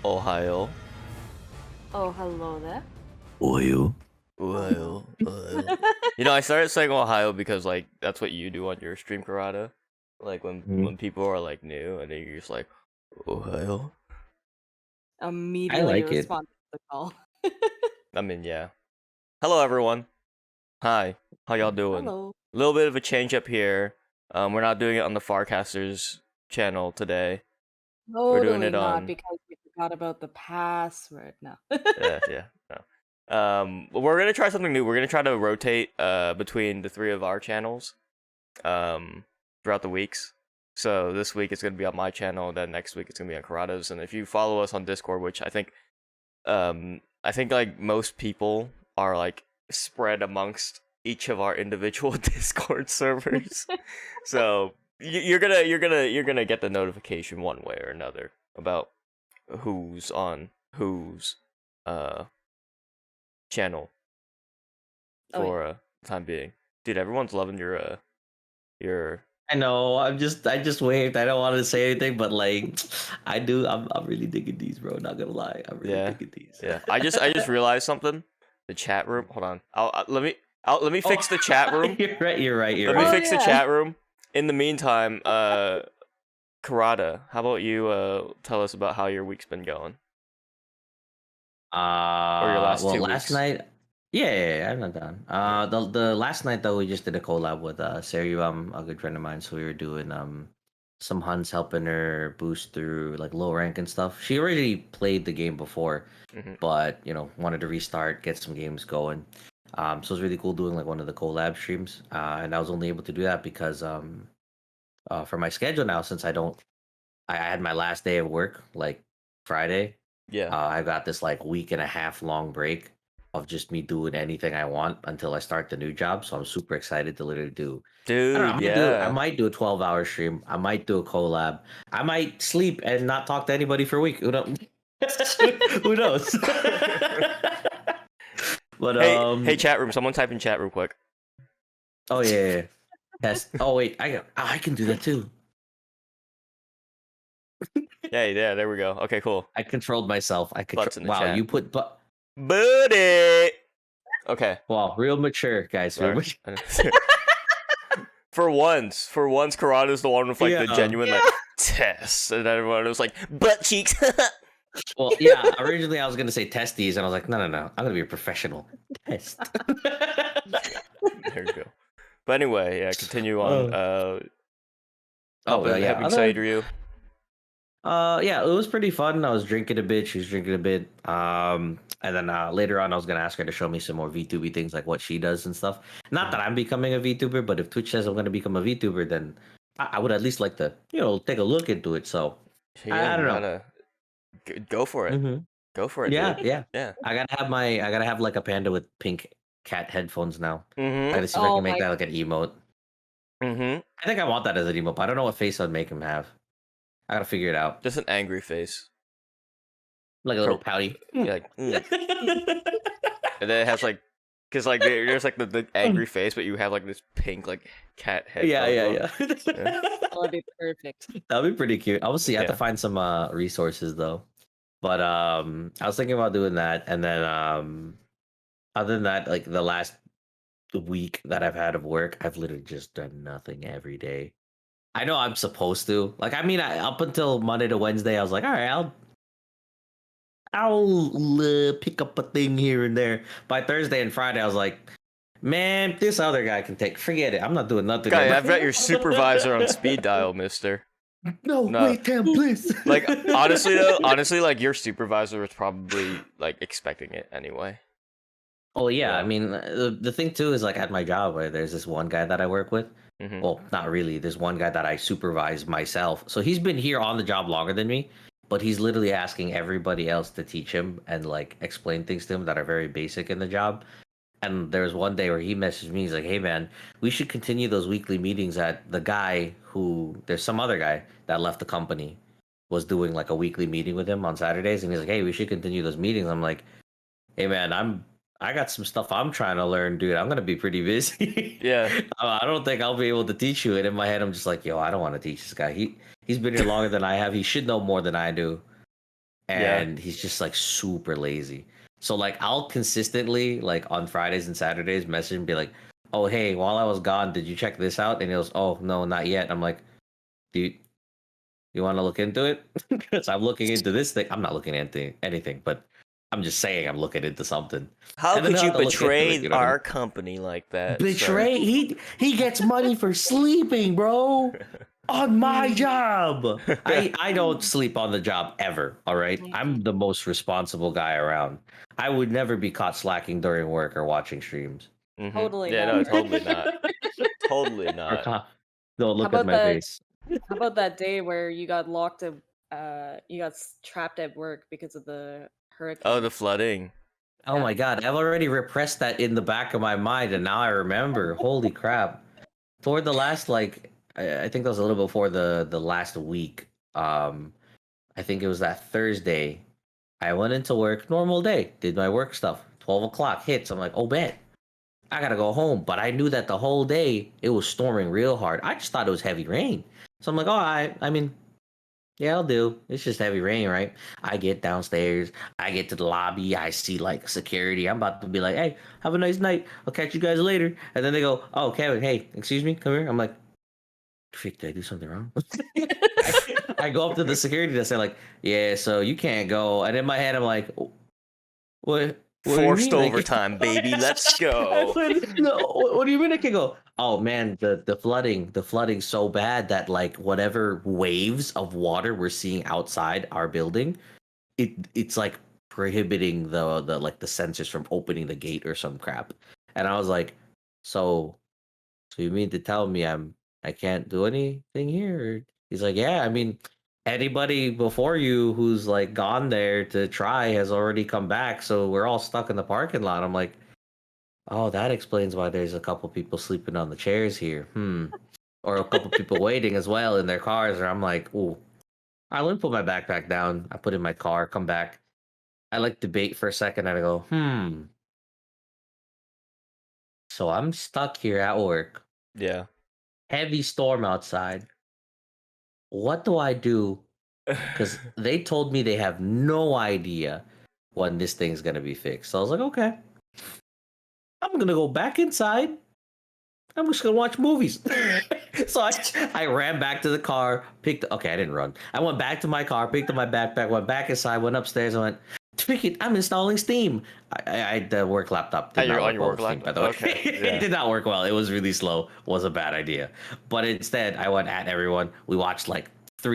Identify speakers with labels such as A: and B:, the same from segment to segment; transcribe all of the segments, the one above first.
A: Ohio.
B: Oh, hello there.
C: Ohio.
A: Ohio. You know, I started saying Ohio because like that's what you do on your stream, Kirata. Like when people are like new and then you're just like Ohio.
B: Immediately
C: like it.
B: respond to the call.
A: I mean, yeah. Hello, everyone. Hi. How y'all doing?
B: Hello.
A: A little bit of a change up here. We're not doing it on the Farcasters channel today.
B: Totally
A: doing it
B: not
A: on-
B: because we forgot about the password. No.
A: Yeah. No. We're gonna try something new. We're gonna try to rotate between the three of our channels throughout the weeks. So this week it's gonna be on my channel, then next week it's gonna be on Kirata's. And if you follow us on Discord, which I think like most people are like spread amongst each of our individual Discord servers. So you're gonna get the notification one way or another about who's on whose channel for the time being. Dude, everyone's loving your
C: I know. I just waved. I don't want to say anything, but like, I do. I'm really digging these, bro. Not gonna lie. I'm really digging these.
A: Yeah. I just realized something. The chat room. Hold on. Let me fix the chat room.
C: You're right.
A: Let me fix the chat room. In the meantime, Kirata, how about you tell us about how your week's been going? Or your last 2 weeks?
C: Last night. Yeah, I'm not done. The last night though, we just did a collab with Serium, a good friend of mine. So we were doing some hunts, helping her boost through like low rank and stuff. She already played the game before, but wanted to restart, get some games going. So it was really cool doing like one of the collab streams. And I was only able to do that because for my schedule now, since I had my last day of work like Friday.
A: Yeah.
C: I got this like week and a half long break of just me doing anything I want until I start the new job. So I'm super excited to literally do.
A: Dude,
C: I might do a 12-hour stream. I might do a collab. I might sleep and not talk to anybody for a week. Who knows? Who knows? But
A: hey, chat room. Someone type in chat real quick.
C: Oh yeah. Test. Oh wait, I can do that too.
A: Yeah, there we go. Okay, cool.
C: I controlled myself.
A: Butts in the chat.
C: You put
A: buddy. Okay.
C: Wow, real mature, guys. Real mature.
A: For once, Kirata's the one with like the genuine like tests, and everyone was like butt cheeks.
C: Well, yeah. Originally, I was gonna say testes, and I was like, no. I'm gonna be a professional test.
A: There you go. But anyway, yeah. Continue on. Having side review.
C: Yeah, it was pretty fun. I was drinking a bit. She was drinking a bit. And then later on, I was gonna ask her to show me some more VTuber things, like what she does and stuff. Not that I'm becoming a VTuber, but if Twitch says I'm gonna become a VTuber, then I would at least like to, take a look into it. So I don't know.
A: Go for it.
C: Mm-hmm.
A: Go for it.
C: Yeah,
A: dude.
C: yeah. I gotta have like a panda with pink cat headphones now.
A: Mm-hmm.
C: I gotta see if I can make that like an emote.
A: Mm-hmm.
C: I think I want that as an emote, but I don't know what face I'd make him have. I gotta figure it out.
A: Just an angry face.
C: Like a little pouty.
A: Yeah, like, and then it has like, cause like there's like the angry face, but you have like this pink like cat head.
C: Yeah.
B: That'd be perfect.
C: That'd be pretty cute. Obviously, I have to find some resources though. But I was thinking about doing that, and then other than that, like the last week that I've had of work, I've literally just done nothing every day. I know I'm supposed to. Like, I mean, up until Monday to Wednesday, I was like, all right, I'll pick up a thing here and there. By Thursday and Friday, I was like, man, this other guy can forget it. I'm not doing nothing.
A: Guy, I've got your supervisor on speed dial, mister.
C: No, wait, Tam, please.
A: Like, honestly, like your supervisor was probably like expecting it anyway.
C: Oh yeah, I mean, the thing too is like at my job, where there's this one guy that I work with.
A: Mm-hmm.
C: Well, not really. There's one guy that I supervise myself. So he's been here on the job longer than me, but he's literally asking everybody else to teach him and like explain things to him that are very basic in the job. And there was one day where he messaged me. He's like, "Hey man, we should continue those weekly meetings." At there's some other guy that left the company was doing like a weekly meeting with him on Saturdays, and he's like, "Hey, we should continue those meetings." I'm like, "Hey man, I got some stuff I'm trying to learn, dude. I'm gonna be pretty busy."
A: Yeah.
C: I don't think I'll be able to teach you. And in my head, I'm just like, yo, I don't want to teach this guy. He's been here longer than I have. He should know more than I do. and he's just like super lazy. So like I'll consistently like on Fridays and Saturdays message and be like, "Oh hey, while I was gone, did you check this out?" And he goes, "Oh no, not yet." I'm like, "Dude, you want to look into it?" Because I'm looking into this thing. I'm not looking into anything, but I'm just saying I'm looking into something.
A: How
C: And then
A: could
C: he'll
A: you
C: have to look into
A: betray
C: it, you know what I mean?
A: our company like that?
C: Betray? He gets money for sleeping, bro. On my job. I don't sleep on the job ever, all right? I'm the most responsible guy around. I would never be caught slacking during work or watching streams.
B: Totally
A: Yeah,
B: not.
A: no, totally not. Totally
C: Or
A: not.
C: don't
B: How
C: look at
B: about
C: my
B: that?
C: face.
B: How about that day where you got locked at, you got trapped at work because of the
A: Oh,
B: hurricane?
A: the flooding.
C: Oh
B: Yeah.
C: my god, I've already repressed that in the back of my mind and now I remember. Holy crap. For the last like I think that was a little before the last week. I think it was that Thursday. I went into work, normal day, did my work stuff. 12 o'clock hits. I'm like, oh, man, I gotta go home. But I knew that the whole day it was storming real hard. I just thought it was heavy rain. So I'm like, oh, I mean, yeah, I'll do. It's just heavy rain, right? I get downstairs. I get to the lobby. I see like security. I'm about to be like, hey, have a nice night. I'll catch you guys later. And then they go, oh, Kevin, hey, excuse me, come here. I'm like, freak, did I do something wrong? I go up to the security desk and like, yeah, so you can't go. And in my head, I'm like, what? What do you
A: Forced
C: mean? Like,
A: overtime, baby. Let's go.
C: no, what do you mean I can go? Oh man, the flooding's so bad that like whatever waves of water we're seeing outside our building, it's like prohibiting the like the sensors from opening the gate or some crap. And I was like, so so you mean to tell me I can't do anything here? He's like, yeah, I mean, anybody before you who's like gone there to try has already come back, so we're all stuck in the parking lot. I'm like, oh, that explains why there's a couple people sleeping on the chairs here. Or a couple people waiting as well in their cars. Or I'm like, ooh, I let me put my backpack down. I put it in my car, come back. I like debate for a second and I go, so I'm stuck here at work.
A: Yeah.
C: Heavy storm outside. What do I do? Because they told me they have no idea when this thing's gonna be fixed. So I was like, okay, I'm gonna go back inside. I'm just gonna watch movies. So I ran back to the car, okay, I didn't run. I went back to my car, picked up my backpack, went back inside, went upstairs, and went, "Trick it, I'm installing Steam." The work laptop did not
A: On
C: work
A: your
C: well
A: work
C: with Steam, by the way.
A: laptop? Okay.
C: It did not work well. It was really slow. Was a bad idea. But instead, I went at everyone. We watched like two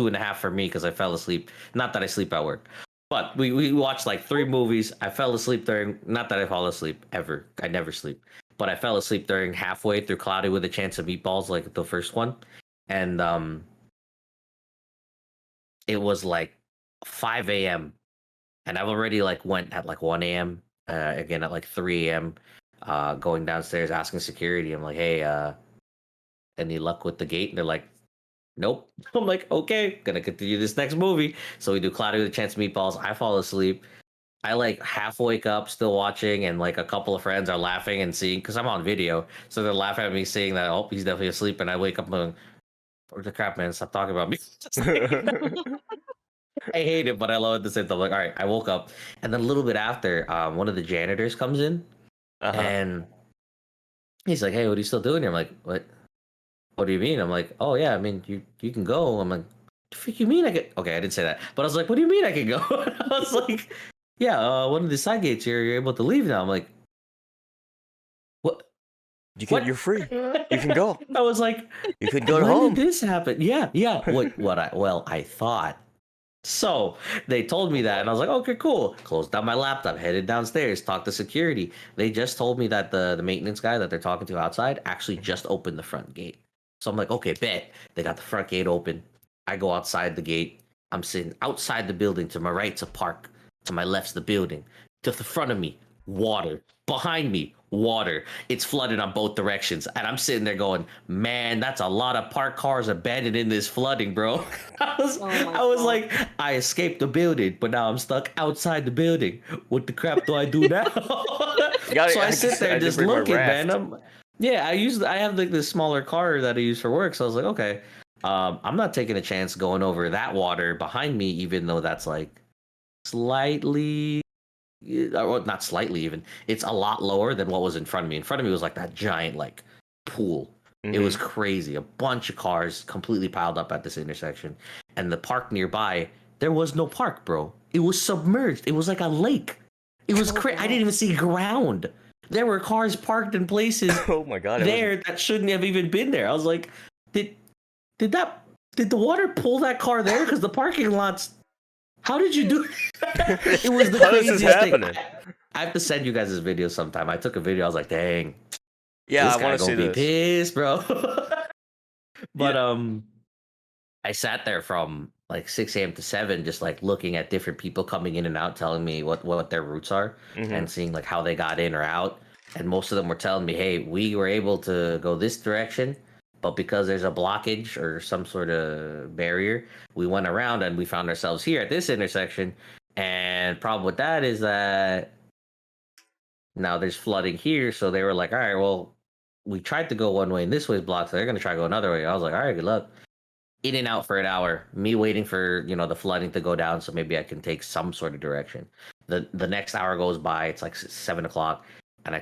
C: and a half for me because I fell asleep. Not that I sleep at work. But we watched like 3 movies. I fell asleep during, not that I fall asleep ever. I never sleep. But I fell asleep during halfway through Cloudy with a Chance of Meatballs, like the first one. And it was like 5 a.m. And I've already like went at like 1 a.m. Again at like 3 a.m. Going downstairs asking security. I'm like, hey, any luck with the gate? And they're like, nope. I'm like, okay, gonna continue this next movie. So we do Cloudy with a Chance of Meatballs. I fall asleep. I like half wake up, still watching, and like a couple of friends are laughing and seeing because I'm on video, so they're laughing at me, seeing that oh he's definitely asleep, and I wake up and going, "What the crap, man? Stop talking about me." I hate it, but I love it at the same time. Like, all right, I woke up, and then a little bit after, one of the janitors comes in, and he's like, "Hey, what are you still doing here?" I'm like, "What? What do you mean?" I'm like, "Oh yeah, I mean you can go." I'm like, "The freak you mean I can?" Okay, I didn't say that, but I was like, "What do you mean I can go?" I was like, "Yeah, one of the side gates here, you're able to leave now." I'm like, "What?
A: You're free. You can go.
C: I was like,
A: You can go
C: when
A: home.
C: did this happen? Yeah. I thought. So they told me that, and I was like, okay, cool. Closed down my laptop, headed downstairs, talked to security. They just told me that the maintenance guy that they're talking to outside actually just opened the front gate. So I'm like, okay, bet. They got the front gate open. I go outside the gate. I'm sitting outside the building. To my right's a park. To my left's the building. To the front of me, water. Behind me, water. It's flooded on both directions. And I'm sitting there going, man, that's a lot of parked cars abandoned in this flooding, bro. I was
B: God.
C: like, I escaped the building, but now I'm stuck outside the building. What the crap do I do now? So I sit there just looking, man. I have like this smaller car that I use for work. So I was like, okay. I'm not taking a chance going over that water behind me, even though that's like slightly, or not slightly even. It's a lot lower than what was in front of me. In front of me was like that giant like pool. It was crazy. A bunch of cars completely piled up at this intersection, and the park nearby, there was no park, bro. It was submerged. It was like a lake. It was crazy. I didn't even see ground. There were cars parked in places
A: Oh my god!
C: that shouldn't have even been there. I was like, did did the water pull that car there? Because the parking lots. How did you do it? It was the
A: How is this
C: craziest thing.
A: happening?
C: I have to send you guys this video sometime. I took a video. I was like, dang,
A: Yeah,
C: this
A: I
C: guy
A: want to see
C: gonna be
A: this.
C: pissed, bro. But
A: Yeah.
C: I sat there from like 6 a.m. to 7, just like looking at different people coming in and out, telling me what their routes are, and seeing like how they got in or out. And most of them were telling me, hey, we were able to go this direction, but because there's a blockage or some sort of barrier, we went around and we found ourselves here at this intersection. And problem with that is that now there's flooding here. So they were like, all right, well, we tried to go one way and this way's blocked, so they're gonna try to go another way. I was like, all right, good luck. In and out for an hour, me waiting for the flooding to go down so maybe I can take some sort of direction. The next hour goes by, it's like 7 o'clock, and I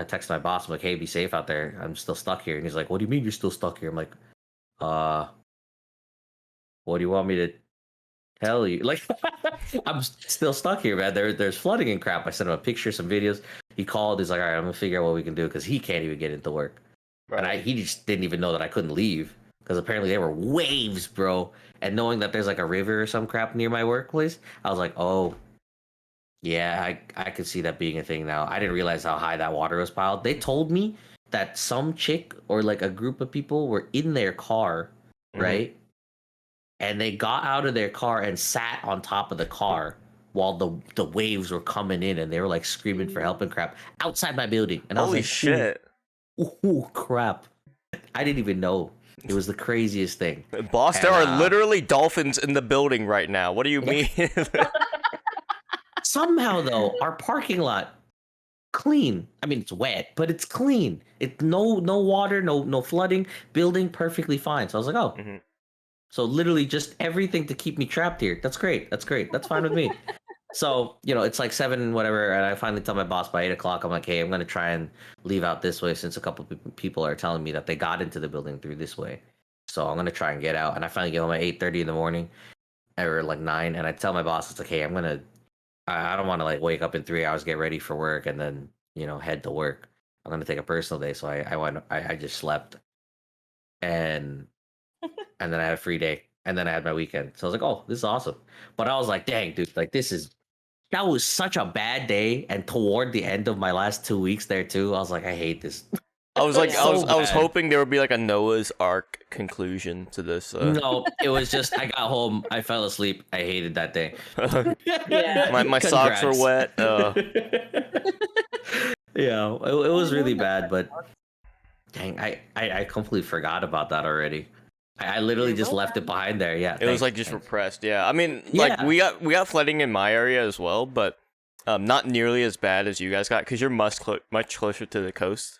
C: text my boss. I'm like, hey, be safe out there, I'm still stuck here. And he's like, what do you mean you're still stuck here? I'm like, uh what do you want me to tell you? Like, I'm still stuck here, man. There's flooding and crap. I sent him a picture, some videos. He called, he's like, all right, I'm gonna figure out what we can do, because he can't even get into work. And he just didn't even know that I couldn't leave, because apparently there were waves, bro. And knowing that there's like a river or some crap near my workplace, I was like, oh, yeah, I could see that being a thing now. I didn't realize how high that water was piled. They told me that some chick or like a group of people were in their car, right? And they got out of their car and sat on top of the car while the waves were coming in, and they were like screaming for help and crap outside my building. And I was
A: Holy
C: like,
A: shit!
C: ooh, crap. I didn't even know. It was the craziest thing.
A: Boss, there
C: And,
A: are literally dolphins in the building right now. What do you mean?
C: somehow though, our parking lot clean. I mean, it's wet, but it's clean. It's no water, no flooding. Building perfectly fine. So I was like, oh, so literally just everything to keep me trapped here. That's great. That's great. That's fine with me. So, it's like 7, whatever, and I finally tell my boss by 8 o'clock, I'm like, hey, I'm going to try and leave out this way, since a couple people are telling me that they got into the building through this way. So I'm going to try and get out. And I finally get home at 8:30 in the morning, or like 9, and I tell my boss, it's like, hey, I don't want to like wake up in 3 hours, get ready for work, and then, head to work. I'm going to take a personal day. So I just slept, and then I had a free day, and then I had my weekend. So I was like, oh, this is awesome. But I was like, dang, dude, like that was such a bad day. And toward the end of my last 2 weeks there too, I was like, I hate this.
A: I was like,
B: Yeah.
A: I was hoping there would be like a Noah's Ark conclusion to this.
C: No, it was just I got home, I fell asleep, I hated that day.
B: Yeah.
A: my socks were wet.
C: Yeah, it was really bad, but dang, I completely forgot about that already. I literally just left it behind there. Yeah,
A: It was like just repressed. Yeah, I mean, like
C: Yeah.
A: we got flooding in my area as well, but not nearly as bad as you guys got, because you're much closer to the coast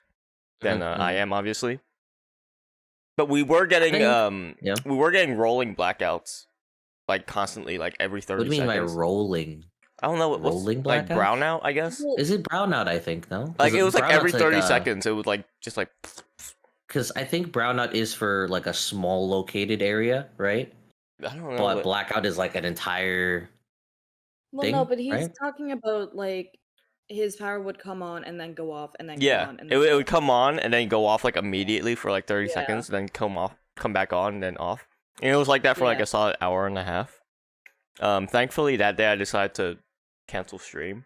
A: than I am, obviously. But we were getting
C: yeah.
A: we were getting rolling blackouts, like constantly, like every 30
C: What do you mean by
A: seconds.
C: rolling?
A: I don't know what's
C: rolling
A: like
C: blackouts?
A: brownout, I guess.
C: Is it brownout? I think no.
A: Like it was like every
C: Brownout's
A: 30 seconds. It would like just like.
C: Because I think brownout is for like a small located area, right?
A: I don't know.
C: But
A: What...
C: blackout is like an entire
B: Well,
C: thing,
B: no, but he's
C: right?
B: talking about like his power would come on and then go off and then come
A: Yeah,
B: on and
A: it,
B: then
A: it
B: go
A: would
B: off.
A: come on and then go off like immediately for like 30
B: Yeah.
A: seconds, then come back on, and then off. And it was like that for like
B: Yeah.
A: a solid hour and a half. Thankfully that day I decided to cancel stream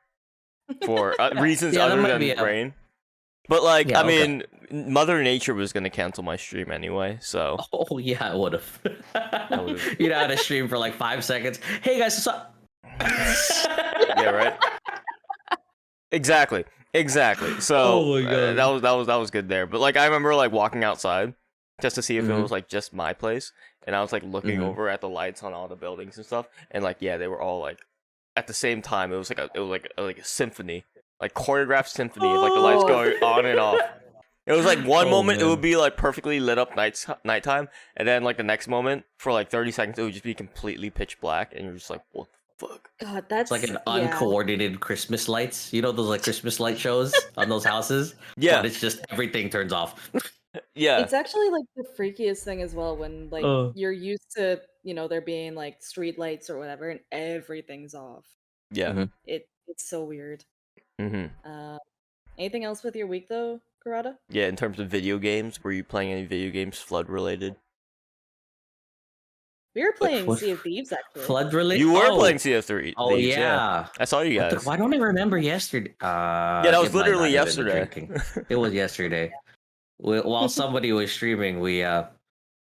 A: for reasons
C: Yeah, that
A: other
C: might
A: than
C: be a-
A: rain. But like,
C: Yeah,
A: I
C: okay.
A: mean, Mother Nature was gonna cancel my stream anyway, so
C: Oh yeah, I would have.
A: would've.
C: You'd had a stream for like 5 seconds. Hey guys, what's up?
A: yeah, right. Exactly. So
C: Oh my God.
A: that was good there. But like, I remember like walking outside just to see if it
C: Mhm.
A: was like just my place, and I was like looking
C: Mhm.
A: over at the lights on all the buildings and stuff, and like yeah, they were all like at the same time. It was like a symphony, like choreographed symphony of like the lights
B: Oh.
A: going on and off. It was like one
C: Oh,
A: moment it
C: man.
A: would be like perfectly lit up nighttime, and then like the next moment for like 30 seconds it would just be completely pitch black, and you're just like, what the fuck?
B: God,
C: It's
B: that's
C: like an
B: yeah.
C: uncoordinated Christmas lights. You know those like Christmas light shows on those houses?
A: Yeah,
C: But it's just everything turns off.
A: yeah,
B: It's actually like the freakiest thing as well when like you're used to, there being like street lights or whatever and everything's off.
A: yeah.
C: Mhm.
B: It's so weird.
A: Mm-hmm.
B: Anything else with your week though, Karada?
A: Yeah, in terms of video games, were you playing any video games flood related?
B: We were playing
C: what-
B: Sea of Thieves actually.
C: Flood related.
A: You were playing CF3.
C: Oh yeah.
A: I saw you
C: What
A: guys.
C: why don't I remember yesterday?
A: Yeah, that was
C: it might
A: literally
C: not have been the
A: yesterday.
C: drinking. It was yesterday. While somebody was streaming, we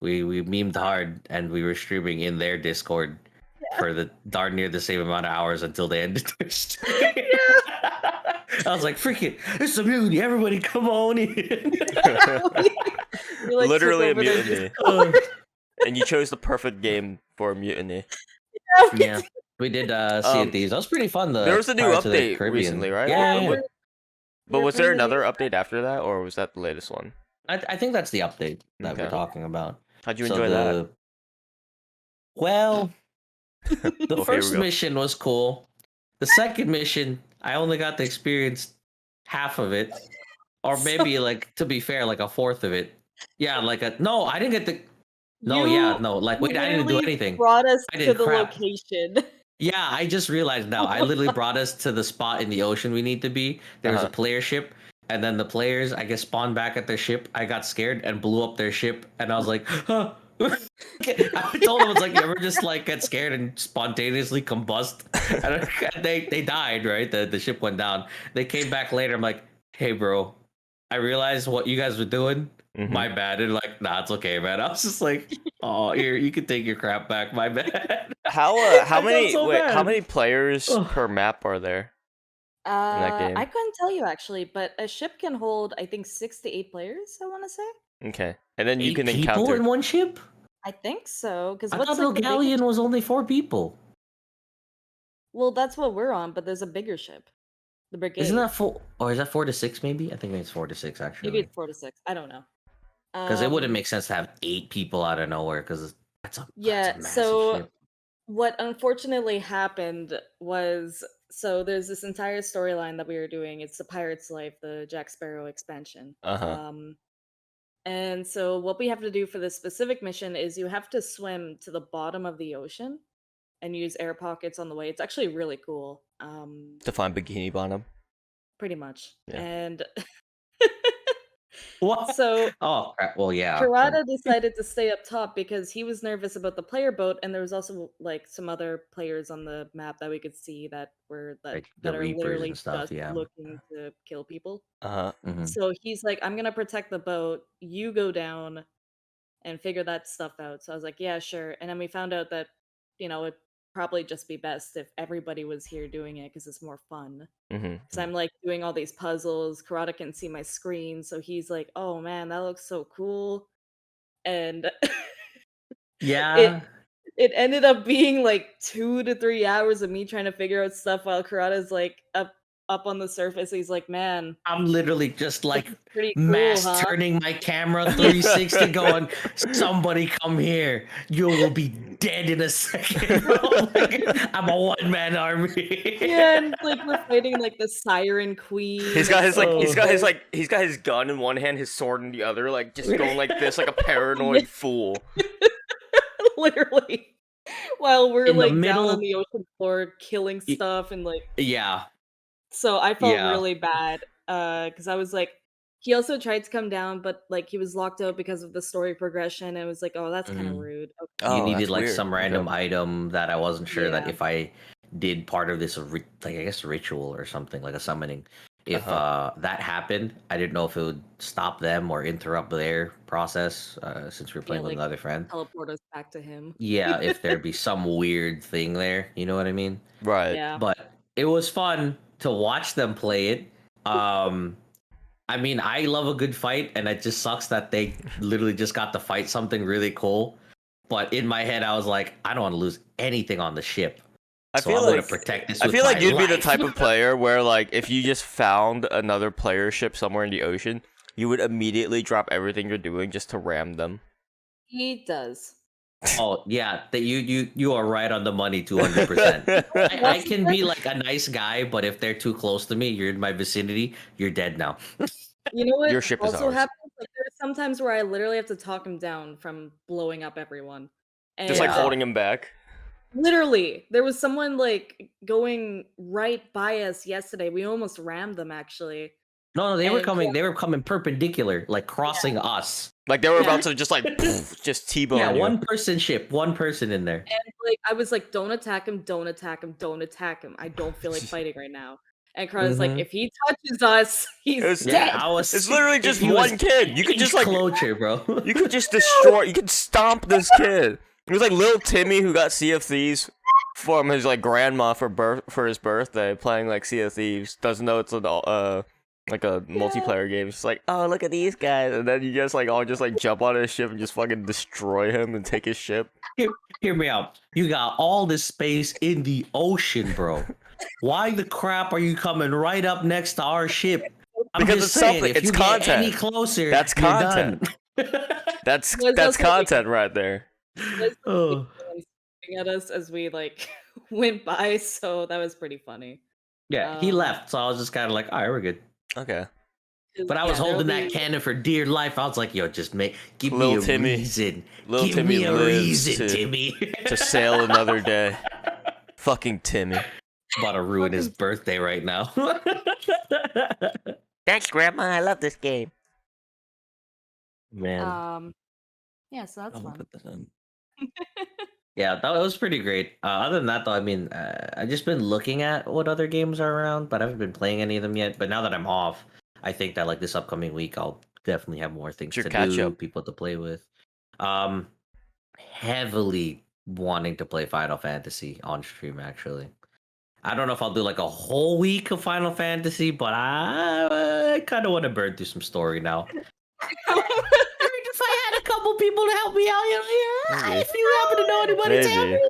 C: memed hard and we were streaming in their Discord for the darn near the same amount of hours until they ended their stream. I was like, "Freak it! It's a mutiny! Everybody, come on in!"
B: We, like, took
A: Literally a
B: over their
A: mutiny.
B: Discord.
A: And you chose the perfect game for a mutiny.
C: Yeah, we did Sea of Thieves. That was pretty fun.
A: There was a new
C: Pirates of the
A: update
C: Caribbean.
A: recently, right?
C: Yeah,
B: we
C: yeah.
B: were-
A: But
B: we were
A: was there
B: playing the
A: another
B: new-
A: update after that, or was that the latest one?
C: I think that's the update that
A: Okay.
C: we're talking about.
A: How'd you
C: So
A: enjoy that?
C: Well, the
A: Okay, here we
C: first
A: go.
C: mission was cool. The second mission, I only got to experience half of it, or maybe like to be fair, like a fourth of it. Yeah, no, I didn't get the. No, yeah, no, like
B: you
C: wait, I didn't do
B: literally
C: anything.
B: Brought us
C: I
B: to
C: did
B: the
C: crap.
B: location.
C: Yeah, I just realized now. I literally brought us to the spot in the ocean we need to be. There was a player ship, and then the players, I guess, spawned back at their ship. I got scared and blew up their ship, and I was like, huh. I told them, it's like, you ever just like get scared and spontaneously combust? And they died, right? The ship went down. They came back later. I'm like, hey, bro, I realized what you guys were doing.
A: Mhm.
C: My bad. And like, nah, it's okay, man. I was just like, oh, here, you can take your crap back. My bad.
A: How
C: I felt
A: many
C: so
A: how
C: bad.
A: many players
C: Ugh.
A: per map are there? that game?
B: I couldn't tell you actually, but a ship can hold, I think, 6 to 8 players. I want to say.
A: Okay, and then you
C: 8
A: can
C: people
A: encounter.
C: in one ship?
B: I think so. Because
C: I
B: what's
C: thought
B: like
C: the
B: the biggest-
C: galleon was only 4 people.
B: Well, that's what we're on, but there's a bigger ship, the brigade.
C: Isn't that 4? Or is that 4 to 6? Maybe I think it's 4 to 6 actually.
B: Maybe it's 4 to 6. I don't know.
C: Because it wouldn't make sense to have 8 people out of nowhere. Because that's a massive
B: so
C: ship.
B: what unfortunately happened was, so there's this entire storyline that we were doing. It's the Pirate's Life, the Jack Sparrow expansion. And so what we have to do for this specific mission is you have to swim to the bottom of the ocean and use air pockets on the way. It's actually really cool.
A: To find Bikini Bottom.
B: Pretty much.
A: Yeah.
B: And
C: What?
B: so
C: Oh, crap. Well, yeah.
B: Kirata decided to stay up top because he was nervous about the player boat, and there was also like some other players on the map that we could see that were
C: Like the
B: that are
C: Reapers
B: literally
C: and stuff,
B: just
C: yeah.
B: looking to kill people.
C: Mhm.
B: So he's like, I'm gonna protect the boat. You go down and figure that stuff out. So I was like, yeah, sure. And then we found out that, it'd probably just be best if everybody was here doing it because it's more fun. Because I'm like doing all these puzzles. Karata can see my screen, so he's like, "Oh man, that looks so cool," and
C: Yeah.
B: it ended up being like 2 to 3 hours of me trying to figure out stuff while Karata's like up on the surface. He's like, "Man,
C: I'm literally just like
B: pretty cool,
C: mass
B: huh?"
C: turning my camera 360 going, somebody come here. You will be dead in a second. Like, I'm a one-man army.
B: Yeah, and like we're fighting like the Siren Queen.
A: He's got his
B: and
A: he's got his gun in one hand, his sword in the other, like just going like this, like a paranoid fool.
B: literally, while we're
C: In the
B: like down
C: middle-
B: on the ocean floor killing stuff and like.
C: Yeah.
B: So I felt
C: Yeah.
B: really bad because I was like, he also tried to come down, but like he was locked out because of the story progression. And it was like, oh, that's kind of
C: Mhm.
B: rude. Okay.
A: Oh,
C: You needed
A: that's
C: like
A: weird.
C: some random item that I wasn't sure that
B: Yeah.
C: if I did part of this, like I guess ritual or something, like a summoning. If that happened, I didn't know if it would stop them or interrupt their process since we were playing with
B: like,
C: another friend.
B: Teleport us back to him.
C: Yeah, if there'd be some weird thing there, you know what I mean?
A: Right.
B: Yeah.
C: But it was fun to watch them play it. I mean, I love a good fight, and it just sucks that they literally just got to fight something really cool. But in my head, I was like, I don't want to lose anything on the ship.
A: I
C: So
A: feel
C: I'm
A: like
C: gonna protect this.
A: I
C: with
A: feel like
C: my
A: you'd be the
C: life.
A: type of player where like if you just found another player ship somewhere in the ocean, you would immediately drop everything you're doing just to ram them.
B: He does.
C: Oh yeah, that you are right on the money, 200%. I can be like a nice guy, but if they're too close to me, you're in my vicinity, you're dead now.
B: You know what?
A: Your ship is
B: also
A: ours.
B: happens. Like there's sometimes where I literally have to talk him down from blowing up everyone. And
A: Just like holding him back.
B: literally, there was someone like going right by us yesterday. We almost rammed them actually.
C: No, they were
B: And
C: coming. They were coming perpendicular, like crossing us.
A: Like they were
B: Yeah.
A: about to just like just T-bone
C: Yeah,
A: you.
C: one person ship, one person in there.
B: And like I was like, don't attack him, don't attack him, don't attack him. I don't feel like fighting right now. And Karada's like,
C: Mhm.
B: if he touches us, he's
A: It was-
B: dead.
C: I was.
A: It's literally
C: if
A: just
C: he was
A: one kid. You could just like
C: closure, bro.
A: you could just destroy. You could stomp this kid. It was like little Timmy who got Sea of Thieves from his like grandma for his birthday, playing like Sea of Thieves. Doesn't know it's like a multiplayer game. It's just like, oh, look at these guys, and then you just like all just like jump on his ship and just fucking destroy him and take his ship.
C: Hear me out. You got all this space in the ocean, bro. Why the crap are you coming right up next to our ship? I'm
A: Because
C: just
A: it's
C: saying,
A: something-
C: if
A: it's
C: you
A: content.
C: get any closer,
A: That's
C: you're
A: content.
C: done.
A: That's
B: There's
A: that's
B: also, like,
A: content right there.
B: there's
C: Oh.
B: looking at us as we like went by, so that was pretty funny.
C: Yeah, he left, so I was just kind of like, all right, we're good.
A: Okay.
B: 'Cause,
C: But I was
B: yeah,
C: holding
B: there'll
C: that
B: be-
C: cannon for dear life. I was like, yo, just give
A: Lil
C: me a
A: Timmy.
C: reason.
A: Lil
C: Give
A: Timmy
C: me a
A: lives
C: reason,
A: to-
C: Timmy.
A: To sail another day. Fucking Timmy.
C: About to ruin his birthday right now.
A: Thanks, Grandma. I love this game.
C: Man.
B: Yeah, so that's
C: I'll
B: fun.
C: put this on. Yeah, that was pretty great. Other than that, though, I mean, I've just been looking at what other games are around, but I haven't been playing any of them yet. But now that I'm off, I think that like this upcoming week, I'll definitely have more things
A: Your
C: to
A: catch
C: do,
A: up.
C: people to play with. Heavily wanting to play Final Fantasy on stream. Actually, I don't know if I'll do like a whole week of Final Fantasy, but I kind of want to burn through some story now. If I had a couple people to help me out,
A: Maybe.
C: if you happen to know anybody, tell
A: Maybe.
C: me.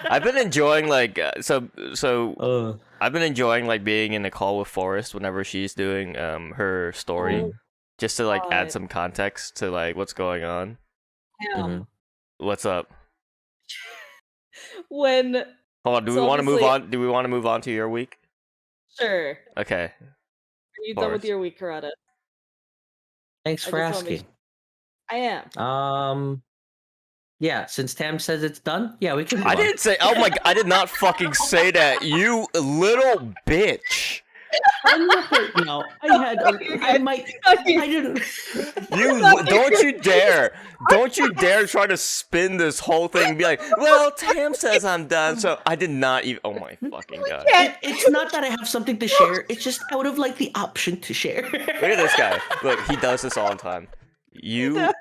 A: I've been enjoying like so I've been enjoying like being in a call with Forrest whenever she's doing her story,
B: Oh,
A: just to like add
B: God.
A: some context to like what's going on.
C: Mhm.
A: What's up?
B: When
A: Hold on. Do we
B: So
A: want to move
B: obviously-
A: on? Do we want to move on to your week?
B: sure.
A: Okay.
B: Are you done with
A: Forrest.
B: your week, Karada?
C: Thanks
B: I
C: for
B: just wanna make
C: asking.
B: I am.
C: Yeah, since Tam says it's done, yeah, we can. Move
A: I
C: on.
A: didn't say. Oh my! I did not fucking say that. You little bitch.
C: I'm not hurt now. I might. I didn't.
A: You don't you dare! Don't you dare try to spin this whole thing and be like, well, Tam says I'm done, so I did not even. Oh my fucking god!
C: It's not that I have something to share. It's just out of like the option to share.
A: Look at this guy. Look, he does this all the time. You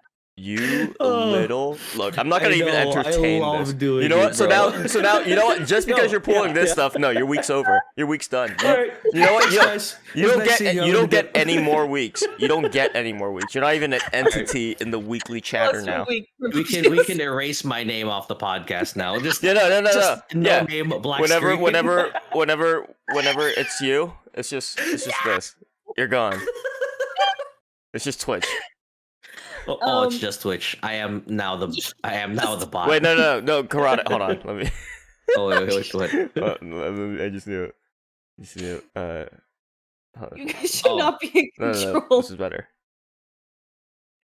C: Oh.
A: little. Look, I'm not gonna
C: I
A: even
C: know,
A: entertain
C: I love
A: this.
C: doing
A: You know
C: it,
A: what? So
C: bro.
A: now, you know what? Just because
C: No,
A: you're pulling
C: yeah,
A: this
C: yeah.
A: stuff, no, your week's over. Your week's done. You,
C: Alright.
A: you know what? You don't,
C: Guys,
A: you
C: it's
A: don't
C: nice
A: get.
C: seeing
A: You don't get
C: again.
A: any more weeks. You don't get any more weeks. You're not even an entity in the weekly chatter
B: Plus
A: now.
B: week
C: We can erase my name off the podcast now. Just
A: Yeah, no.
C: just no
A: Yeah.
C: name, black
A: Whenever
C: screen.
A: it's you, it's just this. You're gone. It's just Twitch.
C: Oh, it's just Twitch. I am now the bot.
A: Wait, no, Karate. Hold on, let me.
C: Oh, wait, what?
A: I just knew it. Just knew it. Hold on.
B: You guys should
C: Oh.
B: not be in
A: No,
B: control.
A: this is better.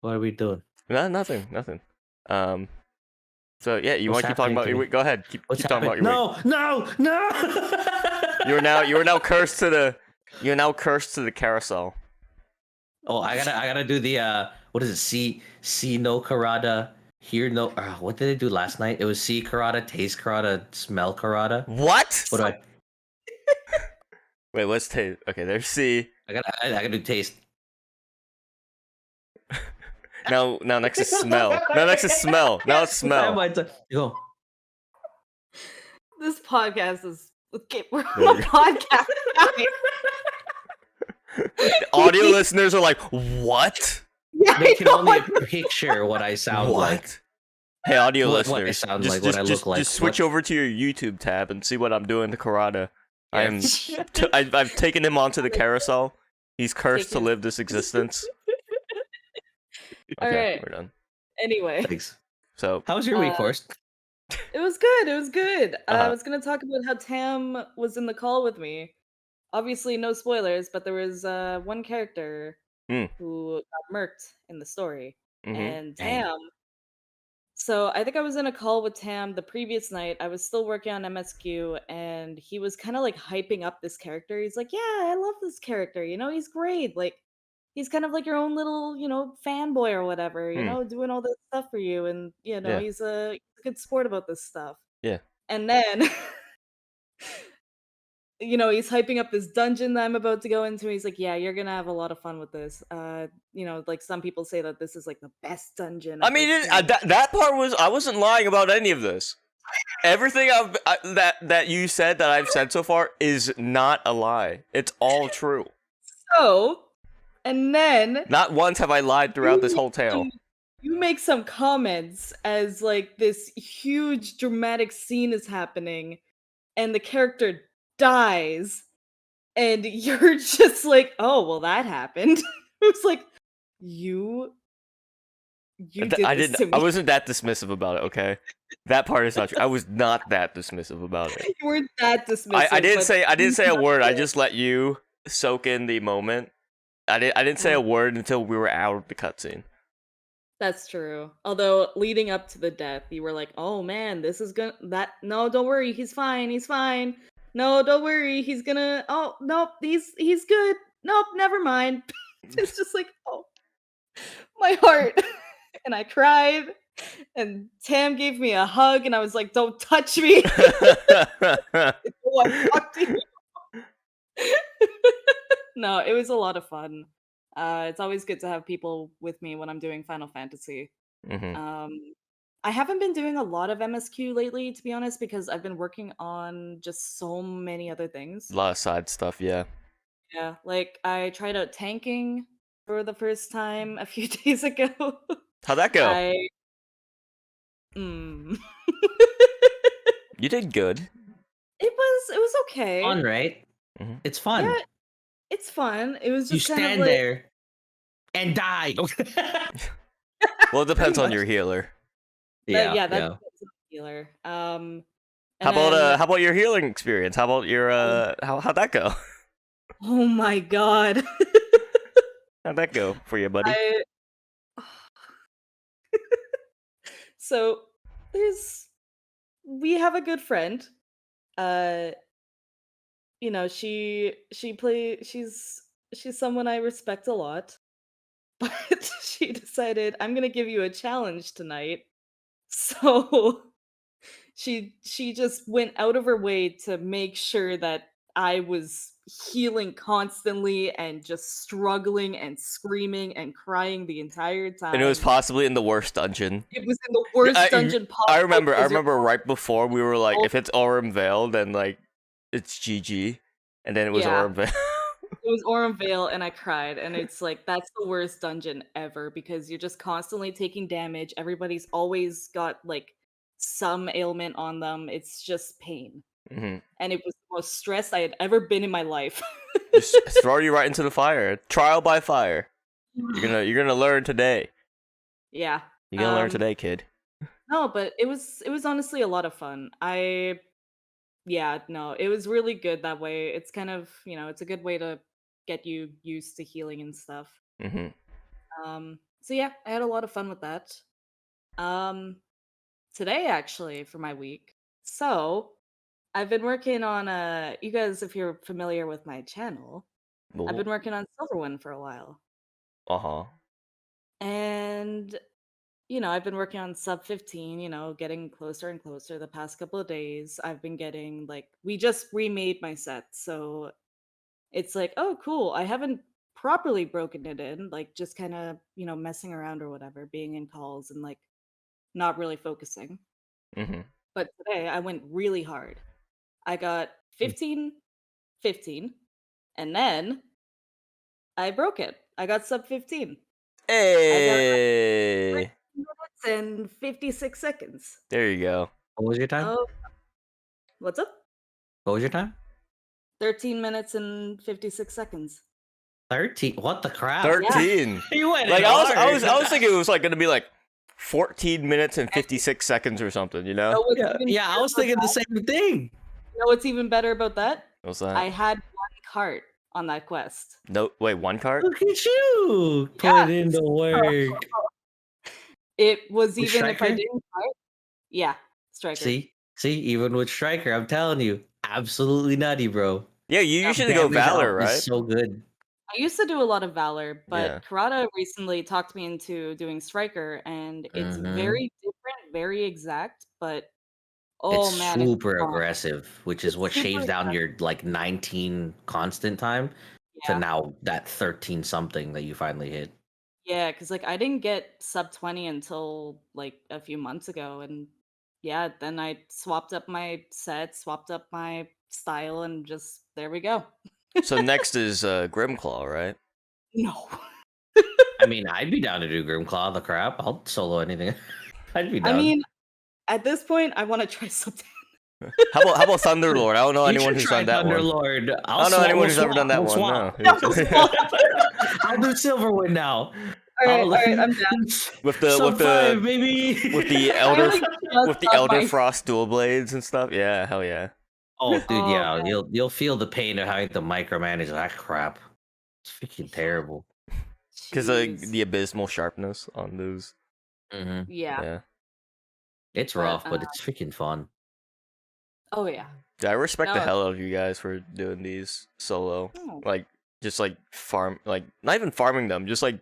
C: What are we doing?
A: No, nothing. So yeah, you
C: What's
A: want to keep talking
C: happening
A: about
C: to
A: your
C: me?
A: week? Go ahead. Keep talking about your week.
C: No.
A: You are now cursed to the carousel.
C: Oh, I gotta do the what is it? See no Karada, hear no. What did I do last night? It was see Karada, taste Karada, smell Karada.
A: What?
C: What do I?
A: Wait, let's taste. Okay, there's C.
C: I gotta do taste.
A: Now next is smell. Now next is smell. Now it's smell.
C: Go.
B: This podcast is okay. We're
A: There
B: on
A: you
B: a podcast.
A: The audio listeners are like, what?
B: Yeah,
C: They
B: I
C: can
B: know,
C: only
B: like,
C: picture what I sound like.
A: What? Hey, audio
C: What I
A: listeners,
C: sound
A: just,
C: like, what I look like,
A: just switch
C: what-
A: over to your YouTube tab and see what I'm doing to Karada.
C: Yeah.
A: I've taken him onto the carousel. He's cursed to
B: Taken.
A: live this existence.
B: All
A: Okay,
B: right.
A: we're done.
B: Anyway,
C: Thanks.
A: So
C: How was your week,
B: Uh,
C: Forrest?
B: it was good. It was good. I
A: uh
B: was gonna talk about how Tam was in the call with me. Obviously, no spoilers, but there was one character
A: mm,
B: who got murked in the story,
A: mm-hmm.
B: and
C: Dang.
B: Tam. So I think I was in a call with Tam the previous night. I was still working on MSQ, and he was kind of like hyping up this character. He's like, "Yeah, I love this character. You know, he's great. Like, he's kind of like your own little, fanboy or whatever. You
A: Mm,
B: know, doing all this stuff for you, and
A: yeah,
B: he's a good sport about this stuff."
A: yeah.
B: And then, he's hyping up this dungeon that I'm about to go into. He's like, "Yeah, you're gonna have a lot of fun with this. Like some people say that this is like the best dungeon
A: I
B: I've
A: mean,
B: experienced."
A: that part was I wasn't lying about any of this. Everything that you said that I've said so far is not a lie. It's all true.
B: So, and then
A: Not once have I lied throughout
B: you
A: this
B: make
A: whole tale.
B: you make some comments as like this huge dramatic scene is happening, and the character dies, and you're just like, "Oh, well, that happened." It was like, you did
A: I
B: this
A: didn't.
B: to
A: I
B: me.
A: wasn't that dismissive about it. Okay, that part is not true. I was not that dismissive about it.
B: You weren't that
A: I
B: dismissive,
A: didn't
B: but
A: say
B: you
A: a
B: have
A: word. I
B: to.
A: just let you soak in the moment. I didn't say a word until we were out of the cutscene.
B: That's true. Although leading up to the death, you were like, "Oh man, this is gonna that no, don't worry, he's fine, he's fine. No, don't worry, he's gonna oh nope, he's good. Nope, never mind." It's just like, oh my heart. And I cried, and Tam gave me a hug, and I was like, "Don't touch me." I don't want to talk to you. No, it was a lot of fun. It's always good to have people with me when I'm doing Final Fantasy.
A: hmm
B: Um, I haven't been doing a lot of MSQ lately, to be honest, because I've been working on just so many other
A: A
B: things.
A: lot of side stuff. Yeah.
B: Yeah, like I tried out tanking for the first time a few days ago.
A: How'd that go?
B: I mm.
A: You did good.
B: It was okay.
C: Fun, right?
A: hmm
C: It's
B: Yeah,
C: fun.
B: it's fun. It was
C: You
B: just kind of
C: stand
B: like
C: there and die.
A: Well, it
B: pretty
A: depends on
B: much
A: your healer.
B: that.
C: Yeah,
B: Yeah, that's
C: yeah.
B: a healer. And then
A: How about your healing experience? How about your
B: oh,
A: how'd that go?
B: oh my god.
A: How'd that go for you, buddy?
B: I so there's we have a good friend. Uh, she's someone I respect a lot, but she decided I'm gonna give you a challenge tonight. So she just went out of her way to make sure that I was healing constantly and just struggling and screaming and crying the entire
A: And it was
B: time.
A: possibly in the worst dungeon.
B: It was in the worst
A: I
B: dungeon possible
A: I
B: because you're
A: remember right before we were like,
B: all
A: if it's Aurum Vale, then like it's GG, and then it was
B: yeah.
A: Aurum Vale.
B: It was Aurum Vale, and I cried, and it's like, that's the worst dungeon ever because you're just constantly taking damage, everybody's always got, like, some ailment on them, it's just pain,
A: hmm
B: and it was the most stressed I had ever been in my life.
A: Just throw you right into the fire. Trial by fire. You're gonna learn today.
B: Yeah,
A: You're gonna learn today, kid.
B: no, but it was honestly a lot of fun. Yeah, no, it was really good that way, it's kind of, it's a good way to get you used to healing and stuff.
A: hmm
B: So yeah, I had a lot of fun with that. Um, Today actually for my week. So I've been working on you guys, if you're familiar with my channel, I've been working on Silverwind for a while.
A: Uh huh.
B: And I've been working on sub 15, getting closer and closer the past couple of days. I've been getting like we just remade my set, so it's like, oh cool. I haven't properly broken it in, like just kind of, messing around or whatever, being in calls and like not really focusing.
A: hmm
B: But today I went really hard. I got 15, 15, and then I broke it. I got sub 15. I got
A: Hey,
B: 13 minutes and 56 seconds.
A: there you go.
C: What was your time?
B: Oh, what's up?
C: What was your time?
B: 13 minutes and 56 seconds.
C: 13. What the crap?
A: 13.
C: You went
A: Like
C: in
A: I was
C: hard.
A: thinking it was like gonna be like 14 minutes and 56 seconds or something, you know?
C: Yeah, I was thinking the same thing.
B: You know what's even better about that?
A: What's that?
B: I had one cart on that quest.
A: No, wait, one cart?
C: Look at you
B: Yeah.
C: put in the work.
B: It was
C: With
B: even if I
C: Striker?
B: didn't cart. Yeah, Striker.
C: See, even with Striker, I'm telling you, absolutely nutty, bro.
A: Yeah, you usually go
C: Damage
A: Valor,
C: up
A: right?
C: is so good.
B: I used to do a lot of Valor, but
A: Yeah.
B: Kirata recently talked me into doing Striker, and it's
C: Mhm.
B: very different, very exact, but oh
C: It's
B: man, it's
C: super
B: fun.
C: aggressive, which is
B: It's
C: what
B: super
C: shaves down your like 19 constant time to
B: Yeah.
C: now that 13 something that you finally hit.
B: Yeah, because like I didn't get sub 20 until like a few months ago, and yeah, then I swapped up my set, swapped up my style, and just there we go.
A: So next is Grimclaw, right?
B: No.
C: I mean, I'd be down to do Grimclaw the crap. I'll solo anything. I'd be down.
B: I mean, at this point, I want to try something.
A: How about Thunderlord? I don't know
C: You
A: anyone
C: should
A: who's
C: try
A: done that one.
C: Thunderlord.
A: I don't know anyone who's ever done that one. No.
C: I'll do Silverwind now.
B: All right, I'm down.
A: With the
C: Sub 5, baby.
A: with the
B: I
A: elder
B: only just
A: with the
B: got
A: Elder
B: my-
A: Frost dual blades and stuff. Yeah, hell yeah.
C: Oh, dude,
B: Oh,
C: yeah,
B: man.
C: you'll feel the pain of having to micromanage that crap. It's freaking terrible.
A: Because
B: Jeez.
A: the abysmal sharpness on those.
C: Hmm
B: Yeah.
A: Yeah.
C: It's
B: But,
C: rough, but it's freaking fun.
B: Oh yeah.
A: Yeah, I respect the
B: No.
A: hell out of you guys for doing these solo.
B: Oh.
A: Like, just like farm, like not even farming them, just like,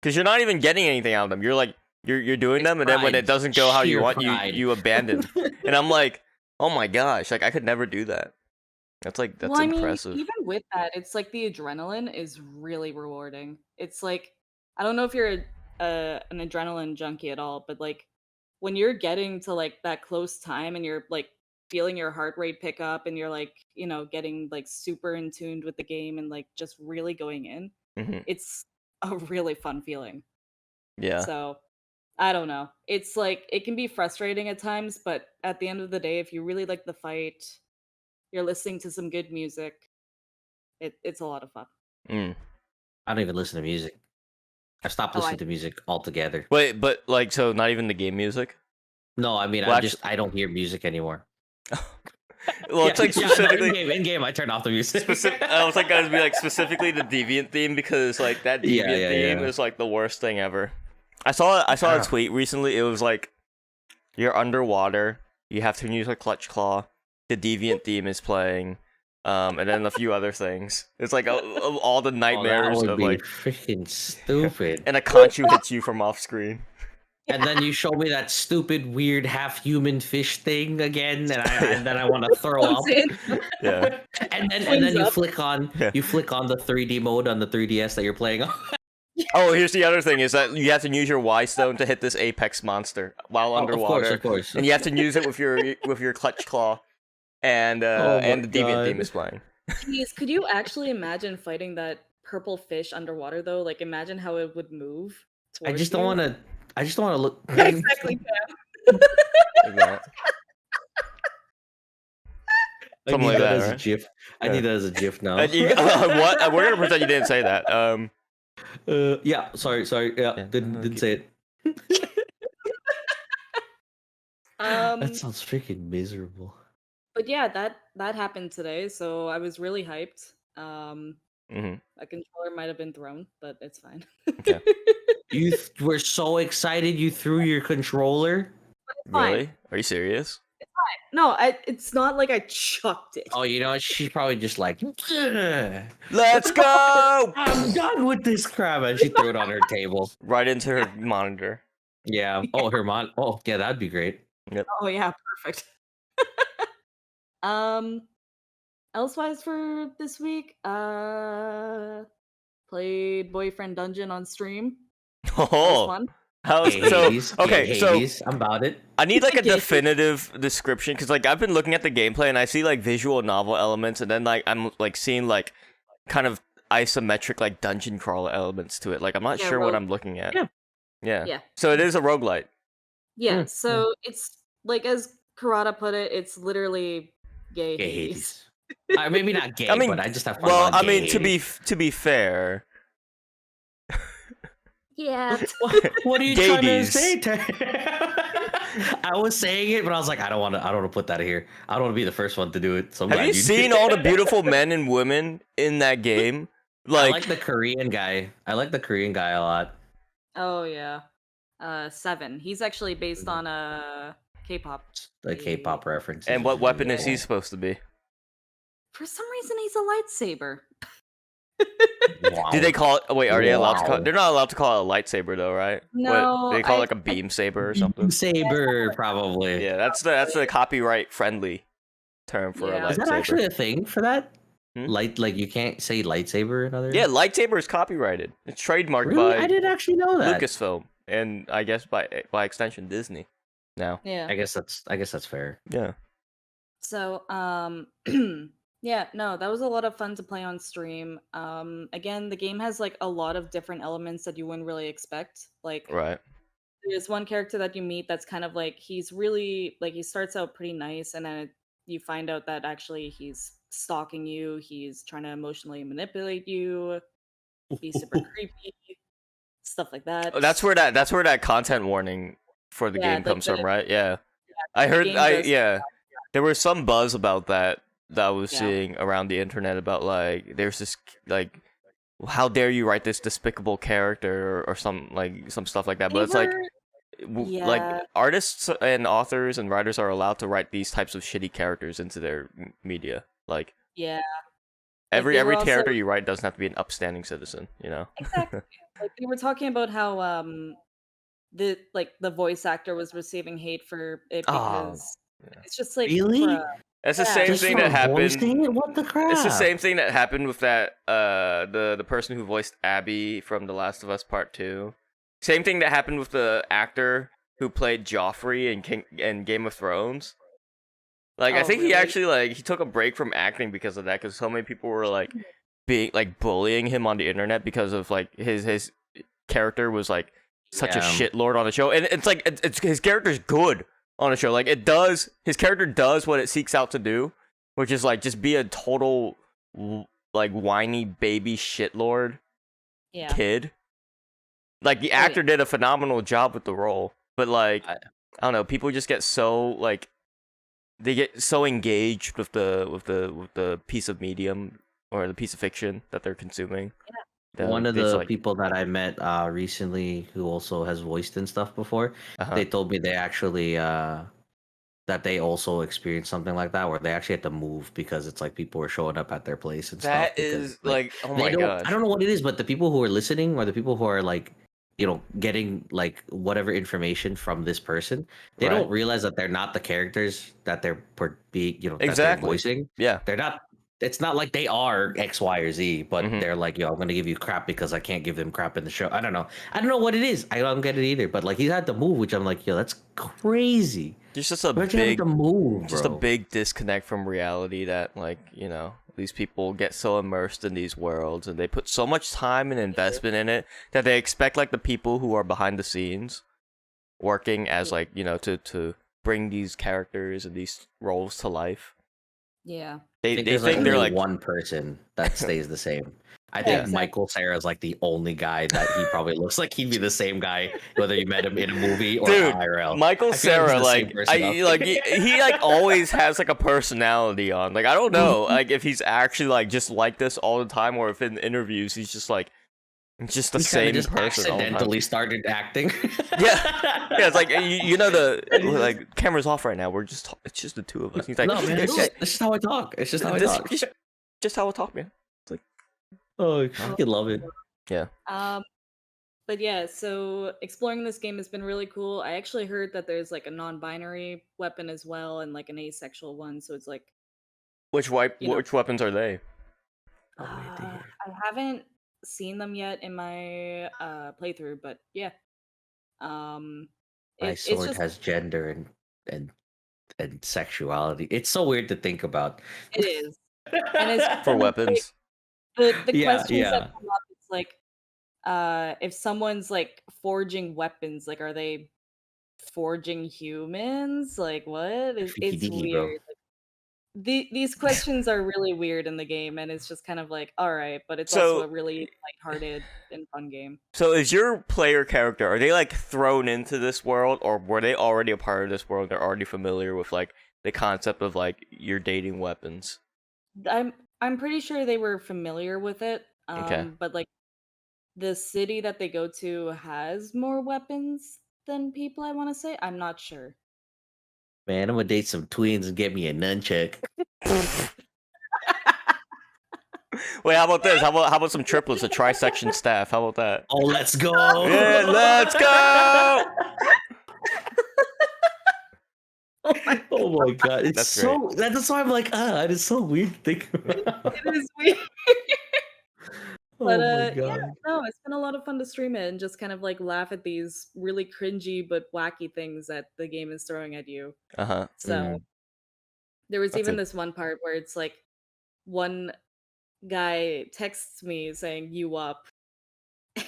A: because you're not even getting anything out of them. You're like, you're doing
C: It's
A: them, and then when
C: pride.
A: it doesn't go how you
C: Sheer
A: want,
C: pride.
A: you abandon. And I'm like, oh my gosh, like I could never do that. That's
B: Well, I mean,
A: impressive.
B: even with that, it's like the adrenaline is really rewarding. It's like I don't know if you're an adrenaline junkie at all, but like when you're getting to like that close time and you're like feeling your heart rate pick up and you're like, getting like super in tuned with the game and like just really going in,
A: Mhm.
B: it's a really fun feeling.
A: Yeah.
B: So I don't know. It's like it can be frustrating at times, but at the end of the day, if you really like the fight, you're listening to some good music, it's a lot of fun.
A: Mm.
C: I don't even listen to music. I stopped
B: Oh,
C: listening to music altogether.
A: Wait, but like, so not even the game music?
C: No, I mean,
A: Well,
C: I don't hear music anymore.
A: Well, it's like
C: no,
A: specifically.
C: in game, I turn off the music.
A: I was like, guys, be like specifically the Deviant theme because like that Deviant
C: Yeah,
A: theme
C: yeah.
A: is like the worst thing ever. I saw a tweet recently. It was like, you're underwater. You have to use a clutch claw. The Deviant theme is playing, and then a few other things. It's like all the nightmares
C: that would
A: of
C: be
A: like,
C: freaking stupid.
A: and a Conchu hits you from off screen.
C: And then you show me that stupid, weird, half-human fish thing again, and then I want to throw up.
A: Yeah.
C: and then
B: Swings
C: you
B: up.
C: flick on
A: Yeah.
C: the 3D mode on the 3DS that you're playing on.
A: Oh, here's the other thing: is that you have to use your Y stone to hit this apex monster while underwater,
C: Of course.
A: and you have to use it with your clutch claw, and
C: Oh my
A: the Deviant
C: God.
A: theme is playing.
B: Jeez, could you actually imagine fighting that purple fish underwater though? Like imagine how it would move.
C: I just don't want to. I just don't want to look.
B: Exactly.
A: Like that.
C: I
A: Something
C: need
A: like
C: that
A: that,
C: as a
A: right?
C: GIF. I need that as a GIF now.
A: What? We're gonna pretend you didn't say that.
C: Yeah. Sorry. Yeah.
A: Yeah,
C: Didn't say it. That
B: Um,
C: sounds freaking miserable.
B: but yeah, that happened today, so I was really hyped.
A: mhm.
B: A controller might have been thrown, but it's fine.
A: Okay.
C: You were so excited you threw your controller.
B: Fine.
A: Really? Are you serious?
B: No, it's not like I chucked it.
C: Oh, you know what? She's probably just like, "Ugh,
A: Let's go!
C: I'm done with this crap, and she threw it on her table.
A: Right into her monitor.
C: Yeah. Oh, her mom. Oh, yeah, that'd be great.
B: Oh yeah, perfect. Elsewise for this week, played Boyfriend Dungeon on stream. That was
A: Oh,
B: fun.
A: how's
C: Gay Hades,
A: okay?
C: gay
A: So
C: Hades, I'm about it.
A: I need like a
B: Okay.
A: definitive description because like I've been looking at the gameplay and I see like visual novel elements and then like I'm like seeing like kind of isometric like dungeon crawler elements to it. Like I'm not
B: Yeah,
A: sure what
B: rogue.
A: I'm looking at.
C: Yeah.
A: Yeah. So it is a roguelite.
B: Yeah,
C: Mm,
B: so it's like as Kirata put it, it's literally gay
C: Gay
B: Hades.
C: Hades. Maybe not gay,
A: I mean,
C: but I just have fun.
A: Well,
C: on
A: I
C: gay
A: mean
C: Hades.
A: to be fair,
B: Yeah.
C: What are you trying to
A: Gabies.
C: say? I was saying it, but I was like, I don't want to put that here. I don't want to be the first one to do it. So I'm
A: Have
C: glad
A: you
C: did.
A: seen all the beautiful men and women in that game?
C: I like the Korean guy. I like the Korean guy a lot.
B: Oh yeah. 7. He's actually based
C: Mhm.
B: on K-pop.
C: The K-pop references.
A: And what
C: which is
A: weapon
C: really
A: is
C: cool.
A: he supposed to be?
B: For some reason, he's a lightsaber.
C: Wow.
A: Do they call it? Oh, wait, are they allowed to call
C: Wow.
A: it? They're not allowed to call it a lightsaber though, right?
B: No,
A: What, they call it
B: I-
A: like a beam saber or something.
C: Saber, probably.
A: Yeah, that's the copyright friendly term for
B: Yeah.
A: a
C: Is that
A: lightsaber.
C: actually a thing for that?
A: Hmm?
C: Like you can't say lightsaber in other.
A: Yeah, lightsaber is copyrighted. It's trademarked
C: Really?
A: by
C: I didn't actually know that.
A: Lucasfilm and I guess by extension Disney. Now,
B: Yeah.
C: I guess that's fair.
A: yeah.
B: So, yeah, no, that was a lot of fun to play on stream. Again, the game has like a lot of different elements that you wouldn't really expect. Like,
A: Right.
B: there's one character that you meet that's kind of like he's really like he starts out pretty nice, and then you find out that actually he's stalking you. He's trying to emotionally manipulate you. He's super creepy, stuff like that.
A: Oh, that's where that content warning for the
B: Yeah,
A: game
B: like
A: comes from, right? Yeah.
B: yeah,
A: I
B: the
A: heard
B: game does-
A: yeah. There was some buzz about that I was
B: Yeah.
A: seeing around the internet about like there's this like how dare you write this despicable character or some stuff like that. But
B: They
A: it's like
B: were-
A: like
B: Yeah.
A: artists and authors and writers are allowed to write these types of shitty characters into their media. Like
B: Yeah,
A: every
B: they were
A: character
B: also-
A: you write doesn't have to be an upstanding citizen, you know?
B: exactly. Like we were talking about how the voice actor was receiving hate for it
A: Oh,
B: because
A: yeah.
B: it's just like
C: Really?
B: bruh.
A: That's the
B: Yeah,
A: same
C: Just
A: thing
C: for
A: that happened.
C: voicing it? What the crap?
A: It's the same thing that happened with that the person who voiced Abby from The Last of Us Part 2. Same thing that happened with the actor who played Joffrey in Game of Thrones. Like I
B: Oh,
A: think he
B: really?
A: actually he took a break from acting because of that, because so many people were like being like bullying him on the internet because of like his character was like such a
C: Yeah.
A: shitlord on the show, and it's like it's his character's good on the show. Like his character does what it seeks out to do, which is like just be a total like whiny baby shitlord
B: Yeah.
A: kid. Like the
B: Oh, yeah.
A: actor did a phenomenal job with the role, but like
C: I-
A: I don't know, people just get so like they get so engaged with the piece of medium or the piece of fiction that they're consuming. that,
C: One
A: like,
C: of
A: they just,
C: the
A: like,
C: people that I met recently who also has voiced and stuff before,
A: uh-huh.
C: they told me they actually that they also experienced something like that where they actually had to move because it's like people were showing up at their place and stuff.
A: That
C: because,
A: is like oh
C: they
A: my
C: don't,
A: god.
C: I don't know what it is, but the people who are listening or the people who are like, getting like whatever information from this person, they
A: Right.
C: don't realize that they're not the characters that they're that they're
A: Exactly.
C: voicing.
A: Yeah.
C: They're not. It's not like they are X, Y, or Z, but
A: Mhm.
C: they're like, yo, I'm gonna give you crap because I can't give them crap in the show. I don't know what it is. I don't get it either. But like, he had to move, which I'm like, yo, that's crazy.
A: There's just a
C: Imagine having
A: big
C: to move,
A: just a
C: bro.
A: big disconnect from reality that like these people get so immersed in these worlds and they put so much time and investment in it that they expect like the people who are behind the scenes working as like to bring these characters and these roles to life.
B: Yeah.
C: I
A: They
C: think
A: they
C: there's
A: think they're
C: only
A: like
C: one person that stays the same. I
B: Yeah,
C: think
B: exactly.
C: Michael Cera is like the only guy that he probably looks like he'd be the same guy whether you met him in a movie or
A: Dude,
C: IRL.
A: Michael
C: I feel
A: Cera,
C: he's the same
A: like
C: person
A: I
C: out
A: like
C: there.
A: he like always has like a personality on. Like I don't know, like if he's actually like just like this all the time, or if in interviews he's just like just the
C: He kinda
A: same
C: just
A: person all the time.
C: accidentally started acting.
A: Yeah, it's like the camera's off right now. It's just the two of us. He's like,
C: No, man, it's
A: "Yeah,
C: just how I talk. It's just how I
A: this-
C: talk.
A: just how I talk, man."
C: Oh, I fucking love it.
B: But yeah, so exploring this game has been really cool. I actually heard that there's like a non-binary weapon as well and like an asexual one, so it's like
A: Which
B: You know-
A: which weapons are they?
C: Oh, wait,
B: uh,
C: there.
B: I haven't seen them yet in my playthrough, but yeah.
C: My
B: It's
C: sword
B: just
C: has gender and sexuality. It's so weird to think about.
B: it is. And it's
A: For
B: kind of like-
A: weapons.
B: the
C: Yeah,
B: questions
C: yeah.
B: that come up, it's like if someone's like forging weapons, like are they forging humans? Like what? It's
C: Freaky deaky, bro.
B: weird. these questions are really weird in the game, and it's just kind of like, all right, but it's also a really lighthearted and fun game.
A: So is your player character, are they like thrown into this world, or were they already a part of this world? They're already familiar with like the concept of like you're dating weapons.
B: I'm pretty sure they were familiar with it.
A: Okay.
B: But like the city that they go to has more weapons than people, I want to say. I'm not sure.
C: Man, I'm gonna date some twins and get me a nunchuck.
A: Wait, how about this? How about some triplets, a trisection staff? How about that?
C: Oh, let's go!
A: Yeah, let's go!
C: Oh my god, it's
A: That's
C: so. That's why I'm like, it is so weird to think about.
B: It is weird. But
C: Oh my
B: yeah,
C: god.
B: no, it's been a lot of fun to stream it and just kind of like laugh at these really cringy but wacky things that the game is throwing at you.
A: Uh-huh.
B: So there was
A: That's
B: even
A: it.
B: this one part where it's like one guy texts me saying "you up,"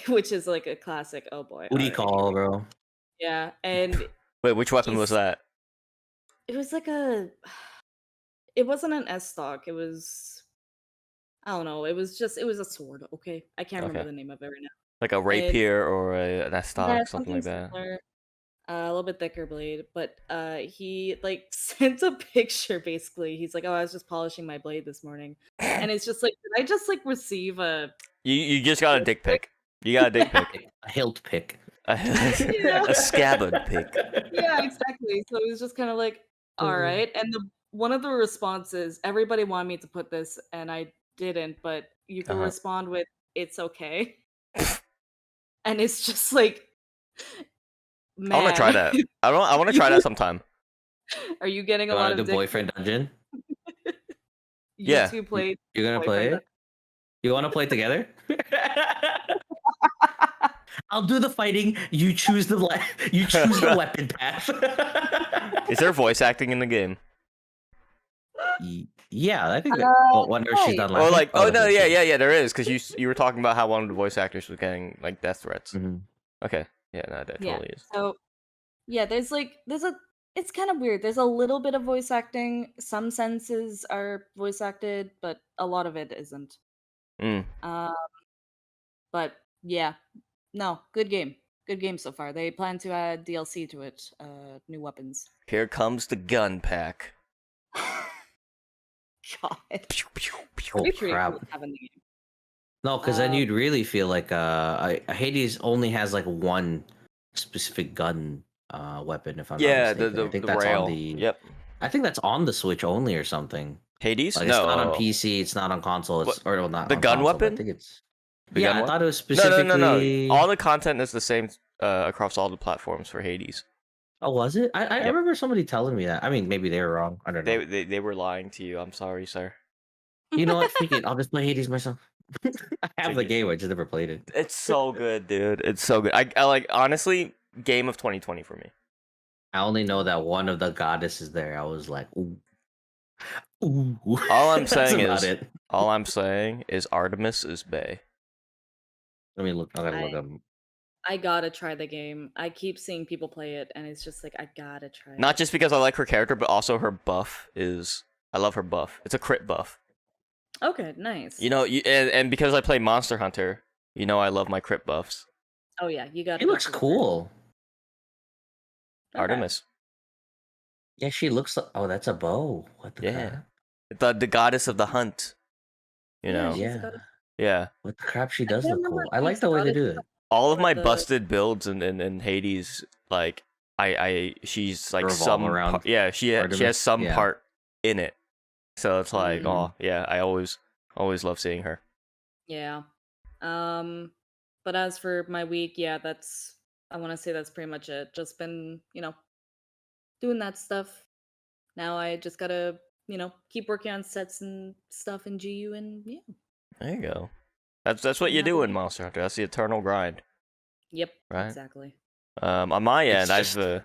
B: which is like a classic. Oh boy,
C: What do you
B: alright,
C: call, bro?
B: yeah, and
A: Wait, which weapon was
B: he's-
A: that?
B: it was like a. It wasn't an S stock. It was. I don't know. It was a sword. Okay, I can't remember
A: Okay.
B: the name of it right now.
A: Like a rapier or an
B: Yeah,
A: S-stock, something like that.
B: similar. A little bit thicker blade, but he like sent a picture basically. He's like, "Oh, I was just polishing my blade this morning," and it's just like, did I just like receive a?
A: You just got a dick pic. You got a dick pic.
C: A hilt pick.
A: A scabbard pic.
B: Yeah, exactly. So it was just kind of like, all right. And one of the responses, everybody wanted me to put this, and I didn't, but you can respond with, "It's okay," and it's just like, man.
A: I want to try that. I want to try that sometime.
B: Are you getting a
C: You
B: lot
C: wanna
B: of
C: do
B: dick?
C: boyfriend dungeon?
A: Yeah.
B: You two played.
C: You're gonna play
B: boyfriend
C: it? You wanna play together? I'll do the fighting. You choose the weapon path.
A: Is there voice acting in the game?
C: Yeah, I think. Wonder if she's done.
A: Or like, oh no,
C: that's it.
A: yeah, there is, because you were talking about how one of the voice actors was getting like death threats.
C: Mhm.
A: Okay, yeah, no, that
B: Yeah.
A: totally is.
B: So yeah, there's it's kind of weird. There's a little bit of voice acting. Some sentences are voice acted, but a lot of it isn't.
A: Mm.
B: But yeah, no, good game. Good game so far. They plan to add DLC to it, new weapons.
A: Here comes the gun pack.
B: God.
A: Pew, pew, pew.
C: Oh
B: Pretty sure you
C: crap!
B: can have in the game.
C: No, because then you'd really feel like Hades only has like one specific gun weapon. If I'm
A: Yeah,
C: not mistaken. I think
A: the
C: that's
A: rail.
C: on the.
A: Yep.
C: I think that's on the Switch only or something.
A: Hades?
C: Like,
A: no.
C: it's not on PC. It's not on console. It's
A: What?
C: or well, not
A: The
C: on
A: gun
C: console, but
A: weapon?
C: I think it's.
A: The
C: Yeah,
A: gun
C: I
A: one?
C: thought it was specifically.
A: No. All the content is the same across all the platforms for Hades.
C: Oh, was it? I
A: Yep.
C: remember somebody telling me that. I mean, maybe they were wrong. I don't know.
A: They were lying to you. I'm sorry, sir.
C: You know what? Freak it. I'll just play Hades myself. I have the game. I just never played it.
A: It's so good, dude. It's so good. I like, honestly, game of 2020 for me.
C: I only know that one of the goddesses there. I was like, ooh. Ooh.
A: All I'm
C: That's
A: saying
C: about
A: is,
C: it.
A: Artemis is bae.
C: Let me look. I gotta look up.
B: I gotta try the game. I keep seeing people play it, and it's just like, I gotta try
A: Not
B: it.
A: just because I like her character, but also her buff is. I love her buff. It's a crit buff.
B: Okay, nice.
A: You know, and because I play Monster Hunter, you know I love my crit buffs.
B: Oh yeah, you got.
C: She looks cool.
A: Artemis.
C: Yeah, she looks like. Oh, that's a bow. What the
A: Yeah.
C: crap?
A: The goddess of the hunt. You know.
B: she's
C: Yeah.
B: got a-
A: Yeah.
C: What the crap? She does
B: can't
C: look
B: remember
C: cool.
B: if
C: I like
B: it's
C: the way they
B: goddess
C: do it.
A: All of
B: or
A: my
B: the-
A: busted builds in Hades, like she's like
C: Revolve
A: some
C: around
A: yeah, she has
C: Artemis?
A: some
C: Yeah.
A: part in it. So it's like,
C: Mhm.
A: oh yeah, I always love seeing her.
B: Yeah. But as for my week, yeah, I want to say that's pretty much it. Just been, doing that stuff. Now I just gotta, keep working on sets and stuff in GU, and yeah.
A: There you go. That's what you do in Monster Hunter. That's the eternal grind.
B: Yep.
A: Right.
B: Exactly.
A: On my end,
C: It's
A: I've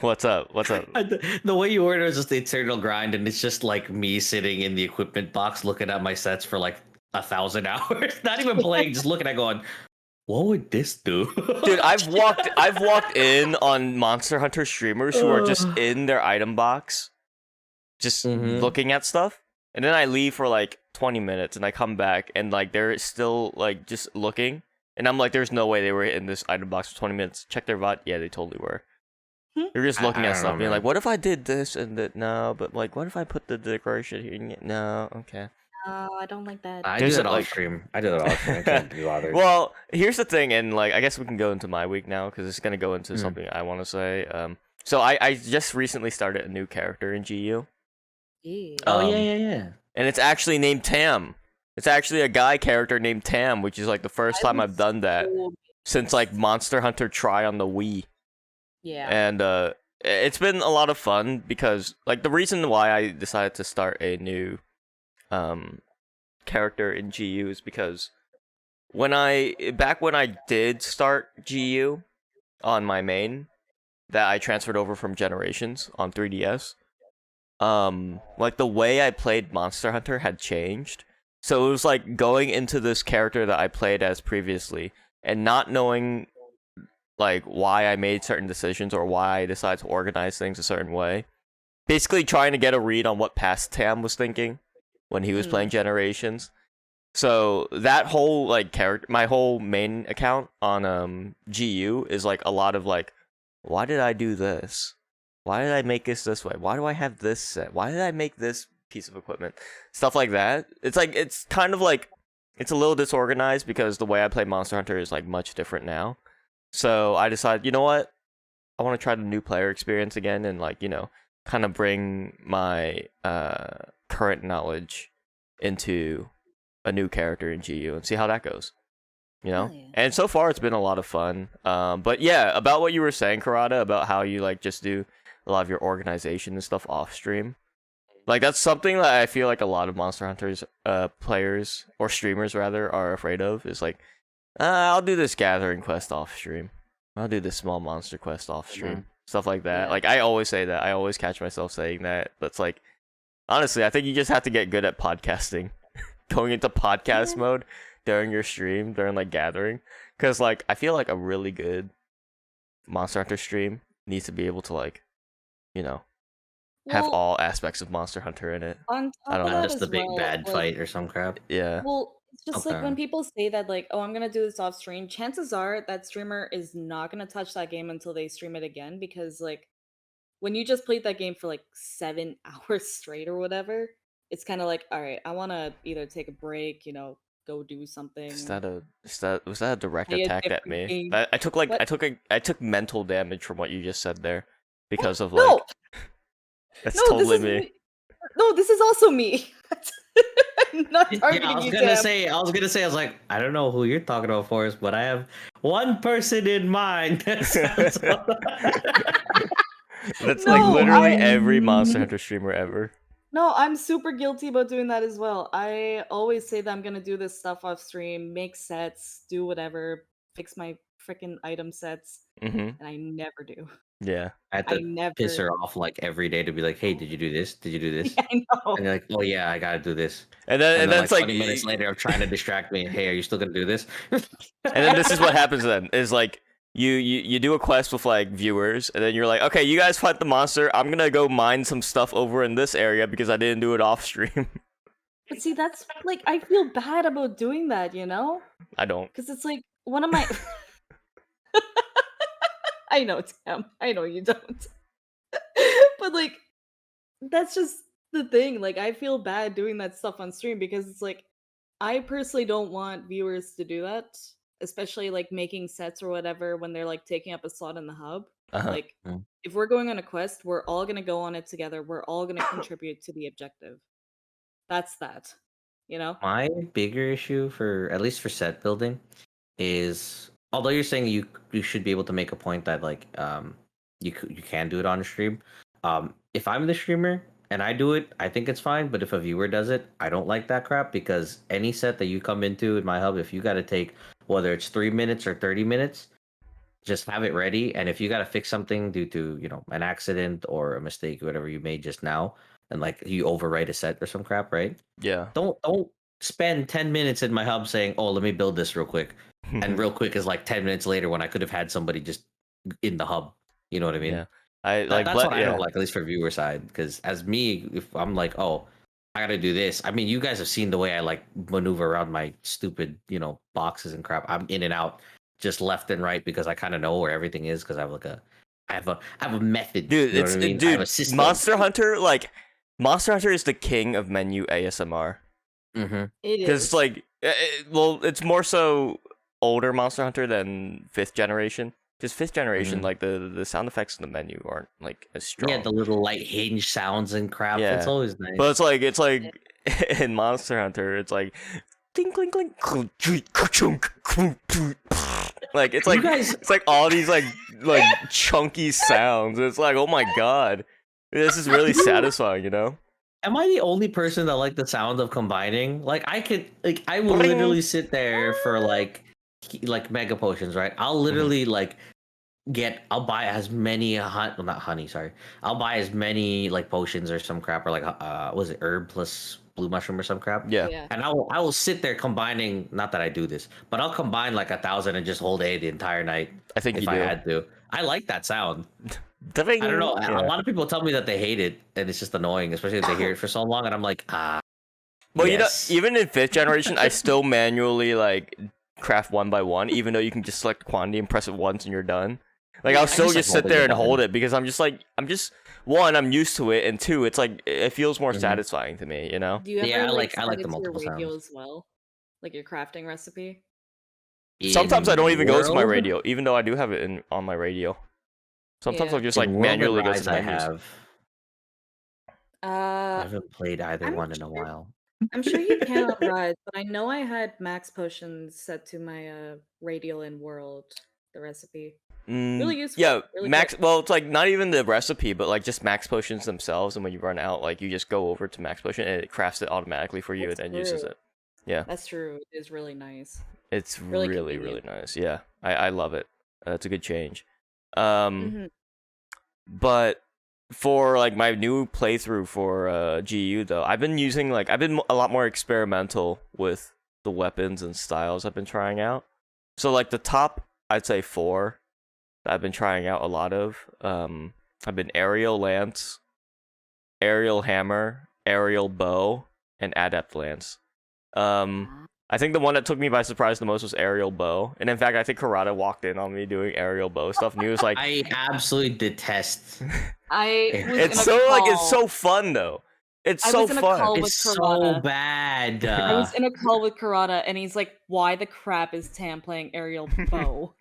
A: what's up?
C: The way you order is just the eternal grind, and it's just like me sitting in the equipment box looking at my sets for like 1,000 hours, not even playing, just looking at going, what would this do?
A: Dude, I've walked in on Monster Hunter streamers who are just in their item box, just
C: Mhm.
A: looking at stuff, and then I leave for like 20 minutes, and I come back, and like they're still like just looking, and I'm like, there's no way they were in this item box for 20 minutes. Check their VOD. Yeah, they totally were. They're just looking
C: I
A: at
C: don't
A: stuff,
C: know,
A: being
C: man.
A: like, what if I did this and that? No, but like, what if I put the decoration here? No, okay.
B: I don't like that.
C: I
A: There's
C: do that
A: like-
C: off stream. I do that off stream. I can't be bothered.
A: Well, here's the thing, and like, I guess we can go into my week now because it's gonna go into
C: Mm.
A: something I want to say. So I just recently started a new character in GU,
B: Yeah.
C: Oh
A: um,
C: yeah.
A: and it's actually named Tam. It's actually a guy character named Tam, which is like the first time I've done that
B: So-
A: since like Monster Hunter Try on the Wii.
B: yeah.
A: And it's been a lot of fun because like the reason why I decided to start a new character in GU is because when I did start GU on my main that I transferred over from Generations on 3DS, like the way I played Monster Hunter had changed. So it was like going into this character that I played as previously and not knowing like why I made certain decisions or why I decided to organize things a certain way. Basically trying to get a read on what past Tam was thinking when he was playing Generations. So that whole like character, my whole main account on GU is like a lot of like, why did I do this? Why did I make this way? Why do I have this set? Why did I make this piece of equipment? Stuff like that. It's like it's kind of like it's a little disorganized because the way I play Monster Hunter is like much different now. So I decided, you know what? I want to try the new player experience again and like, you know, kind of bring my current knowledge into a new character in GU and see how that goes. You know?
B: Hell yeah.
A: And so far it's been a lot of fun. But yeah, about what you were saying, Kirata, about how you like just do a lot of your organization and stuff off stream. Like that's something that I feel like a lot of Monster Hunters players or streamers rather are afraid of is like I'll do this gathering quest off stream. I'll do this small monster quest off stream. Stuff like that.
B: Yeah.
A: Like I always say that. I always catch myself saying that. But it's like honestly, I think you just have to get good at podcasting. Going into podcast mode during your stream, during like gathering. Cause like I feel like a really good Monster Hunter stream needs to be able to like, you know, have
B: Well,
A: all aspects of Monster Hunter in it.
B: on
A: I
B: top
A: don't
B: of
A: know.
B: that
C: Just the
B: as
C: big
B: well,
C: bad
B: like,
C: fight or some crap.
A: Yeah.
B: well, it's just like when
C: Okay.
B: people say that, like, oh, I'm gonna do this off stream, chances are that streamer is not gonna touch that game until they stream it again because, like, when you just played that game for like 7 hours straight or whatever, it's kind of like, all right, I want to either take a break, you know, go do something.
A: Was that a direct
B: Play a
A: attack at
B: different
A: me?
B: game.
A: I took like
B: What?
A: I took mental damage from what you just said there because of
B: No,
A: like that's
B: no,
A: totally
B: this is
A: me.
B: me. No, this is also me. I'm not
C: Yeah,
B: targeting
C: I was
B: you,
C: gonna
B: Tam.
C: say, I was like, I don't know who you're talking about, Forrest, but I have one person in mind.
A: That's
B: No,
A: like literally
B: I-
A: every Monster Hunter streamer ever.
B: No, I'm super guilty about doing that as well. I always say that I'm gonna do this stuff off stream, make sets, do whatever, fix my freaking item sets,
A: Mm-hmm.
B: and I never do.
A: Yeah.
C: I had
B: I
C: to
B: never.
C: piss her off like every day to be like, hey, did you do this? Did you do this?
B: Yeah, I know.
C: And you're like, oh yeah, I gotta do this.
A: And then
C: And then
A: it's
C: like
A: like
C: 20 minutes later, I'm trying to distract me. Hey, are you still gonna do this?
A: and then this is what happens then is like you do a quest with like viewers and then you're like, okay, you guys fight the monster, I'm gonna go mine some stuff over in this area because I didn't do it off stream.
B: But see, that's like I feel bad about doing that, you know?
A: I don't.
B: Because it's like one of my. I know, Tam. I know you don't. But like, that's just the thing. Like, I feel bad doing that stuff on stream because it's like, I personally don't want viewers to do that, especially like making sets or whatever when they're like taking up a slot in the hub.
A: Uh-huh.
B: Like,
C: Mm.
B: if we're going on a quest, we're all gonna go on it together. We're all gonna contribute to the objective. That's that. You know?
C: My bigger issue for at least for set building is although you're saying you should be able to make a point that like you can do it on stream. If I'm the streamer and I do it, I think it's fine. But if a viewer does it, I don't like that crap because any set that you come into in my hub, if you got to take whether it's 3 minutes or 30 minutes, just have it ready. And if you got to fix something due to an accident or a mistake, whatever you made just now, and like you overwrite a set or some crap, right?
A: Yeah.
C: Don't spend 10 minutes in my hub saying, "Oh, let me build this real quick." And real quick is like 10 minutes later when I could have had somebody just in the hub. You know what I mean?
A: Yeah.
C: That's what I don't like, at least for viewer side. Because as me, if I'm like, oh, I gotta do this. I mean, you guys have seen the way I like maneuver around my stupid, boxes and crap. I'm in and out, just left and right because I kind of know where everything is because I have like I have a method.
A: Dude,
C: you know what I mean? I have a system.
A: Monster Hunter is the king of menu ASMR.
C: Mm-hmm.
B: It
A: Because
B: is.
A: like, it's more so older Monster Hunter than 5th generation. Because 5th generation,
C: Mhm.
A: like the sound effects in the menu aren't like as strong.
C: Yeah, the little light hinge sounds and crap.
A: Yeah.
C: It's always nice.
A: But it's like in Monster Hunter, it's like ding clink clink like it's like it's like all these like chunky sounds. It's like, oh my god. This is really satisfying,
C: Am I the only person that like the sound of combining? Like I will
A: Bring.
C: literally sit there for like mega potions, right? I'll literally I'll buy as many not honey, sorry. I'll buy as many like potions or some crap or like was it herb plus blue mushroom or some crap?
A: Yeah.
C: And I will sit there combining, not that I do this, but I'll combine like 1,000 and just hold A the entire night
A: I think
C: if
A: you
C: I
A: do.
C: had to. I like that sound.
A: Ding.
C: I don't know.
A: Yeah.
C: A lot of people tell me that they hate it and it's just annoying, especially if they hear it for so long. And I'm like,
A: Well,
C: yes.
A: even in 5th generation, I still manually like craft one by one, even though you can just select quantity and press it once and you're done. Like I'll still just sit there and hold it because I'm just one, I'm used to it, and two, it's like it feels more satisfying to me,
B: Do you ever
C: Yeah, I like
B: set
C: the
B: it to
C: multiple
B: your radio
C: sounds.
B: as well? Like your crafting recipe?
A: Sometimes I don't even go to my
C: World?
A: radio, even though I do have it on my radio. Sometimes
B: Yeah.
A: I'll just
C: In
A: like
C: World
A: manually
C: and
A: go
C: Rise,
A: to
C: I
A: menus.
C: have. I
B: Uh,
C: haven't played either
B: I'm
C: one in a
B: sure-
C: while.
B: I'm sure you can on Rise, but I know I had max potions set to my radial in world, the recipe. Really useful.
A: Yeah,
B: really
A: max.
B: quick.
A: Well, it's like not even the recipe, but like just max potions themselves. And when you run out, like you just go over to max potion and it crafts it automatically for you
B: That's
A: and then uses
B: true.
A: it. Yeah,
B: That's true. It is really nice.
A: it's
B: Really
A: really
B: convenient.
A: nice. Yeah, I love it. It's a good change. Um, but for like my new playthrough for GU though, I've been a lot more experimental with the weapons and styles I've been trying out. So like the top, I'd say 4 that I've been trying out a lot of. I've been aerial lance, aerial hammer, aerial bow, and adept lance. I think the one that took me by surprise the most was aerial bow, and in fact, I think Kirata walked in on me doing aerial bow stuff, and he was like,
C: I absolutely detest.
A: "It's so fun though. It's
B: I
A: so
B: was in a call
A: fun."
B: with
C: It's so
B: Kirata.
C: bad.
B: I was in a call with Kirata, and he's like, "Why the crap is Tam playing aerial bow?"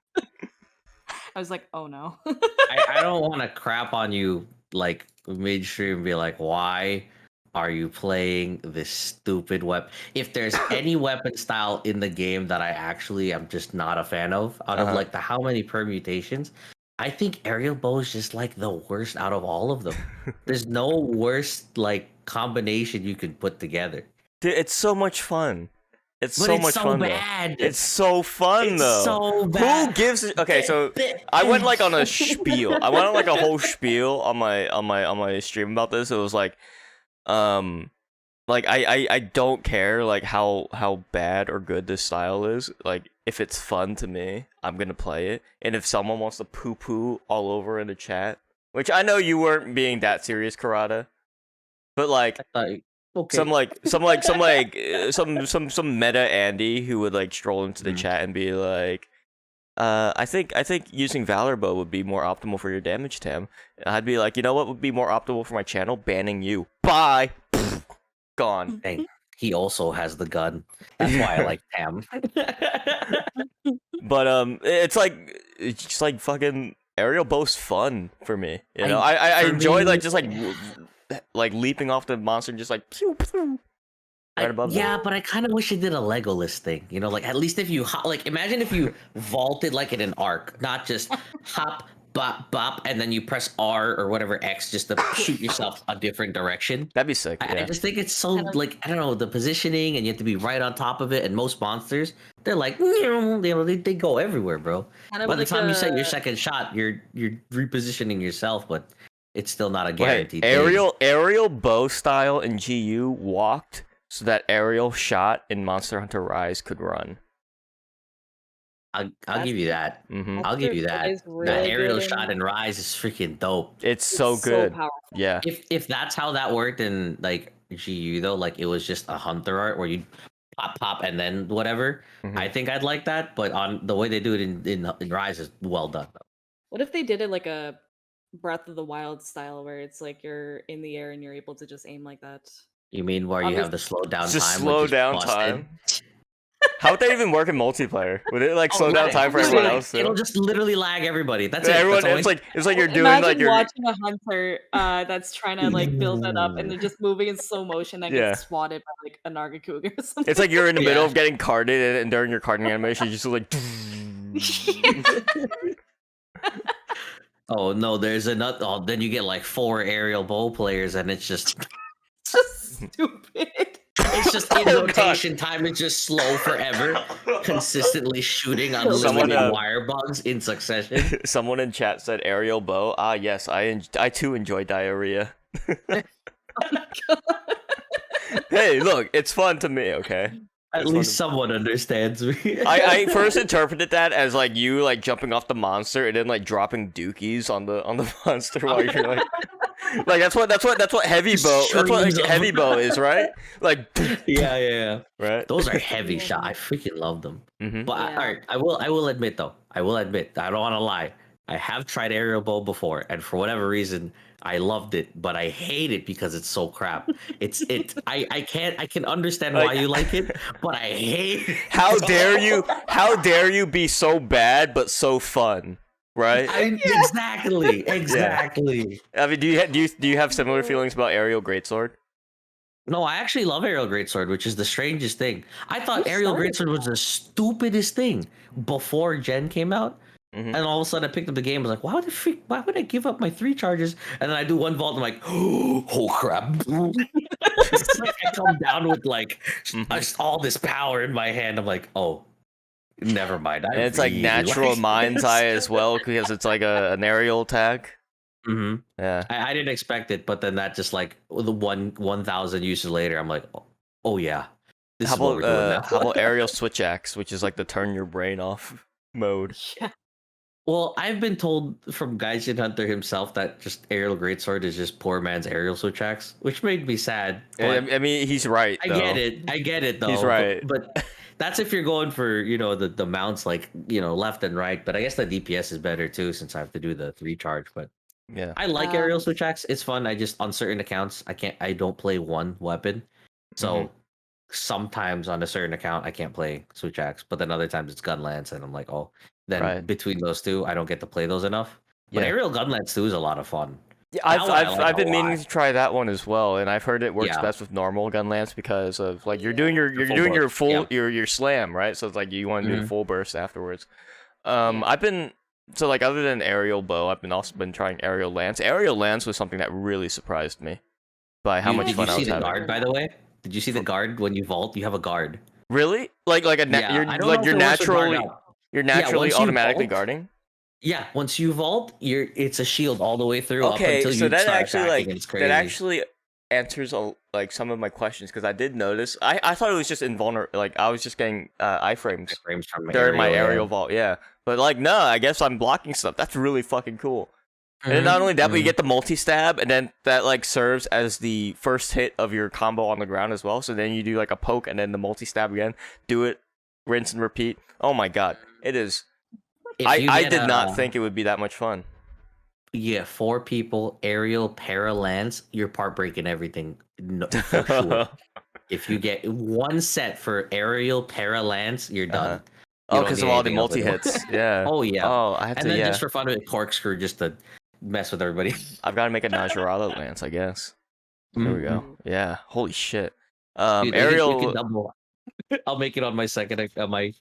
B: I was like, "Oh no."
C: I don't want to crap on you like midstream and be like, why are you playing this stupid weapon? If there's any weapon style in the game that I actually am just not a fan of, out of like the how many permutations, I think aerial bow is just like the worst out of all of them. There's no worse like combination you could put together.
A: Dude, it's so much fun. It's
C: But
A: so
C: it's
A: much
C: so
A: fun
C: bad.
A: though. It's so fun
C: It's
A: though.
C: so bad.
A: Who gives? Okay, so I went like on a spiel. I went on like a whole spiel on my stream about this. It was like, like I don't care like how bad or good this style is. Like if it's fun to me, I'm gonna play it. And if someone wants to poo poo all over in the chat, which I know you weren't being that serious, Karada, but like.
C: okay.
A: Some meta Andy who would like stroll into the chat and be like, I think using Valor Bow would be more optimal for your damage, Tam. And I'd be like, you know what would be more optimal for my channel? Banning you. Bye. Gone.
C: Dang, he also has the gun. That's why I like Tam.
A: But it's just like fucking aerial bow's fun for me. You know, I enjoy like just like leaping off the monster and just like pew pew right above them.
C: Yeah, but I kind of wish it did a Legolas thing. You know, like at least if you like, imagine if you vaulted like in an arc, not just hop, bop, bop, and then you press R or whatever X just to shoot yourself a different direction.
A: That'd be sick.
C: I just think it's so like I don't know the positioning, and you have to be right on top of it. And most monsters, they're like they go everywhere, bro. By the time you set your second shot, you're repositioning yourself, but it's still not a guaranteed thing.
A: Aerial bow style in GU walked so that aerial shot in Monster Hunter Rise could run.
C: I'll give you that.
A: Hmm
C: I'll give you that.
B: Is
C: The
B: really
C: aerial
B: good
C: shot in Rise is freaking dope.
A: It's so
B: so
A: good.
B: powerful.
A: Yeah.
C: If that's how that worked in like GU though, like it was just a hunter art where you pop and then whatever.
A: Mhm.
C: I think I'd like that, but on the way they do it in Rise is well done.
B: What if they did it like a Breath of the Wild style, where it's like you're in the air and you're able to just aim like that?
C: You mean where you have the slow down
A: Just
C: time?
A: slow
C: which is
A: down
C: busted?
A: time. How would that even work in multiplayer? Would it like slow down time for
C: It'll
A: everyone
C: lag-
A: else?
C: It'll just literally lag everybody. That's it.
A: Everyone,
C: That's all
A: it's like you're doing
B: Imagine
A: like your
B: watching a hunter that's trying to like build that up, and they're just moving in slow motion and
A: Yeah.
B: gets swatted by like a Nargacuga or something.
A: It's like you're in the middle
C: Yeah.
A: of getting carded, and during your carding animation, you just like.
C: Oh no, there's another. Oh, then you get like 4 aerial bow players, and it's just
B: stupid.
C: it's just in
A: Oh, God.
C: rotation time. It's just slow forever, consistently shooting
A: Someone,
C: unlimited wire bugs in succession.
A: Someone in chat said aerial bow. Ah, yes, I too enjoy diarrhea. Hey, look, it's fun to me. Okay.
C: At
A: It's
C: least
A: fun
C: someone understands me.
A: I first interpreted that as like you like jumping off the monster and then like dropping dookies on the monster while you're like that's what heavy bow that's what
C: Streams
A: like,
C: of
A: heavy bow is, right? Like
C: yeah.
A: right.
C: Those are heavy shot. I freaking love them.
A: Mm-hmm.
C: But
B: Yeah.
C: all right, I will admit though. I don't want to lie. I have tried aerial bow before, and for whatever reason, I loved it, but I hate it because it's so crap. I can understand why
A: Like-
C: you like it, but I hate it.
A: How dare you? How dare you be so bad but so fun, right?
C: Exactly.
A: I mean, do you have similar feelings about aerial greatsword?
C: No, I actually love aerial greatsword, which is the strangest thing. I thought
B: Who
C: aerial
B: started
C: greatsword was the stupidest thing before Gen came out.
A: Mhm.
C: And all of a sudden, I picked up the game. I was like, why would I give up my 3 charges? And then I do 1 vault. And I'm like, oh crap! It's like I come down with like all this power in my hand. I'm like, oh, never mind.
A: And it's like natural mind's eye as well because it's like an aerial attack.
C: Hmm
A: Yeah.
C: I didn't expect it, but then that just like the 1,000 uses later, I'm like, oh yeah, this
A: How
C: is what we're doing now.
A: how about aerial switch axe, which is like the turn your brain off mode?
B: Yeah.
C: Well, I've been told from Gaijin Hunter himself that just aerial greatsword is just poor man's aerial switch axe, which made me sad. But
A: I mean, he's right.
C: I
A: though.
C: get it though.
A: He's right.
C: But that's if you're going for, the mounts like, left and right. But I guess the DPS is better too since I have to do the 3 charge. But
A: Yeah.
C: I like aerial switch axe. It's fun. I just on certain accounts I don't play one weapon. So sometimes on a certain account I can't play switch axe, but then other times it's gun lance and I'm like, oh, then
A: Right.
C: between those two I don't get to play those enough. But
A: Yeah.
C: aerial gun lance too is a lot of fun.
A: Yeah,
C: That one I like
A: I've
C: a
A: been meaning
C: lot.
A: to try that one as well, and I've heard it works
C: Yeah.
A: best with normal gun lance because of like you're doing your
C: full burst,
A: your slam, right? So it's like you want to do the
C: Mhm.
A: full burst afterwards.
B: Yeah.
A: I've been so like other than aerial bow, I've been trying aerial lance. Aerial lance was something that really surprised me by how much
C: Did
A: fun
C: you
A: I
C: see
A: was
C: the
A: having.
C: guard, by the way? Did you see the guard when you vault? You have a guard.
A: Really? Like a
C: Yeah,
A: you're
C: I don't
A: like
C: know
A: you're
C: if it works with guard
A: naturally
C: up.
A: you're naturally
C: once you
A: automatically
C: vault,
A: guarding.
C: Yeah, once you vault, it's a shield all the way through up
A: Okay,
C: until
A: so
C: you
A: that
C: start
A: actually
C: attacking. It's crazy.
A: that actually answers like some of my questions because I did notice I thought it was just invulnerable. Like I was just getting iframes
C: frames from
A: during my
C: yeah.
A: aerial vault, yeah. But like no, I guess I'm blocking stuff. That's really fucking cool. And then not only that, but you get the multi stab, and then that like serves as the first hit of your combo on the ground as well. So then you do like a poke and then the multi stab again. Do it, rinse and repeat. Oh my god, it is. I did not think it would be that much fun.
C: You get 4 people, aerial, para, lance, you're part breaking everything. No, for sure. If you get 1 set for aerial, para, lance, you're done.
A: Oh,
C: don't
A: because
C: need
A: of all the
C: anything else
A: multi
C: anymore.
A: hits. Yeah.
C: Oh yeah.
A: Oh, I have
C: And
A: to.
C: then
A: Yeah.
C: just for fun of it, corkscrew just to mess with everybody.
A: I've got to make a Najarala lance, I guess. There we go. Yeah. Holy shit.
C: Dude,
A: Aerial.
C: we can double. I'll make it on my second my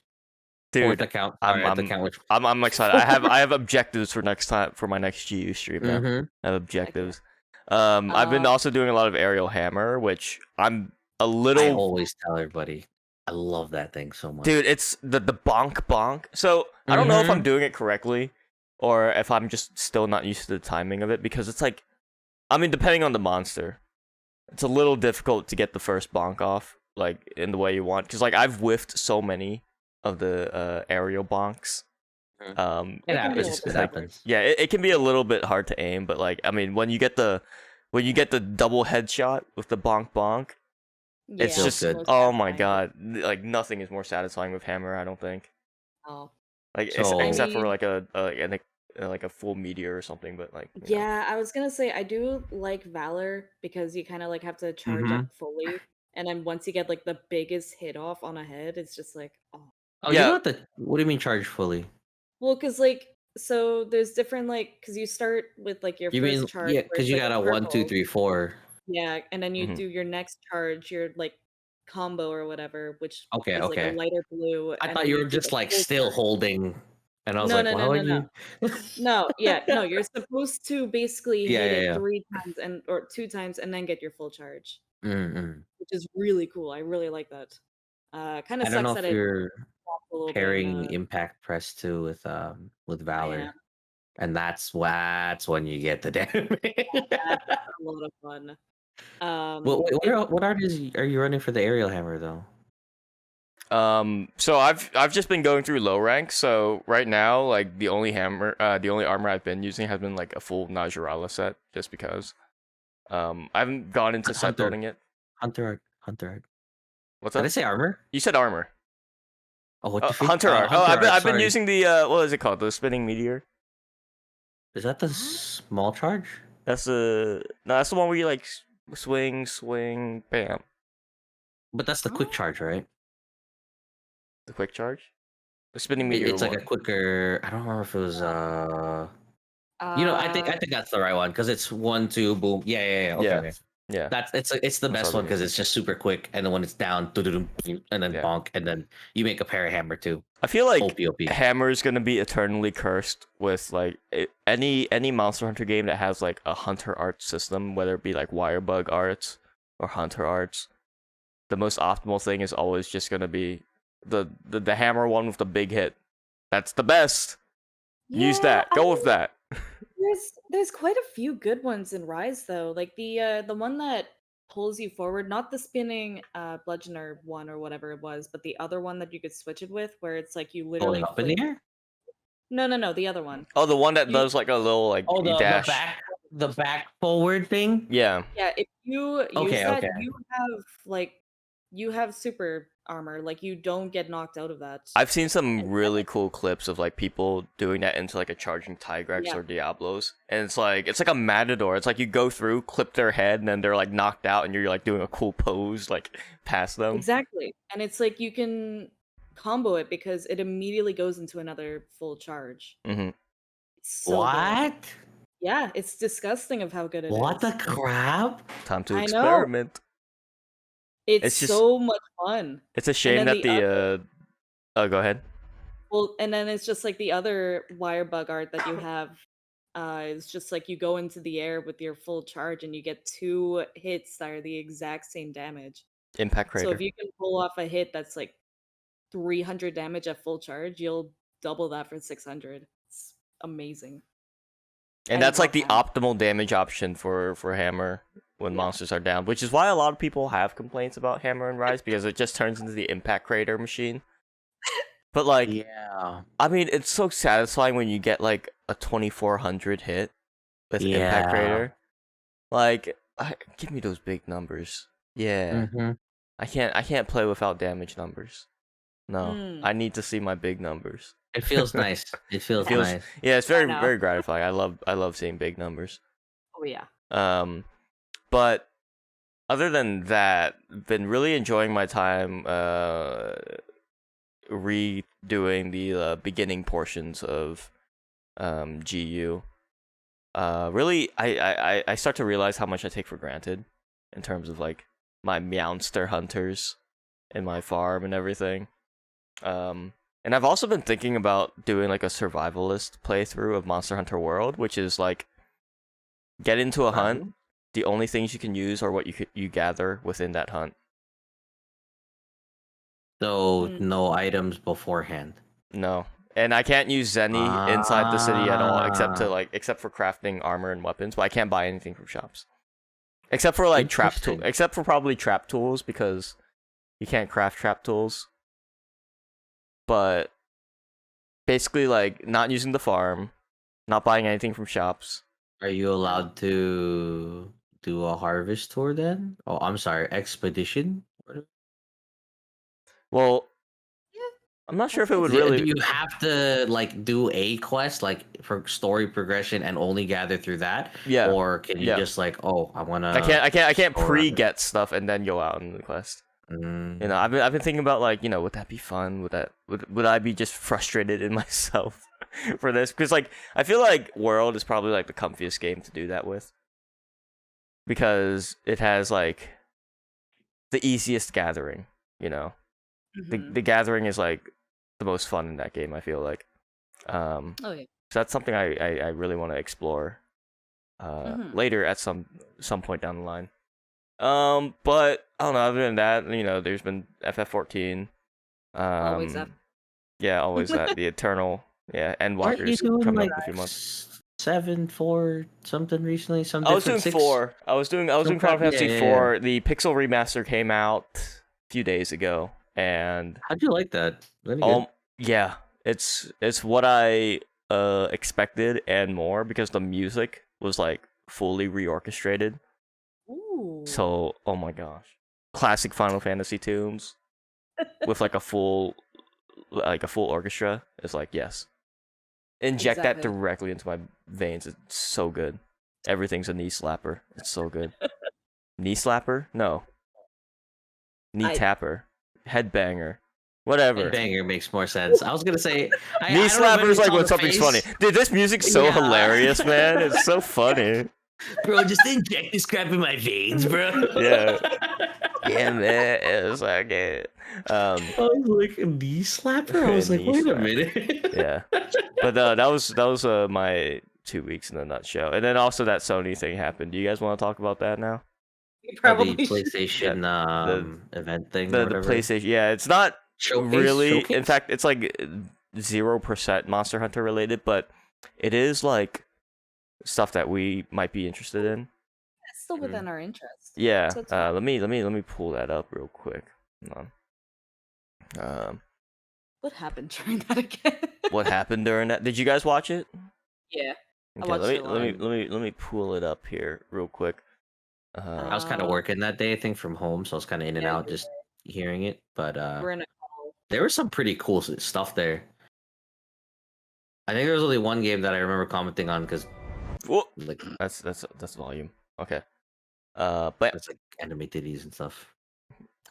A: Dude,
C: 4th account. Sorry, the account which
A: I'm excited. I have objectives for next time for my next GU stream now.
C: Mhm.
A: I have objectives. I've been also doing a lot of aerial hammer, which I'm a
C: I
A: little
C: always tell everybody. I love that thing so much.
A: dude. It's the bonk. So I don't know if I'm doing it correctly or if I'm just still not used to the timing of it because it's like, I mean, depending on the monster, it's a little difficult to get the first bonk off like in the way you want because like I've whiffed so many aerial bonks.
C: It
B: It can be a
C: happens.
B: little
C: It
B: bit
C: happens.
A: Yeah, it can be a little bit hard to aim, but like I mean, when you get the double headshot with the bonk bonk, it's
B: Yeah,
A: just
C: good.
B: most
A: oh my
B: satisfying.
A: god, like nothing is more satisfying with hammer. I don't think
B: Oh.
A: like
C: So
A: except for
B: mean-
A: like a full meteor or something, but like
B: Yeah, I was gonna say I do like Valor because you kind of like have to charge up fully, and then once you get like the biggest hit off on a head, it's just like oh.
C: oh, you
A: yeah.
C: don't have to. What do you mean charge fully?
B: Well, because like so there's different like because you start with like your
C: You
B: first
C: mean
B: charge
C: yeah?
B: where
C: Because
B: it's
C: you
B: like
C: got a
B: a
C: 1, 2,
B: circle,
C: 3, 4.
B: yeah, and then you
A: Mhm.
B: do your next charge, your like combo or whatever, which
C: Okay,
B: is like a
C: okay.
B: lighter blue,
C: I
B: and
C: thought
B: then
C: you
B: you
C: were
B: do
C: just
B: the
C: like
B: full
C: still
B: charge.
C: holding, and I was
B: No,
C: like,
B: no,
C: why
B: no, no,
C: would
B: no.
C: you?
B: No, yeah, no, you're supposed to basically
C: Yeah,
B: hit
C: yeah,
B: it
C: yeah.
B: 3 times and or 2 times and then get your full charge,
C: Mm-mm.
B: which is really cool. I really like that. Kinda
C: I don't know
B: sucks
C: if
B: that it
C: you're
B: dropped a little bit in,
C: pairing impact press too with
B: I am.
C: Valor, and that's when you get the damage.
B: That's a lot of fun.
C: Well, wait,
B: It
C: what artists are you running for the aerial hammer though?
A: So I've just been going through low rank. So right now, like the only armor I've been using has been like a full Najurala set, just because. I haven't gone into set
C: Hunter,
A: building yet.
C: Hunter Art.
A: What's
C: Did I
A: up?
C: say armor?
A: You said armor.
C: Oh, what the freak?
A: Hunter art. Oh,
C: Hunter Art.
A: I've been
C: Sorry.
A: using the what is it called? The spinning meteor.
C: Is that the small charge?
A: That's the no, that's the one where you like swing, bam.
C: But that's the quick charge, right?
A: The quick charge. The spinning meteor.
C: It's like
A: one.
C: a quicker. I don't remember if it was. I think
B: uh,
C: that's the right one because it's 1, 2, boom. Yeah. Okay,
A: Yeah.
C: okay.
A: Yeah.
C: It's the
A: That's
C: best
A: all
C: one
A: it
C: because
A: is.
C: it's just super quick, and then when it's down, doo-doo-doo, and then
A: Yeah.
C: bonk, and then you make a parry hammer too.
A: I feel like
C: OP.
A: Hammer is gonna be eternally cursed with like any Monster Hunter game that has like a Hunter art system, whether it be like Wirebug arts or Hunter arts. The most optimal thing is always just gonna be the Hammer one with the big hit. That's the best. Use
B: yeah,
A: that.
B: I
A: Go
B: mean,
A: with that.
B: there's quite a few good ones in Rise though. Like the one that pulls you forward, not the spinning bludgeoner one or whatever it was, but the other one that you could switch it with, where it's like you
C: Going
B: literally
C: up in the air.
B: No, the other one.
A: Oh, the one that
B: You
A: does like a little like
C: Oh,
A: dash.
C: the back forward thing.
A: Yeah.
B: yeah, if you use
C: Okay,
B: that,
C: okay.
B: you have super armor. Like you don't get knocked out of that.
A: I've seen some really cool clips of like people doing that into like a charging Tigrex
B: Yeah.
A: or Diablos, and it's like a matador. It's like you go through, clip their head, and then they're like knocked out, and you're like doing a cool pose like past them.
B: Exactly. And it's like you can combo it because it immediately goes into another full charge.
A: Mm-hmm.
B: It's so good.
C: What?
B: Yeah, it's disgusting of how good it is.
C: What the crap?
A: Time to
B: I know.
A: experiment.
B: It's
A: just-
B: so much fun.
A: It's a shame
B: then
A: that
B: the
A: Oh, go ahead.
B: Well, and then it's just like the other wire bug art that you have. It's just like you go into the air with your full charge and you get 2 hits that are the exact same damage.
A: Impact
B: So
A: crater.
B: if you can pull off a hit that's like 300 damage at full charge, you'll double that for 600. It's amazing.
A: And
B: I
A: that's like the
B: love
A: optimal damage option for Hammer when monsters are down, which is why a lot of people have complaints about Hammer and Rise because it just turns into the impact crater machine. But like,
C: Yeah.
A: I mean, it's so satisfying when you get like a 2400 hit with impact
C: Yeah.
A: crater. Like, give me those big numbers. Yeah,
C: Mm-hmm.
A: I can't play without damage numbers. No,
B: Mm.
A: I need to see my big numbers.
C: It feels nice. It feels
A: feels-
C: nice.
A: Yeah, it's very
B: know.
A: very gratifying. I love seeing big numbers.
B: Oh yeah.
A: But other than that, been really enjoying my time redoing the beginning portions of GU. Really, I start to realize how much I take for granted in terms of like my Meowster hunters and my farm and everything. And I've also been thinking about doing like a survivalist playthrough of Monster Hunter World, which is like get into a hunt. The only things you can use are what you gather within that hunt.
C: So
B: Mm.
C: no items beforehand.
A: No, and I can't use Zenny inside the city at all, except
C: Ah.
A: for crafting armor and weapons. But I can't buy anything from shops, except for like trap tools.
C: Interesting.
A: Except for probably trap tools because you can't craft trap tools. but basically like not using the farm, not buying anything from shops.
C: Are you allowed to do a harvest tour then? Oh, I'm sorry, expedition.
A: Well,
B: Yeah.
A: I'm not sure if it would
C: Do
A: really.
C: you have to like do a quest like for story progression and only gather through that?
A: Yeah.
C: Or can you
A: Yeah.
C: just like, oh, I wanna?
A: I can't
C: explore
A: pre-get stuff and then go out on the quest.
C: Mm.
A: You know, I've been thinking about like, you know, would that be fun? Would I be just frustrated in myself for this? Because like I feel like World is probably like the comfiest game to do that with, because it has like the easiest gathering. You know,
B: Mhm.
A: the gathering is like the most fun in that game. I feel like,
B: Oh yeah.
A: so that's something I really want to explore later at some point down the line. But I don't know. Other than that, you know, there's been FF14.
B: Always up.
A: Yeah, always that. The eternal, yeah,
C: Aren't you
A: Endwalker's
C: doing
A: coming
C: like
A: up in a few months.
C: 7-4 something recently? Some
A: I was doing
C: different 6?
A: 4. I was doing Final Fantasy
C: Yeah.
A: 4. The Pixel remaster came out a few days ago, and
C: How'd you like that? Really good.
A: yeah, it's what I expected and more, because the music was like fully reorchestrated.
B: Ooh.
A: So, oh my gosh, classic Final Fantasy tunes with like a full orchestra is like, yes. Inject that
B: Exactly.
A: directly into my veins. It's so good. Everything's a knee slapper. It's so good. Knee slapper? No. Knee tapper. Headbanger. Whatever.
C: Banger makes more sense. I was gonna say
A: Knee slapper is like when something's funny. Dude, this music's so
C: Yeah.
A: hilarious, man. It's so funny.
C: Bro, just inject this crap in my veins, bro.
A: Yeah. Yeah, man. It's like it.
C: I was like, knee slapper? I was like,
A: Knee
C: wait a
A: slapper.
C: minute.
A: Yeah. But that was my 2 weeks in a nutshell. And then also that Sony thing happened. Do you guys want to talk about that now?
B: You
C: The
B: probably should.
C: PlayStation event thing.
A: The
C: or whatever.
A: PlayStation. Yeah, it's not
C: Showcase?
A: really.
C: Showcase?
A: In fact, it's like 0% Monster Hunter related, but it is like stuff that we might be interested in.
B: It's still within our interest.
A: Yeah.
B: So it's fine.
A: Let me pull that up real quick. Hold on.
B: What happened during that again?
A: What happened during that? Did you guys watch it?
B: Yeah.
A: Okay,
B: watched it
A: let me pull it up here real quick.
C: I was kind of working that day, I think, from home, so I was kind of in and
B: Yeah,
C: out, just hearing it. But
B: we're in a call.
C: there was some pretty cool stuff there. I think there was only one game that I remember commenting on because,
A: Whoa,
C: like,
A: that's volume. Okay. But
C: it's like anime titties and stuff.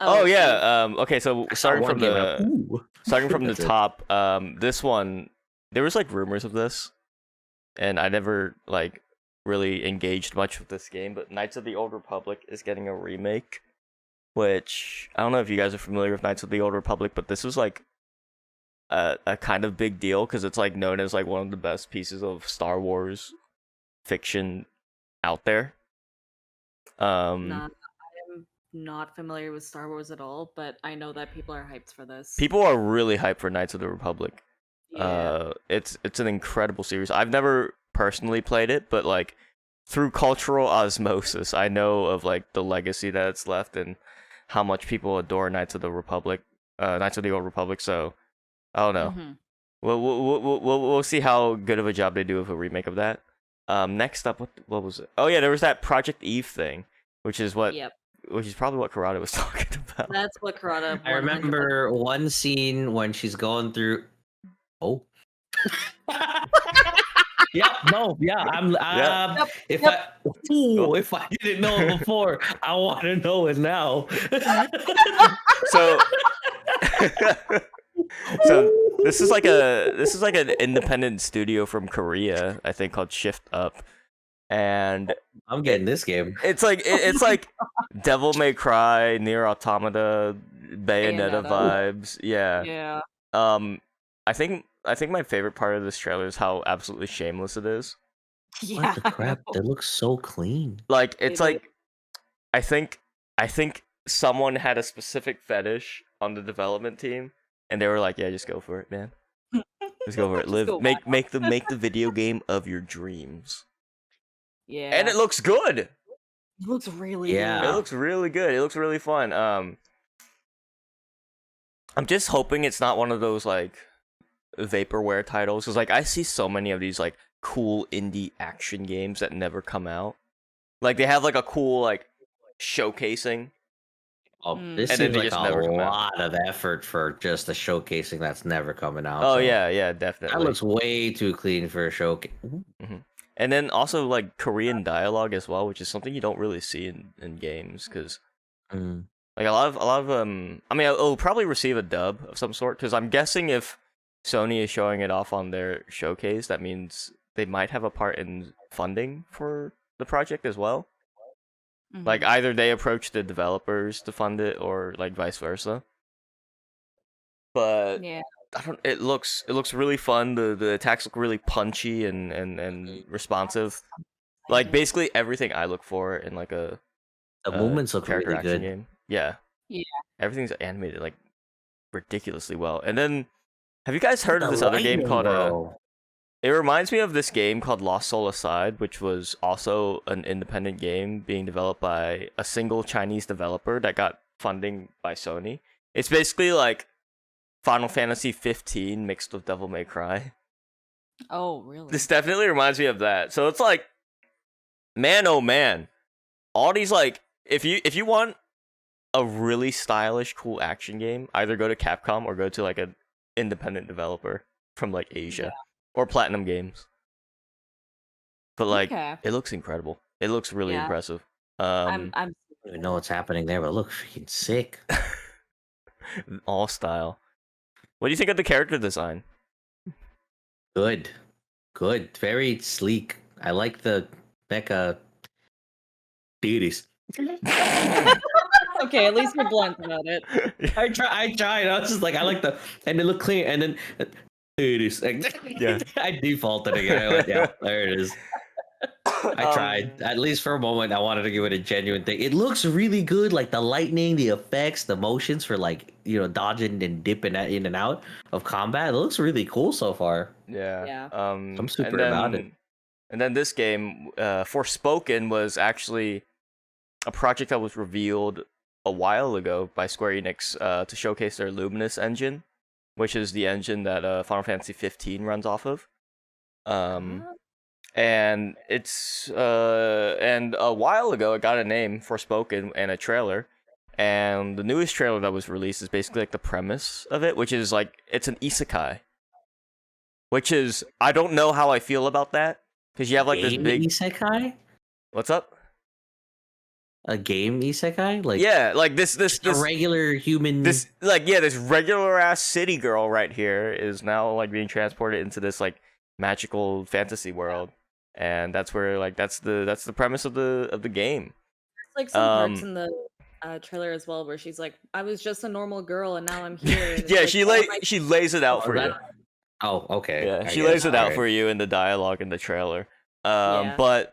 A: oh yeah. Okay, so
C: I saw
A: starting
C: one
A: from
C: game and I'm,
A: the
C: ooh. That's it.
A: top, this one, there was like rumors of this, and I never like really engaged much with this game. But Knights of the Old Republic is getting a remake, which I don't know if you guys are familiar with Knights of the Old Republic, but this was like a kind of big deal because it's like known as like one of the best pieces of Star Wars fiction out there.
B: I'm not familiar with Star Wars at all, but I know that people are hyped for this.
A: People are really hyped for Knights of the Republic.
B: Yeah.
A: It's an incredible series. I've never personally played it, but like through cultural osmosis, I know of like the legacy that it's left and how much people adore Knights of the Republic, Knights of the Old Republic. So I don't know.
B: Mhm.
A: We'll see how good of a job they do with a remake of that. Next up, what was it? Oh yeah, there was that Project Eve thing, which is
B: Yep.
A: probably what Kirata was talking about.
B: That's what Kirata.
C: I remember one scene when she's going through. Oh. Yeah, no, yeah, I'm.
A: Yeah.
C: If
B: Yep.
C: if I didn't know it before, I want to know it now.
A: So, so this is like an independent studio from Korea, I think, called Shift Up, and
C: I'm getting this game.
A: it's like Devil May Cry, Nier Automata, Bayonetta
B: Bayonetta.
A: vibes. Yeah.
B: Yeah.
A: I think my favorite part of this trailer is how absolutely shameless it is.
B: Yeah.
C: What the crap? That looks so clean.
A: Like it's
B: It
A: like I think someone had a specific fetish on the development team, and they were like, "Yeah, just go for it, man. Just go for it.
B: Just
A: Live,
B: go
A: make the video game of your dreams."
B: Yeah.
A: And it looks good.
B: It looks really
C: Yeah.
A: It looks really good. It looks really fun. I'm just hoping it's not one of those like vaporware titles, because like I see so many of these like cool indie action games that never come out. Like they have like a cool like showcasing.
C: Oh,
B: Mm.
C: this
A: And then
C: seems
A: they
C: like
A: just
C: a
A: never come out.
C: lot of effort for just a showcasing that's never coming out.
A: Oh
C: so
A: yeah,
C: that
A: definitely.
C: looks way too clean for a showcase.
A: And then also like Korean dialogue as well, which is something you don't really see in games, because like a lot of I mean, it'll probably receive a dub of some sort, because I'm guessing if Sony is showing it off on their showcase, that means they might have a part in funding for the project as well. Like
B: Mhm.
A: either they approach the developers to fund it, or like vice versa. But
B: Yeah.
A: I don't. It looks really fun. The attacks look really punchy and responsive. Like basically everything I look for in like a
C: The movements look
A: character
C: really
A: action
C: good.
A: game. Yeah,
B: Yeah.
A: everything's animated like ridiculously well. And then, have you guys heard of
C: The
A: this other game
C: lightning,
A: called
C: bro.
A: It reminds me of this game called Lost Soul Aside, which was also an independent game being developed by a single Chinese developer that got funding by Sony. It's basically like Final Fantasy 15 mixed with Devil May Cry.
B: Oh, really?
A: This definitely reminds me of that. So it's like, man, oh man, all these like, if you want a really stylish, cool action game, either go to Capcom or go to like an independent developer from like Asia or Platinum Games. But like,
B: Okay.
A: it looks incredible. It looks really
B: Yeah.
A: impressive.
B: I'm
C: I don't even know what's happening there, but it looks freaking sick.
A: All style. What do you think of the character design?
C: Good. Very sleek. I like the mecha deities.
B: okay. At least you're blunt about it.
C: I tried. I was just like, I like the, and they look clean, and then deities.
A: Yeah.
C: I defaulted again. I went, yeah, there it is. I tried. At least for a moment, I wanted to give it a genuine thing. It looks really good, like the lightning, the effects, the motions for like, you know, dodging and dipping in and out of combat. It looks really cool so far.
A: Yeah.
B: Yeah.
C: I'm super about it.
A: And then this game, Forspoken, was actually a project that was revealed a while ago by Square Enix to showcase their Luminous engine, which is the engine that Final Fantasy 15 runs off of. And it's and a while ago it got a name, Forspoken, and a trailer. And the newest trailer that was released is basically like the premise of it, which is like it's an isekai. Which is, I don't know how I feel about that, because you have like this
C: Game
A: big
C: isekai?
A: What's up?
C: A game isekai? Like,
A: Yeah, like this
C: a regular human.
A: this regular ass city girl right here is now like being transported into this like magical fantasy world, and that's where like that's the premise of the game.
B: There's like some parts in the trailer as well where she's like, "I was just a normal girl, and now I'm here." And it's
A: Yeah,
B: like,
A: she lays it out for you.
C: Oh, okay.
A: Yeah,
C: I
A: she
C: guess.
A: lays it out
C: Alright.
A: for you in the dialogue in the trailer.
B: Yeah.
A: But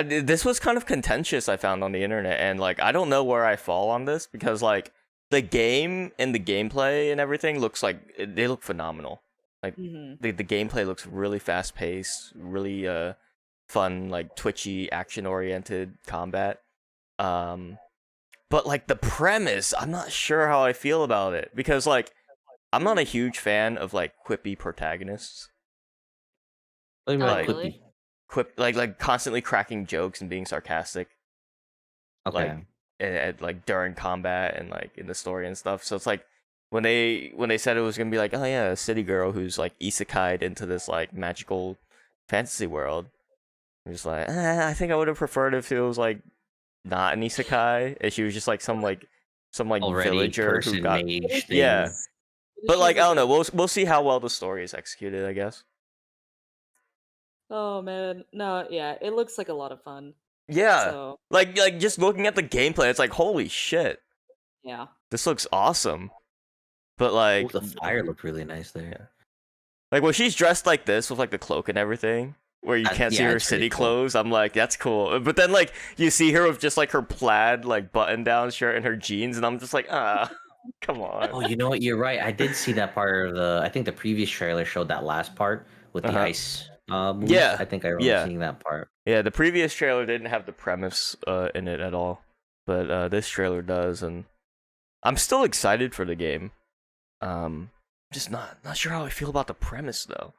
A: this was kind of contentious, I found on the internet, and like I don't know where I fall on this, because like the game and the gameplay and everything looks like they look phenomenal. Like the gameplay looks really fast paced, really fun, like twitchy, action oriented combat. But like the premise, I'm not sure how I feel about it, because like I'm not a huge fan of like quippy protagonists.
C: What do you mean by
A: Like,
C: quippy?
A: Like constantly cracking jokes and being sarcastic.
C: Okay.
A: Like during combat and like in the story and stuff. So it's like when they said it was gonna be like, oh yeah, a city girl who's like isekai'd into this like magical fantasy world, I'm just like, I think I would have preferred if it was like not an isekai, if she was just like some
C: Already
A: villager who
C: person
A: got
C: mage
A: yeah.
C: things.
A: But like I don't know, we'll see how well the story is executed, I guess.
B: Oh man, no, yeah, it looks like a lot of fun.
A: Yeah,
B: So
A: like just looking at the gameplay, it's like holy shit,
B: yeah,
A: this looks awesome. But
C: Oh,
A: like
C: the fire looked really nice there.
A: like when she's dressed like this with like the cloak and everything, where you can't see
C: yeah,
A: her
C: it's pretty
A: city
C: cool.
A: clothes, I'm like, that's cool. But then like you see her with just like her plaid like button down shirt and her jeans, and I'm just like, come on.
C: Oh, you know what? You're right. I did see that part of the. I think the previous trailer showed that last part with the ice moves.
A: Yeah,
C: I think I remember seeing that part.
A: Yeah, the previous trailer didn't have the premise in it at all, but this trailer does, and I'm still excited for the game. Just not sure how I feel about the premise though.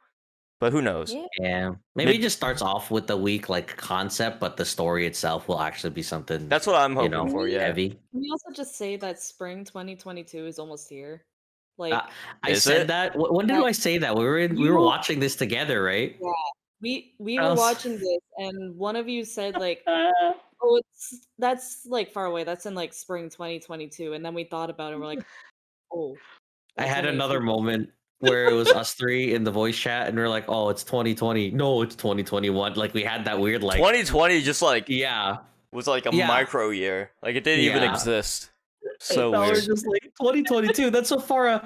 A: But who knows?
B: Yeah.
C: Yeah, maybe it just starts off with the weak like concept, but the story itself will actually be something.
A: That's what I'm
C: You
A: hoping
C: know,
A: for. Yeah.
C: heavy.
B: Can we also just say that spring 2022 is almost here? Like,
C: Uh, I
A: Is
C: said
A: it?
C: that. When did
B: Yeah.
C: I say that? We were
B: You-
C: watching this together, right?
B: yeah, we
C: I
B: were
C: was-
B: watching this, and one of you said like,
C: Uh,
B: "Oh, that's like far away. That's in like spring 2022." And then we thought about it. We're like, "Oh,
C: I
B: that's
C: had
B: only a
C: another
B: few
C: moment where it was us three in the voice chat, and we are like, "Oh, it's 2020. No, it's 2021." Like we had that weird like,
A: 2020 just like
C: yeah,
A: was like a
C: Yeah.
A: micro year. Like it didn't even
C: Yeah.
A: exist. So
C: now we're
A: weird.
C: just like 2022. That's so far.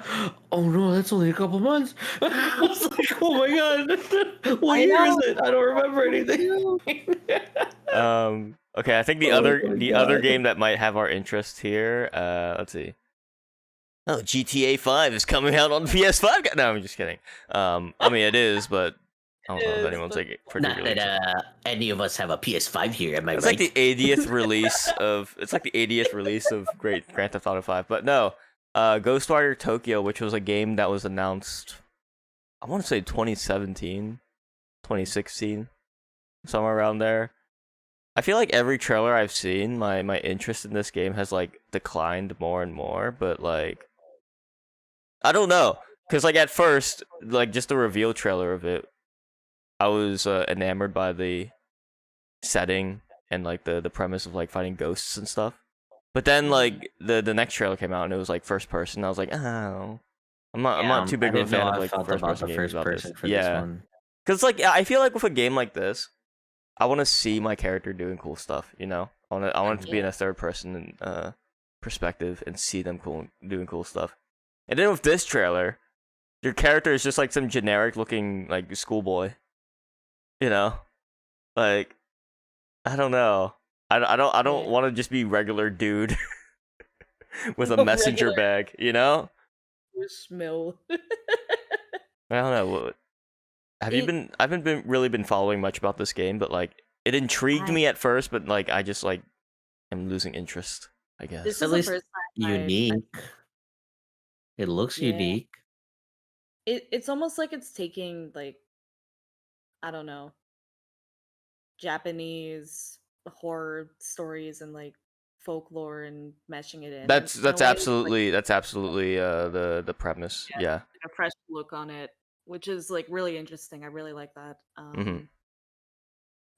C: Oh no, that's only a couple months. I was like, oh my god, what
B: I
C: year is
B: know.
C: it? I don't remember anything.
A: Okay, I think the
C: Oh
A: other
C: my
A: the other
C: God.
A: game that might have our interest here, let's see. Oh, GTA 5 is coming out on PS5. No, I'm just kidding. I mean it is, but I don't know if
B: It is,
A: anyone's
B: but-
A: like
C: Not
A: particularly.
C: that any of us have a PS5 here. Am I
A: It's
C: right?
A: like the 80th release of Great Grand Theft Auto 5. But no, Ghostwire Tokyo, which was a game that was announced, I want to say 2017, 2016, somewhere around there. I feel like every trailer I've seen, my interest in this game has like declined more and more. But like, I don't know, cause like at first, like just the reveal trailer of it, I was enamored by the setting and like the premise of like fighting ghosts and stuff. But then like the next trailer came out and it was like first person. I was like, oh, I'm not too big of a fan of like first person games about this.
C: for
A: Yeah,
C: this one.
A: because like I feel like with a game like this, I want to see my character doing cool stuff. You know, I want it to be in a third person perspective and see them doing cool stuff. And then with this trailer, your character is just like some generic looking like schoolboy. You know, like I don't know. I don't
B: Yeah.
A: want to just be regular dude with a
B: No,
A: messenger
B: regular.
A: bag, you know?
B: Schmill.
A: I don't know. Have you been? I haven't really been following much about this game, but like it intrigued me at first, but like I just like am losing interest. I guess.
B: This
C: At
B: is the
C: least
B: first time
C: unique. It looks
B: Yeah.
C: unique.
B: It's almost like it's taking like, I don't know, Japanese horror stories and like folklore and meshing it in.
A: That's
B: in a way,
A: absolutely the premise.
B: Yeah.
A: Yeah.
B: like a fresh look on it, which is like really interesting. I really like that.
A: Mhm.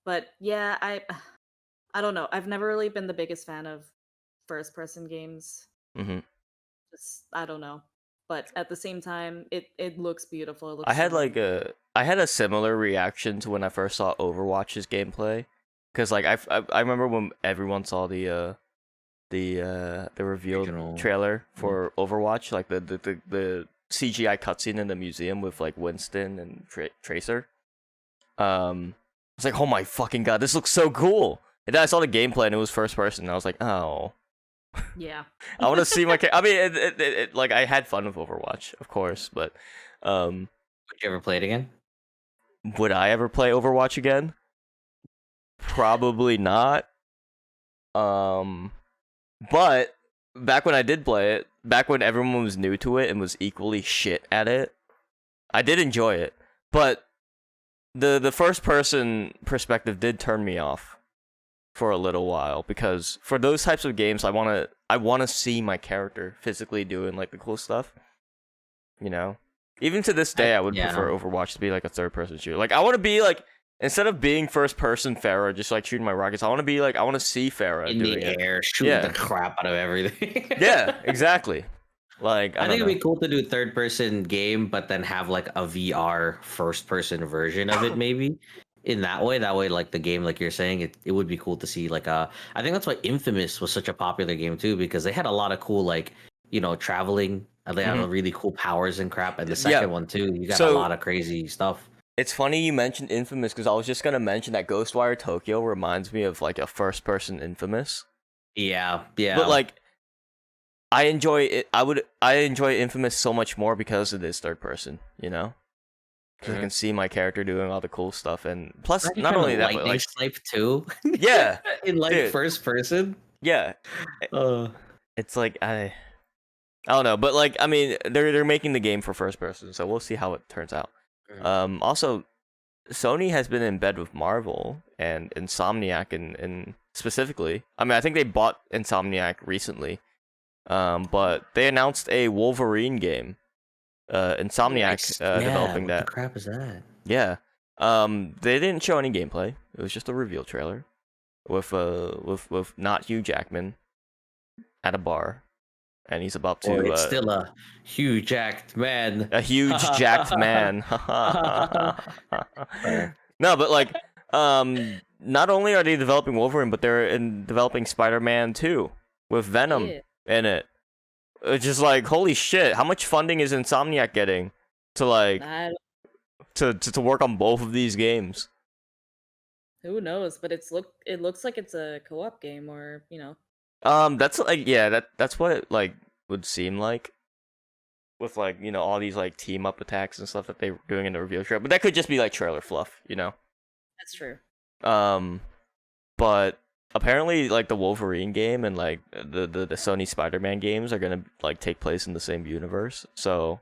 B: But yeah, I don't know. I've never really been the biggest fan of first person games.
A: Mhm.
B: Just I don't know. But at the same time, it looks beautiful. It looks
A: I had
B: stunning.
A: like I had a similar reaction to when I first saw Overwatch's gameplay, because like I remember when everyone saw the reveal
C: Original.
A: trailer for Overwatch, like the CGI cutscene in the museum with like Winston and Tracer. I was like, oh my fucking god, this looks so cool. And then I saw the gameplay and it was first person. And I was like, oh,
B: Yeah.
A: I want to see my. I mean, it like I had fun with Overwatch, of course, but
C: Would you ever play it again?
A: would I ever play Overwatch again? Probably not. But back when I did play it, back when everyone was new to it and was equally shit at it, I did enjoy it. But the first person perspective did turn me off for a little while, because for those types of games I want to see my character physically doing like the cool stuff. You know? Even to this day I would prefer Overwatch to be like a third person shooter. Like I want to be like, instead of being first person Pharah just like shooting my rockets, I want to be like, I want to see Pharah
C: In
A: doing
C: the
A: it.
C: air, shooting
A: Yeah.
C: the crap out of everything.
A: Yeah, exactly. Like
C: I think it'd be cool to do third person game, but then have like a VR first person version of it, maybe. In that way, like the game, like you're saying, it would be cool to see like I think that's why Infamous was such a popular game too, because they had a lot of cool like, you know, traveling, and they had really cool powers and crap. And the second one too, you got a lot of crazy stuff.
A: It's funny you mentioned Infamous, because I was just gonna mention that Ghostwire Tokyo reminds me of like a first person Infamous.
C: Yeah, yeah.
A: But like I enjoy it. I enjoy Infamous so much more because it is third person, you know? Because I can see my character doing all the cool stuff, and plus not only that, but
C: lightning
A: like
C: snipe too.
A: yeah,
C: in like
A: dude.
C: first person.
A: Yeah,
C: Uh,
A: it's like I don't know, but like I mean, they're making the game for first person, so we'll see how it turns out. Also, Sony has been in bed with Marvel and Insomniac and specifically. I mean, I think they bought Insomniac recently. But they announced a Wolverine game. Insomniac developing
C: what
A: that.
C: the crap is that?
A: Yeah. They didn't show any gameplay. It was just a reveal trailer with not Hugh Jackman at a bar, and he's about to.
C: It's still a huge jacked man.
A: A huge jacked man. No, but like, not only are they developing Wolverine, but they're developing Spider-Man 2 with Venom in it. It's just like, holy shit! How much funding is Insomniac getting to like to work on both of these games?
B: Who knows? But it looks like it's a co-op game, or
A: That's like that's what it like would seem like. With like all these like team up attacks and stuff that they're doing in the reveal trailer, but that could just be like trailer fluff,
B: That's true.
A: But apparently like the Wolverine game and like the Sony Spider-Man games are gonna like take place in the same universe, so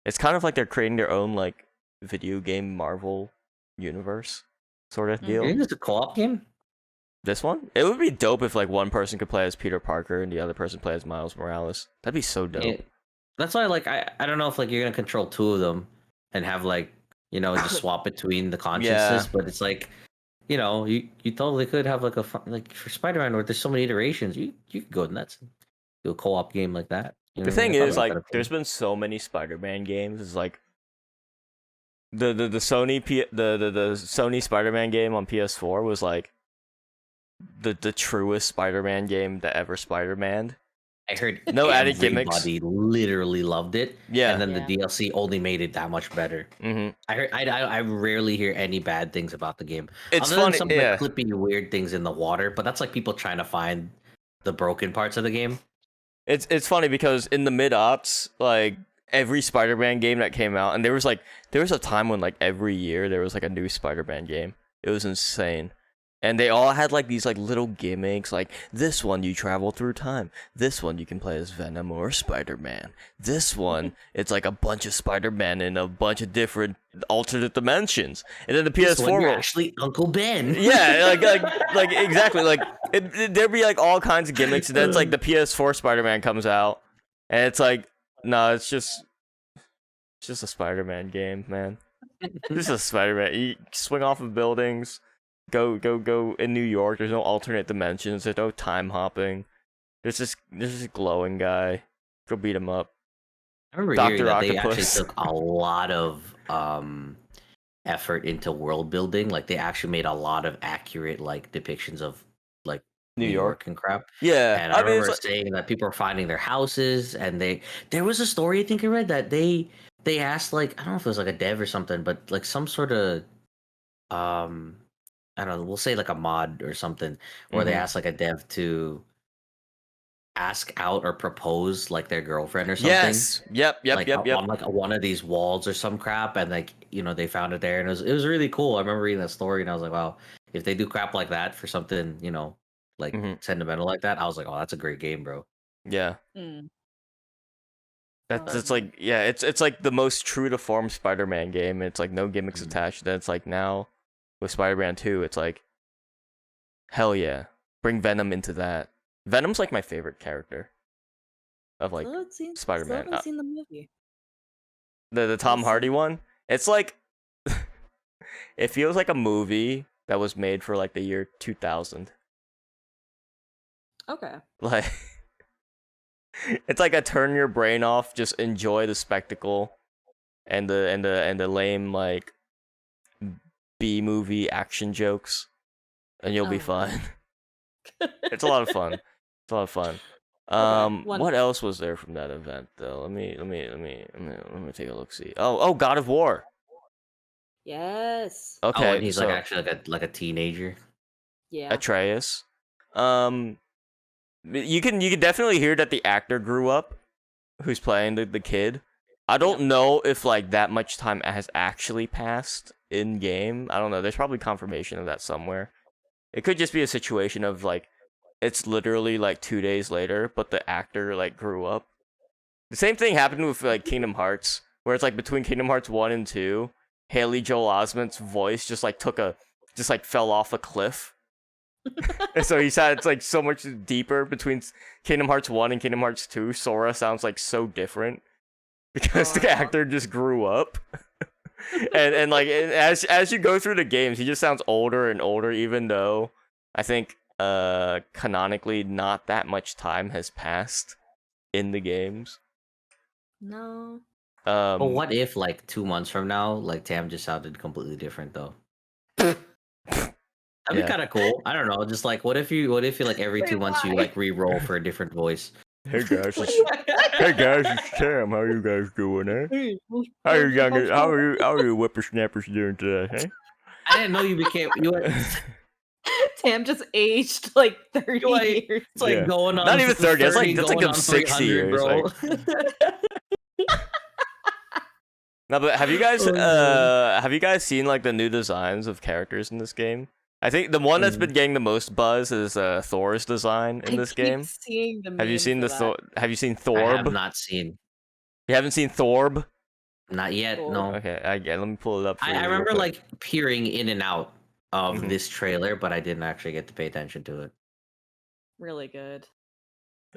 A: it's kind of like they're creating their own like video game Marvel universe sort of deal.
C: You think it's a co-op game?
A: This one, it would be dope if like one person could play as Peter Parker and the other person play as Miles Morales. That'd be so dope.
C: That's why like I don't know if like you're gonna control two of them and have like just swap between the consciousness, but it's like you totally could have like like for Spider-Man where there's so many iterations, you could go nuts and do a co-op game like that.
A: The thing is like there's been so many Spider-Man games. It's like the Sony the Sony Spider-Man game on PS4 was like the truest Spider-Man game that ever Spider-Man.
C: I heard
A: no added gimmicks.
C: Everybody literally loved it.
A: Yeah,
C: and then the DLC only made it that much better.
A: Mm-hmm.
C: I rarely hear any bad things about the game.
A: It's
C: other
A: funny,
C: than some like clippy weird things in the water, but that's like people trying to find the broken parts of the game.
A: It's funny because in the mid-ops, like every Spider-Man game that came out, and there was a time when like every year there was like a new Spider-Man game. It was insane. And they all had like these like little gimmicks, like this one you travel through time. This one you can play as Venom or Spider-Man. This one it's like a bunch of Spider-Man in a bunch of different alternate dimensions. And then the PS4
C: you're actually Uncle Ben.
A: Yeah, like exactly. Like there'd be like all kinds of gimmicks, and then it's like the PS4 Spider-Man comes out, and it's like no, it's just a Spider-Man game, man. This is a Spider-Man. You swing off of buildings. Go in New York. There's no alternate dimensions. There's no time hopping. There's this glowing guy. Go beat him up.
C: I remember hearing that they actually took a lot of effort into world building. Like they actually made a lot of accurate like depictions of like New York and crap.
A: Yeah,
C: and I remember saying that people are finding their houses, and there was a story I think I read that they asked like I don't know if it was like a dev or something, but like some sort of I don't know, we'll say like a mod or something, where they ask like a dev to ask out or propose like their girlfriend or something.
A: Yes. Yep.
C: On like one of these walls or some crap, and like they found it there, and it was really cool. I remember reading that story, and I was like, wow, if they do crap like that for something like sentimental like that, I was like, oh, that's a great game, bro.
A: Yeah. It's like it's like the most true to form Spider-Man game. It's like no gimmicks attached. Then it's like now. With Spider-Man 2, it's like, hell yeah, bring Venom into that. Venom's like my favorite character of like Spider-Man.
B: I haven't seen the movie.
A: The Tom Hardy one. It's like, it feels like a movie that was made for like the year 2000.
B: Okay.
A: Like, it's like a turn your brain off, just enjoy the spectacle, and the lame like B-movie action jokes, and you'll be fine. It's a lot of fun. What else was there from that event though? Let me take a look. See. Oh, God of War.
B: Yes.
A: Okay.
C: And he's like actually like a teenager.
B: Yeah.
A: Atreus. You can definitely hear that the actor grew up, who's playing the kid. I don't know if like that much time has actually passed in game. I don't know. There's probably confirmation of that somewhere. It could just be a situation of like it's literally like 2 days later, but the actor like grew up The same thing happened with like Kingdom Hearts, where it's like between Kingdom Hearts 1 and 2, Haley Joel Osment's voice just fell off a cliff. And so it's like so much deeper between Kingdom Hearts 1 and Kingdom Hearts 2. Sora sounds like so different because the actor just grew up. and like as you go through the games, he just sounds older and older, even though I think canonically not that much time has passed in the games.
B: No.
C: But what if like 2 months from now, like Tam just sounded completely different though? That'd be kind of cool. I don't know. Just like, what if you like every 2 months you like re-roll for a different voice?
A: Hey guys, it's Tam. How you guys doing, eh? How are you whippersnappers doing today, hey?
C: I didn't know you became
B: Tam just aged like 30 years.
C: It's like going on.
A: Not even 30. It's like
C: going
A: 60 years,
C: bro.
A: No, but have you guys seen like the new designs of characters in this game? I think the one that's been getting the most buzz is Thor's design in this game. Have you seen Have you seen THORB?
C: I have not seen.
A: You haven't seen THORB?
C: Not yet. No.
A: Okay, let me pull it up.
C: I remember like peering in and out of this trailer, but I didn't actually get to pay attention to it.
B: Really good.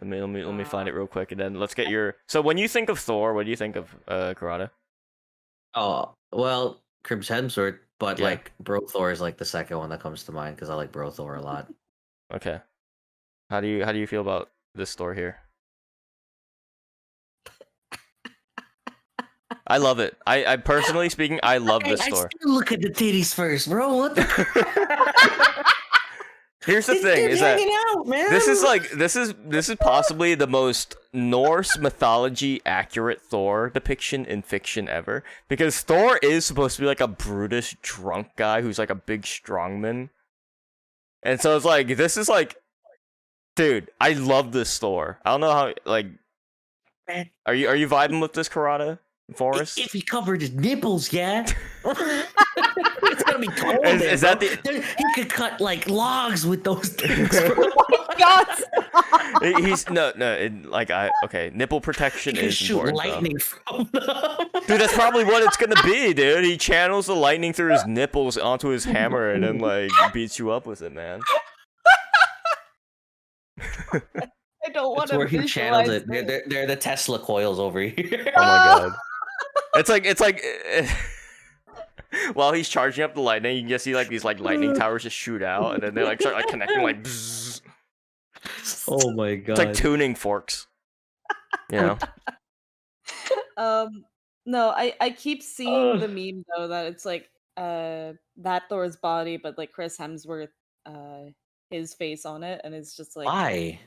A: Let me find it real quick, and then let's get your. So when you think of Thor, what do you think of Kirata?
C: Oh well, Chris Hemsworth, but like Bro Thor is like the second one that comes to mind because I like Bro Thor a lot.
A: Okay, how do you feel about this Thor here? I love it. I personally speaking, I love this Thor.
C: I still look at the titties first, bro. What the?
A: Here's the thing: is that
C: out, man.
A: this is possibly the most Norse mythology accurate Thor depiction in fiction ever, because Thor is supposed to be like a brutish drunk guy who's like a big strongman, and so it's like this is like, dude, I love this Thor. I don't know how like, are you vibing with this Kirata? Forest?
C: If he covered his nipples, yeah. It's gonna be cold.
A: Is that the?
C: He could cut like logs with those things.
B: Oh my god!
A: He's okay. Nipple protection is
C: shoot
A: important.
C: Lightning from them.
A: Dude, that's probably what it's gonna be, dude. He channels the lightning through his nipples onto his hammer and then like beats you up with it, man.
B: I don't want to.
C: Where he channels it. They're the Tesla coils over here.
A: Oh my god. It's like while he's charging up the lightning, you can just see like these like lightning towers just shoot out, and then they like start like connecting like. Bzzz.
C: Oh my god!
A: It's like tuning forks. You know.
B: No, I keep seeing the meme though that it's like that Thor's body, but like Chris Hemsworth, his face on it, and it's just like
C: why?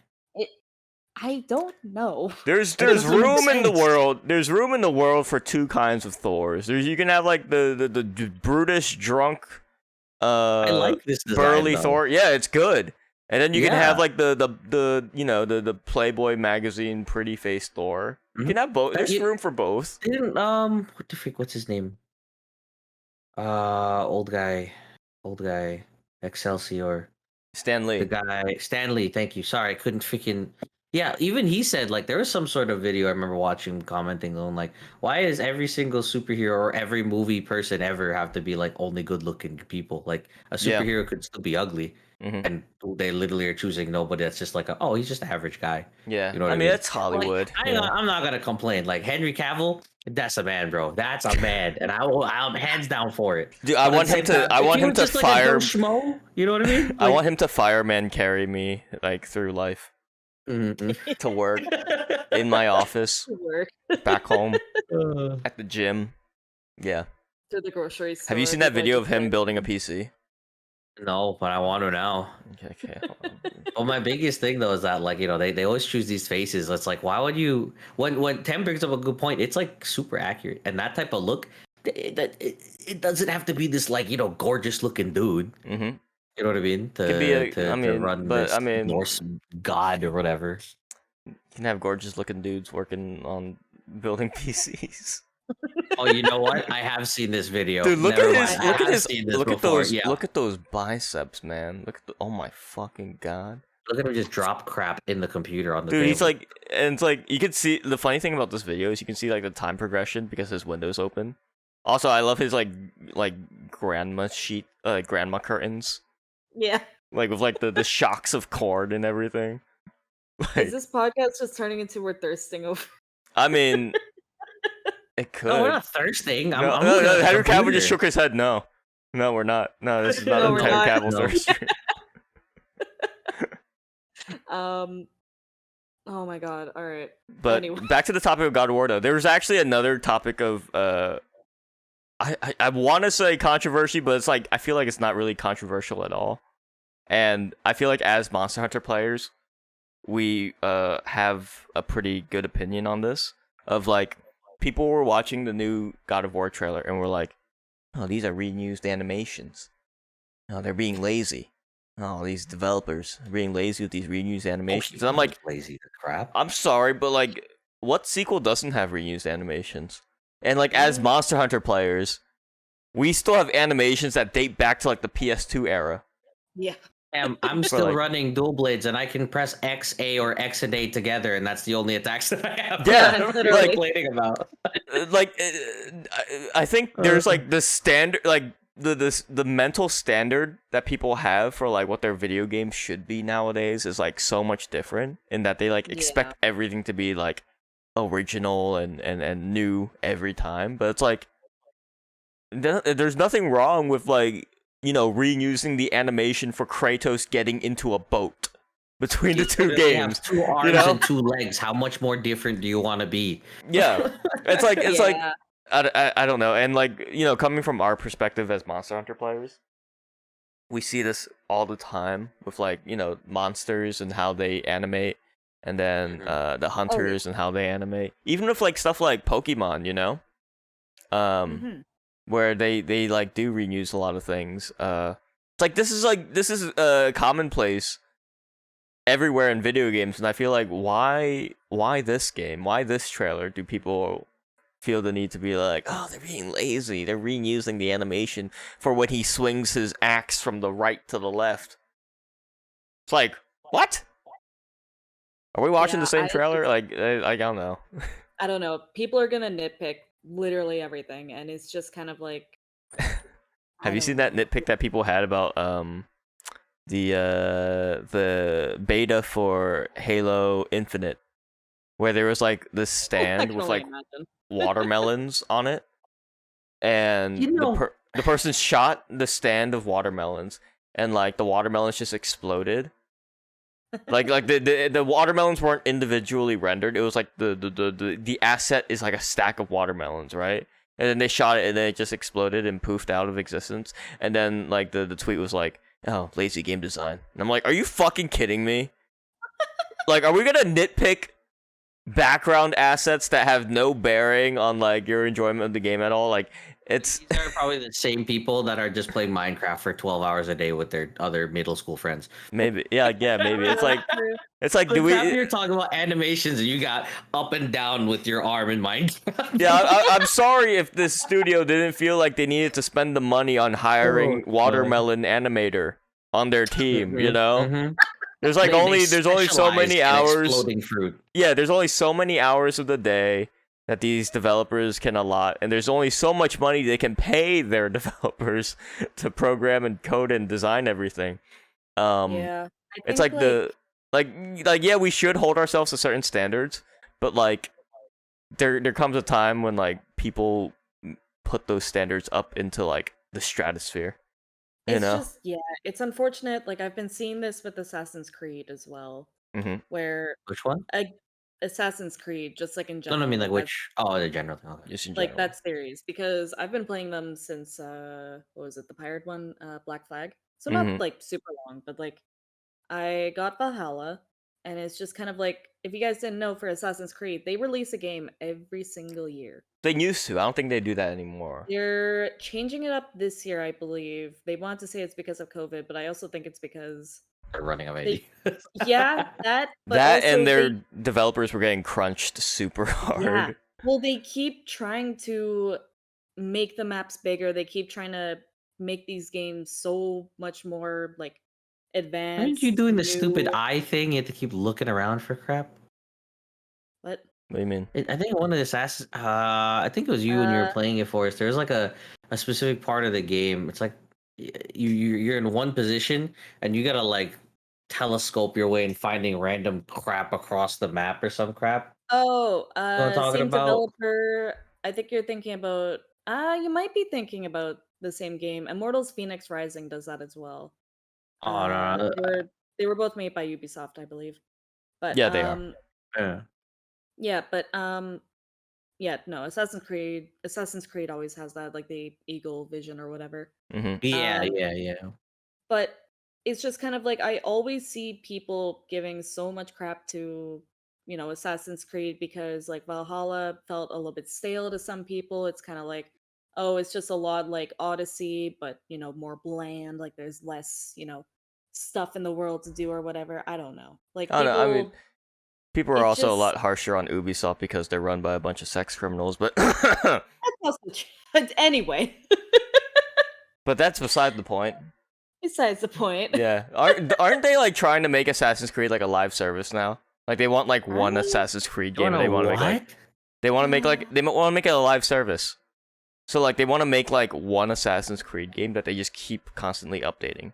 B: I don't know.
A: There's room in the world. There's room in the world for two kinds of Thors. You can have like the brutish drunk,
C: I like this design,
A: burly
C: though.
A: Thor. Yeah, it's good. And then you can have like the Playboy magazine pretty face Thor. You can have both. There's room for both.
C: Didn't what the freak? What's his name? Old guy, Excelsior.
A: Stan Lee.
C: The guy, Stan Lee. Thank you. Sorry, I couldn't freaking. Yeah, even he said like there was some sort of video I remember watching commenting on like, why is every single superhero or every movie person ever have to be like only good looking people? Like a superhero could still be ugly, and they literally are choosing nobody that's just like he's just an average guy.
A: Yeah,
C: you know what
A: I mean that's Hollywood.
C: Like, I'm not gonna complain. Like Henry Cavill, that's a man, bro. That's a man, and I'm hands down for it.
A: Dude, I want him to fire.
C: Schmo, you know what I mean? Like,
A: I want him to fireman carry me like through life. To work in my office, back home, at the gym. Yeah.
B: To the grocery store.
A: Have you seen that video of him building a PC?
C: No, but I want to now.
A: Okay.
C: Well, my biggest thing though is that like they always choose these faces. It's like why would you? When Tim brings up a good point, it's like super accurate, and that type of look, it doesn't have to be this like gorgeous looking dude. Mm-hmm. You know what I mean? To run this Norse god or whatever.
A: You can have gorgeous looking dudes working on building PCs.
C: Oh, you know what? I have seen this video.
A: Dude, look at those biceps, man. Oh my fucking god.
C: Look at him just drop crap in the computer on the
A: Dude,
C: table.
A: he's like, and it's like you can see the funny thing about this video is you can see like the time progression because his window's open. Also, I love his like grandma grandma curtains,
B: Yeah.
A: like with like the shocks of cord and everything.
B: Is this podcast just turning into we're thirsting over?
A: I mean, it could.
C: No, we're not thirsting. I'm
A: No,
C: looking at the
A: Henry Cavill
C: computer.
A: just shook his head. No, we're not. No, this is not
B: No,
A: a
B: we're
A: Henry
B: not.
A: Cavill
C: No.
A: thirst stream.
B: Oh my god. All right.
A: But
B: Anyway.
A: back to the topic of God of War, though. There was actually another topic of I want to say controversy, but it's like I feel like it's not really controversial at all. And I feel like as Monster Hunter players, we have a pretty good opinion on this. Of like, people were watching the new God of War trailer and were like, "Oh, these are reused animations. Oh, they're being lazy. Oh, these developers are being lazy with these reused animations." And I'm like,
C: lazy the crap.
A: I'm sorry, but like, what sequel doesn't have reused animations? And like, as Monster Hunter players, we still have animations that date back to like the PS2 era.
B: Yeah.
C: I'm still
A: like-
C: running dual blades, and I can press X, A, or X and A together, and that's the only attacks that I have.
A: Yeah,
C: I don't know what
B: literally.
C: you're complaining about.
A: I think there's like the standard, like the mental standard that people have for like what their video games should be nowadays is like so much different in that they like expect everything to be like original and new every time. But it's like there's nothing wrong with like, you know, reusing the animation for Kratos getting into a boat between the two
C: They have
A: games.
C: 2 arms
A: know?
C: and 2 legs. How much more different do you want to be?
A: Yeah, it's like
B: Yeah.
A: I don't know. And like, you know, coming from our perspective as Monster Hunter players, we see this all the time with like, you know, monsters and how they animate, and then the hunters and how they animate. Even with like stuff like Pokemon, you know,
B: Mhm.
A: where they like do reuse a lot of things. It's like this is commonplace everywhere in video games, and I feel like why this game? Why this trailer do people feel the need to be like, oh, they're being lazy, they're reusing the animation for when he swings his axe from the right to the left? It's like, what? Are we watching
B: Yeah,
A: the same
B: I
A: trailer?
B: just-
A: Like, I don't know.
B: I don't know. People are gonna nitpick literally everything, and it's just kind of like.
A: Have you seen that nitpick that people had about the beta for Halo Infinite, where there was like this
B: I
A: stand
B: can
A: with
B: only
A: like
B: imagine.
A: watermelons on it, and
C: You know-
A: the person shot the stand of watermelons, and like the watermelons just exploded. like the watermelons weren't individually rendered. It was like the asset is like a stack of watermelons, right? And then they shot it, and then it just exploded and poofed out of existence. And then like the tweet was like, "Oh, lazy game design." And I'm like, "Are you fucking kidding me? Like, are we gonna nitpick background assets that have no bearing on like your enjoyment of the game at all?" Like, it's
C: These are probably the same people that are just playing Minecraft for 12 hours a day with their other middle school friends.
A: maybe, yeah, maybe. It's like,
B: True.
A: do we?
C: You're talking about animations and you got up and down with your arm in Minecraft.
A: Yeah, I'm sorry if this studio didn't feel like they needed to spend the money on hiring
C: Oh,
A: watermelon animator on their team. You know,
C: Mhm.
A: there's like there's only so
C: specialize
A: many
C: in
A: hours.
C: exploding fruit.
A: Yeah, there's only so many hours of the day that these developers can allot, and there's only so much money they can pay their developers to program and code and design everything.
B: Yeah. I
A: It's
B: think,
A: like the yeah, we should hold ourselves to certain standards, but like there comes a time when like people put those standards up into like the stratosphere. You
B: it's
A: know?
B: just it's unfortunate. Like I've been seeing this with Assassin's Creed as well,
A: Mhm.
B: where
C: Which one?
B: Assassin's Creed, just like in
C: No,
B: general.
C: I mean like
B: that's-
C: which? Oh, the general thing. Okay.
A: Just in
B: like
A: general.
B: that series, because I've been playing them since what was it, the pirate one, Black Flag. So not
A: Mhm.
B: like super long, but like I got Valhalla, and it's just kind of like, if you guys didn't know, for Assassin's Creed, they release a game every single year.
A: They used to. I don't think they do that anymore.
B: They're changing it up this year, I believe. They want to say it's because of COVID, but I also think it's because
C: They're running out of
B: They-
C: ideas.
B: yeah, that but
A: That
B: also
A: and their
B: they-
A: developers were getting crunched super hard.
B: Yeah. Well, they keep trying to make the maps bigger. They keep trying to make these games so much more like advanced.
C: Aren't you doing the stupid
B: new-
C: eye thing? You have to keep looking around for crap.
B: What?
A: What do you mean?
C: I think one of the assassins. I think it was you when you were playing it for us. There's like a specific part of the game. It's like you're in one position and you gotta like telescope your way and finding random crap across the map or some crap.
B: Oh,
C: You know what I'm talking
B: same
C: about?
B: developer. I think you're thinking about. You might be thinking about the same game. Immortals Phoenix Rising does that as well.
C: Oh no.
B: They were both made by Ubisoft, I believe. But
A: Yeah, they are.
C: Yeah.
B: yeah, but yeah, no, Assassin's Creed always has that, like the eagle vision or whatever.
A: Mm-hmm.
C: Yeah,
B: Um,
C: yeah.
B: but it's just kind of like I always see people giving so much crap to, Assassin's Creed because like Valhalla felt a little bit stale to some people. It's kind of like, oh, it's just a lot like Odyssey, but more bland. Like there's less, stuff in the world to do or whatever. I don't know. Like
A: I don't know. I mean, people are
B: it
A: also a
B: just
A: lot harsher on Ubisoft because they're run by a bunch of sex criminals, but
B: that's also true. Anyway,
A: but that's beside the point.
B: besides the point.
A: Yeah, aren't they like trying to make Assassin's Creed like a live service now? Like they want like one
B: I-
A: Assassin's Creed
C: You
A: game, and they want to make like
C: what?
A: they want to make like they want to make it a live service. So like they want to make like one Assassin's Creed game that they just keep constantly updating.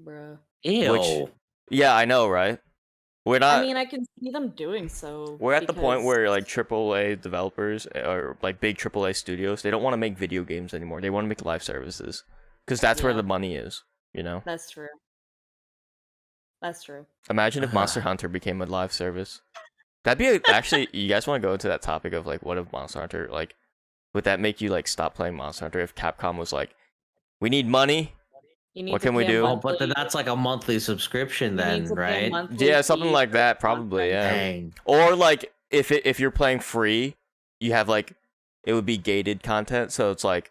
B: Bruh.
C: Ew.
A: Yeah, I know, right? We're not.
B: I mean, I can see them doing so.
A: We're at the point
B: because-
A: where like AAA developers or like big AAA studios, they don't want to make video games anymore. They want to make live services because that's where
B: Yeah.
A: the money is. You know.
B: That's true. That's true.
A: Imagine if Monster Hunter became a live service. That'd be actually. You guys want to go into that topic of like, what if Monster Hunter like? Would that make you like stop playing Monster Hunter if Capcom was like, we need money?
B: You need
A: What
B: to
A: can we
B: pay a
A: do?
C: Oh, but then
B: monthly-
C: that's like a monthly subscription
B: you
C: then,
B: need to pay a
C: right?
B: monthly
A: Yeah, something
B: fee
A: like
B: for
A: that,
B: content.
A: probably. Yeah.
C: Dang.
A: Or like if you're playing free, you have like it would be gated content, so it's like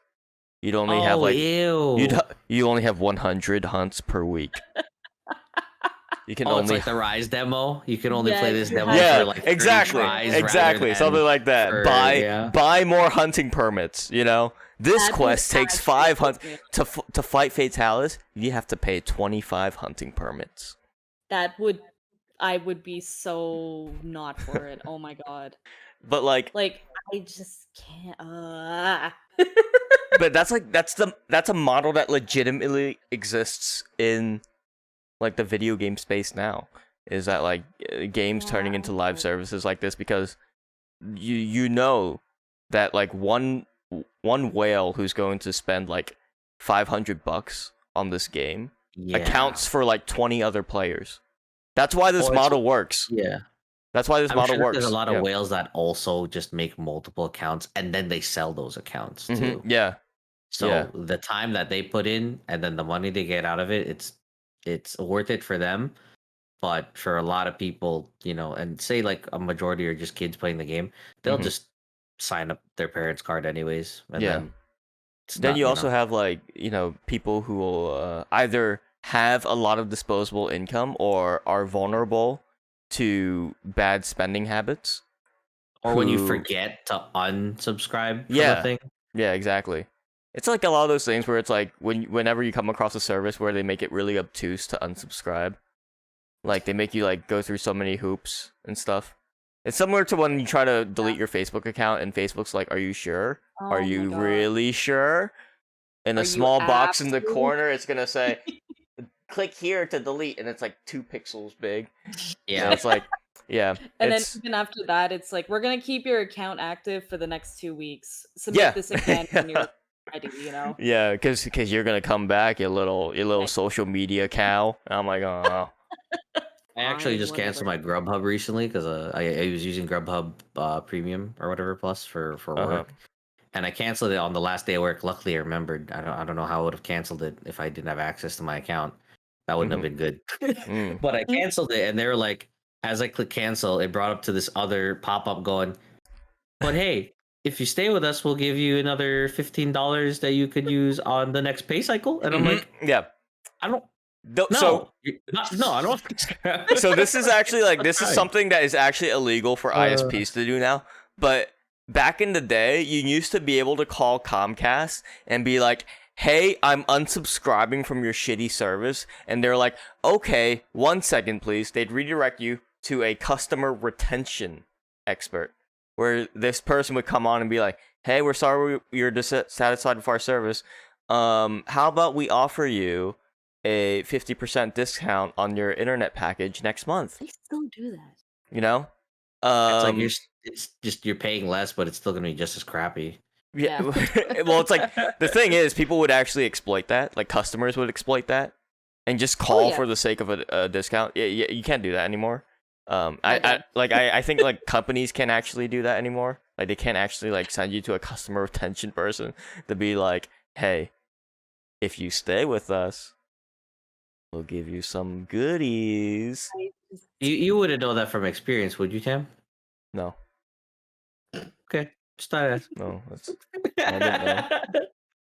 A: you'd only have like
C: ew.
A: you only have 100 hunts per week. You can
C: It's
A: only
C: like the Rise demo. You can only
B: Yeah,
C: play this
B: you
C: demo
B: have-
A: yeah,
C: for like 3
A: exactly,
C: tries rather
A: exactly,
C: than
A: something like that.
C: for-
A: buy
C: yeah.
A: buy more hunting permits. You know, this
B: That
A: quest
B: would
A: takes
B: actually
A: 5
B: piss
A: hunt
B: me off.
A: to fight Fatalis. You have to pay 25 hunting permits.
B: I would be so not for it. Oh my god.
A: But like,
B: Like I just can't.
A: but that's a model that legitimately exists in like the video game space now. Is that like games turning into live services like this because you know that like one whale who's going to spend like $500 on this game accounts for like 20 other players. That's why this
C: Well,
A: model works.
C: Yeah.
A: That's why this
C: I'm
A: model
C: sure
A: works.
C: there's a lot of
A: Yeah.
C: whales that also just make multiple accounts and then they sell those accounts too.
A: Mhm, yeah.
C: So
A: yeah.
C: the time that they put in and then the money they get out of it, it's worth it for them. But for a lot of people, and say like a majority are just kids playing the game, they'll
A: Mhm.
C: just sign up their parents' card anyways. And
A: Yeah.
C: then it's
A: Then
C: not,
A: you also have like people who will either have a lot of disposable income or are vulnerable to bad spending habits.
C: or when you
A: who-
C: forget to unsubscribe from
A: Yeah.
C: a thing.
A: Yeah, exactly. It's like a lot of those things where it's like whenever you come across a service where they make it really obtuse to unsubscribe, like they make you like go through so many hoops and stuff. It's similar to when you try to delete your Facebook account and Facebook's like, "Are you sure?
B: Oh
A: Are
B: my
A: you
B: God.
A: really sure?" In
B: Are
A: a
B: you
A: small box in the
B: absolutely-
A: corner, it's gonna say, "Click here to delete," and it's like 2 pixels big.
C: Yeah.
A: So it's like, yeah,
B: And
A: it's
B: then even after that, it's like we're gonna keep your account active for the next 2 weeks. Submit
A: Yeah.
B: this again when you're ready.
A: yeah, because you're gonna come back, you little
B: Like-
A: social media cow. And I'm like, oh.
C: I actually
B: Fine,
C: just canceled my Grubhub recently because I was using Grubhub Premium or whatever Plus for
A: Uh-huh.
C: work, and I canceled it on the last day of work. Luckily, I remembered. I don't know how I would have canceled it if I didn't have access to my account. That wouldn't have been good.
A: Mm.
C: But I canceled it, and they were like, as I click cancel, it brought up to this other pop up going, but hey, if you stay with us, we'll give you another $15 that you could use on the next pay cycle. And I'm
A: Mhm.
C: like,
A: yeah.
C: I don't.
A: No,
C: No, no, I don't.
A: so this is actually like this is
C: Right.
A: something that is actually illegal for ISPs to do now. But back in the day, you used to be able to call Comcast and be like, hey, I'm unsubscribing from your shitty service, and they're like, okay, 1 second, please. They'd redirect you to a customer retention expert, where this person would come on and be like, hey, we're sorry you're dissatisfied with our service. How about we offer you a 50% discount on your internet package next month?
B: They still do that.
A: You know?
C: It's like it's just you're paying less, but it's still gonna be just as crappy.
A: Yeah. Well, it's like, the thing is, people would actually exploit that. Like, customers would exploit that and just call for the sake of a discount. Yeah, you can't do that anymore. I think like companies can't actually do that anymore. Like, they can't actually like send you to a customer retention person to be like, hey, if you stay with us, we'll give you some goodies.
C: You wouldn't know that from experience, would you, Tam?
A: No,
C: Okay, just thought
A: no, that's I didn't know.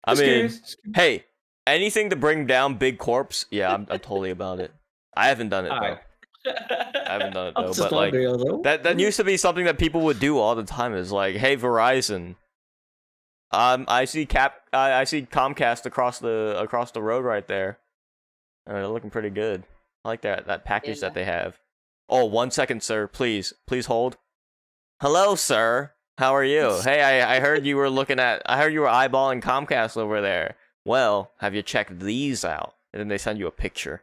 A: I
C: Just
A: mean,
C: curious.
A: hey, anything to bring down big corps, yeah, I'm totally about it. I haven't done it though.
C: Alright.
A: I haven't done it
C: I'm
A: though,
C: just
A: but like
C: wondering, though.
A: that used to be something that people would do all the time. Is like, hey, Verizon, I see Comcast across the road right there. They're looking pretty good. I like that package that they have. Oh, 1 second, sir. Please hold. Hello, sir. How are you? Hey, I heard you were eyeballing Comcast over there. Well, have you checked these out? And then they send you a picture.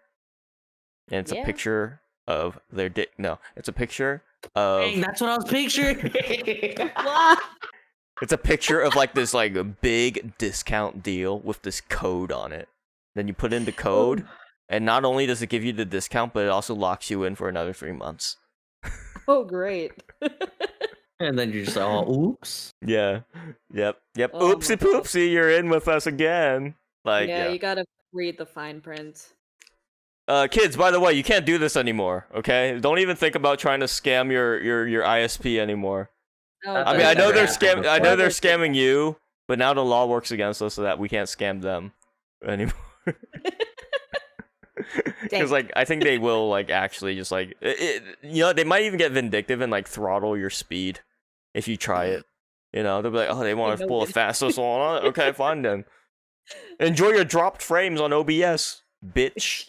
A: And it's a picture of their dick. No, it's a picture of...
C: Dang, that's what I was picturing.
A: It's a picture of like this like a big discount deal with this code on it. Then you put in the code, and not only does it give you the discount, but it also locks you in for another 3 months.
B: Oh, great.
C: And then you're just like, oh, oops.
A: Yeah. Yep.
B: Oh
A: Oopsie
B: my God.
A: poopsie, you're in with us again. Like,
B: Yeah, you gotta read the fine print.
A: Kids, by the way, you can't do this anymore, okay? Don't even think about trying to scam your ISP anymore.
B: No,
A: I mean,
C: That's
A: I know
C: never
A: they're
C: happened
A: I know
C: before.
A: they're scamming you, but now the law works against us so that we can't scam them anymore. Because like I think they will like actually just like they might even get vindictive and like throttle your speed if you try it. You know, they'll be like, oh, they want to pull a fastest one on it. Okay, fine then. Enjoy your dropped frames on OBS, bitch.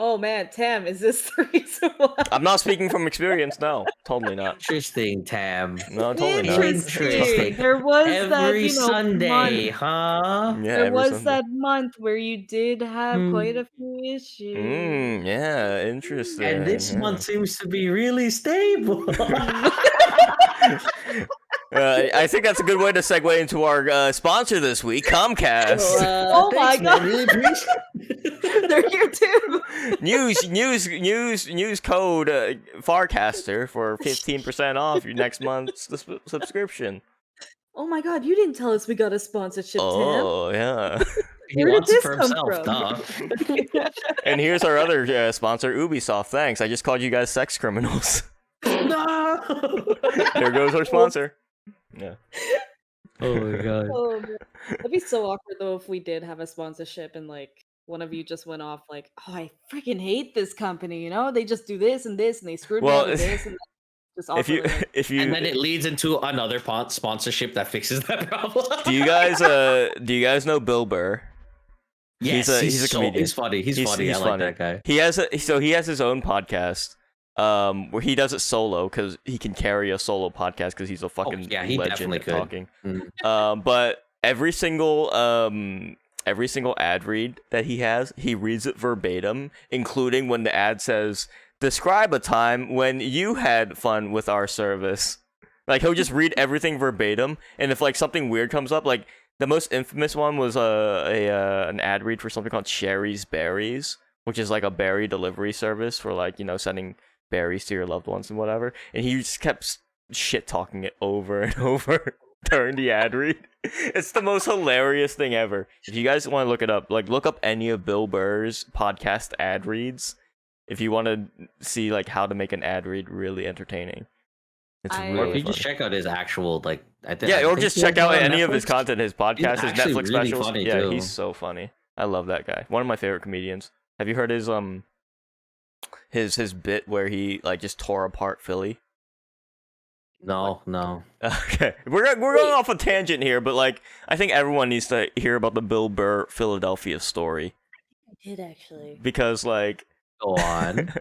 B: Oh man, Tam, is this the reason why?
A: I'm not speaking from experience. No, totally not.
C: Interesting, Tam.
A: No, totally not.
C: Interesting.
B: There was that,
C: Every Sunday,
B: month.
C: huh?
A: Yeah,
B: There
A: every
B: was
A: Sunday.
B: that month where you did have quite a few issues.
A: Yeah, interesting.
C: And this month seems to be really stable.
A: I think that's a good way to segue into our sponsor this week, Comcast.
B: Oh my
C: thanks, man.
B: God.
C: Really appreciate
B: They're here too.
A: Use code Farcaster for 15% off your next month's subscription.
B: Oh my God, you didn't tell us we got a sponsorship,
A: Oh yeah.
C: He
B: Where did
C: wants it
B: this
C: for
B: come
C: himself,
B: from?
C: duh.
A: And here's our other sponsor, Ubisoft. Thanks. I just called you guys sex criminals.
C: No!
A: There goes our sponsor. Yeah.
C: Oh my god.
B: Oh, man. That'd be so awkward though if we did have a sponsorship and like one of you just went off like, oh, I freaking hate this company, they just do this and this and they screwed me
A: Well,
B: out of this and that. Just
A: if you
B: awkwardly, like,
C: And then it leads into another sponsorship that fixes that problem.
A: do you guys know Bill Burr?
C: Yes,
A: he's a comedian.
C: He's funny. He's funny. I like
A: funny.
C: that guy.
A: He has his own podcast where he does it solo because he can carry a solo podcast because he's a fucking
C: he
A: legend
C: definitely
A: at
C: could.
A: talking.
C: Mm.
A: But every single ad read that he has, he reads it verbatim, including when the ad says, "Describe a time when you had fun with our service." Like, he'll just read everything verbatim, and if like something weird comes up, like the most infamous one was an ad read for something called Sherry's Berries, which is like a berry delivery service for like, sending berries to your loved ones and whatever. And he just kept shit talking it over and over during the ad read. It's the most hilarious thing ever. If you guys want to look it up, like look up any of Bill Burr's podcast ad reads if you want to see like how to make an ad read really entertaining. It's
B: Or
A: really
C: Or if you
A: funny.
C: just check out his actual or
A: Just check out any of his content, his podcast, his
C: actually
A: Netflix
C: really
A: specials.
C: funny,
A: Yeah,
C: too.
A: he's so funny. I love that guy. One of my favorite comedians. Have you heard his bit where he like just tore apart Philly?
C: No, no.
A: Okay, we're going off a tangent here, but like I think everyone needs to hear about the Bill Burr Philadelphia story
B: I did actually.
A: because like
C: Go on.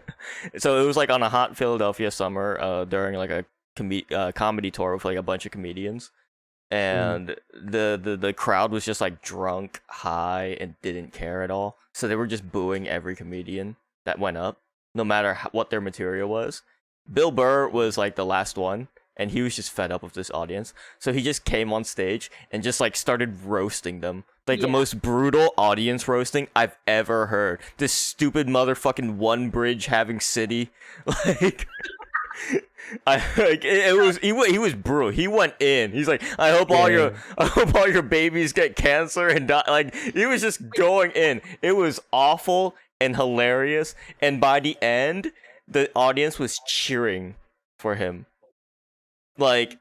A: so it was like on a hot Philadelphia summer during like a comedy tour with like a bunch of comedians, and the crowd was just like drunk, high, and didn't care at all. So they were just booing every comedian that went up, no matter what their material was. Bill Burr was like the last one, and he was just fed up with this audience. So he just came on stage and just like started roasting them. Like the most brutal audience roasting I've ever heard. This stupid motherfucking one bridge having city. Like he was brutal. He went in. He's like, I hope all your babies get cancer and die. Like he was just going in. It was awful and hilarious. And by the end, the audience was cheering for him. Like,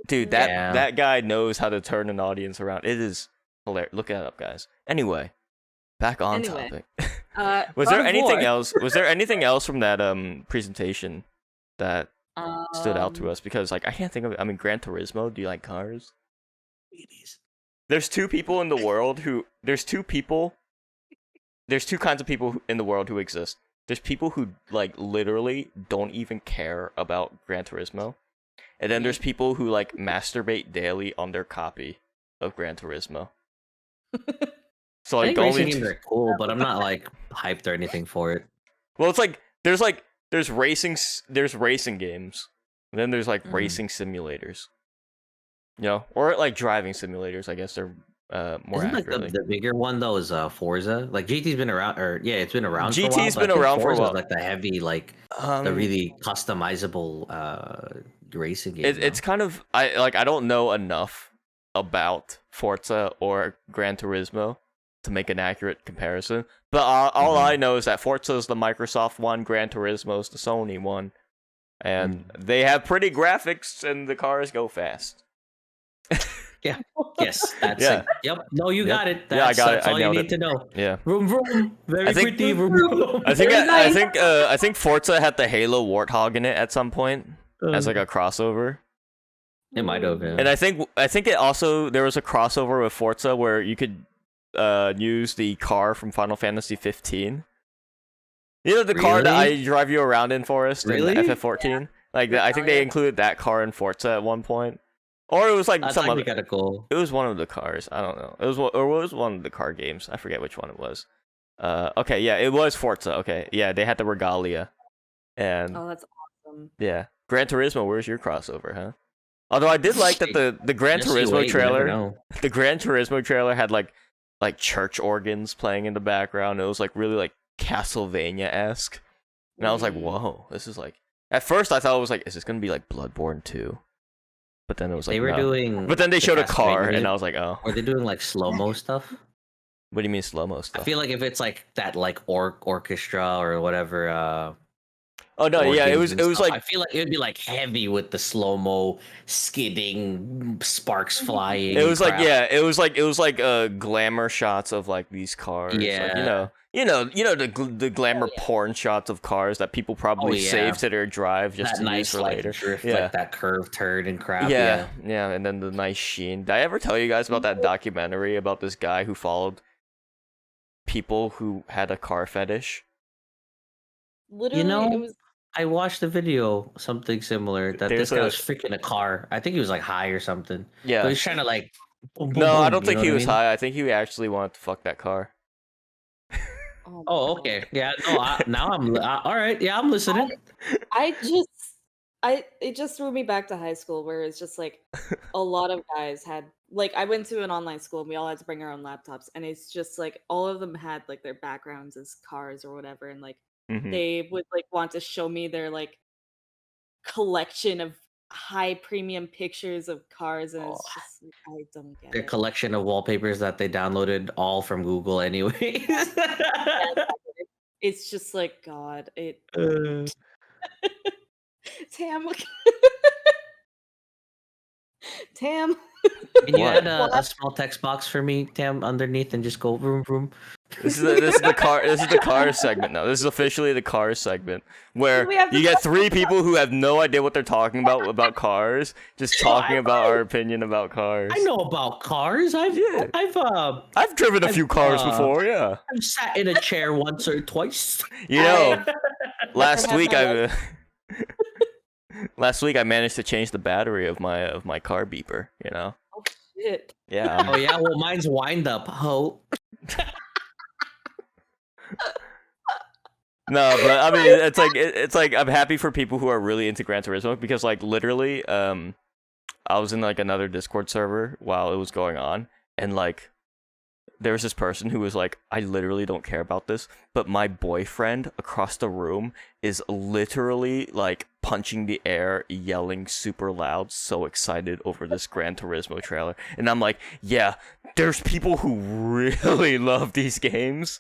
A: dude, that guy knows how to turn an audience around. It is hilarious. Look it up, guys. Anyway, back on topic. Was there anything else? Was there anything else from that presentation that stood out to us? Because like I can't think of it. I mean, Gran Turismo. Do you like cars? There's two people in the world who. There's two kinds of people in the world who exist. There's people who like literally don't even care about Gran Turismo. And then there's people who like masturbate daily on their copy of Gran Turismo. So like
C: I think racing games are cool, but I'm not like hyped or anything for it.
A: Well, it's like there's racing games, and then there's like racing simulators. You know, or like driving simulators. I guess they're more
C: Isn't
A: accurately.
C: like the bigger one though is Forza. Like GT's been around, or it's been around.
A: GT's
C: for a while,
A: been around for a while.
C: Like the heavy, like the really customizable racing game.
A: It's kind of I don't know enough about Forza or Gran Turismo to make an accurate comparison. But all I know is that Forza is the Microsoft one, Gran Turismo is the Sony one, and they have pretty graphics and the cars go fast.
C: Yeah. Yes. That's yep. No, you got it. That's all you need to know.
A: Yeah.
C: Vroom vroom. Very pretty. Vroom vroom.
A: I think Forza had the Halo Warthog in it at some point as like a crossover.
C: It might have. Yeah.
A: And I think it also there was a crossover with Forza where you could use the car from Final Fantasy 15. You know the car that I drive you around in, Forest, in FF14. Yeah. Like I think they included that car in Forza at one point. Or it was like some other.
C: Kind of cool.
A: It was one of the cars. I don't know. It was one of the car games. I forget which one it was. Okay, yeah, it was Forza. Okay, yeah, they had the Regalia, and
B: that's awesome.
A: Yeah, Gran Turismo. Where's your crossover, huh? Although I did like that the Gran Turismo trailer. The Gran Turismo trailer had like church organs playing in the background. It was like really like Castlevania-esque, and I was like, whoa, this is like. At first, I thought it was like, is this gonna be like Bloodborne 2? But then it was like
C: they were doing.
A: But then they showed a car, and I was like, oh.
C: Were they doing like slow-mo stuff?
A: What do you mean slow-mo stuff?
C: I feel like if it's like that, like orchestra or whatever.
A: Oh no, yeah, it was like.
C: I feel like it would be like heavy with the slow-mo skidding, sparks flying.
A: It was like it was like glamour shots of like these cars.
C: Yeah,
A: like, you know the glamour porn shots of cars that people probably save to their drive just
C: that
A: to
C: nice,
A: use for later.
C: Drift, like that curved turn and crap.
A: Yeah, and then the nice sheen. Did I ever tell you guys about that documentary about this guy who followed people who had a car fetish?
B: Literally, it was.
C: I watched a video, something similar, that this guy was freaking a car. I think he was like high or something.
A: Yeah,
C: but he's trying to like. Boom,
A: no, I don't think he was high. I think he actually wanted to fuck that car.
C: Oh, okay. Yeah. No. Now I'm all right. Yeah, I'm listening.
B: It just threw me back to high school where it's just like a lot of guys had like I went to an online school and we all had to bring our own laptops, and it's just like all of them had like their backgrounds as cars or whatever, and like they would like want to show me their like collection of high premium pictures of cars, and it's just like, I don't get
C: their
B: it.
C: collection of wallpapers that they downloaded all from Google anyway.
B: It's just like God, it Tam. Tam.
C: Can you add a small text box for me, Tam, underneath, and just go vroom vroom?
A: This is the car segment now. This is officially the car segment where
B: We have to
A: you get
B: talk
A: 3 people who have no idea what they're talking about cars, just talking about our opinion about cars.
C: I know about cars. I've
A: driven a few cars before, yeah.
C: I've sat in a chair once or twice.
A: You know,
B: I
A: last
B: have
A: week
B: my
A: last week I managed to change the battery of my car beeper, you know.
B: Oh shit.
A: Yeah.
C: Oh yeah, well mine's wind up, ho.
A: No, but I mean, it's like I'm happy for people who are really into Gran Turismo because like literally, I was in like another Discord server while it was going on, and like there was this person who was like, I literally don't care about this, but my boyfriend across the room is literally like punching the air, yelling super loud, so excited over this Gran Turismo trailer, and I'm like, yeah, there's people who really love these games.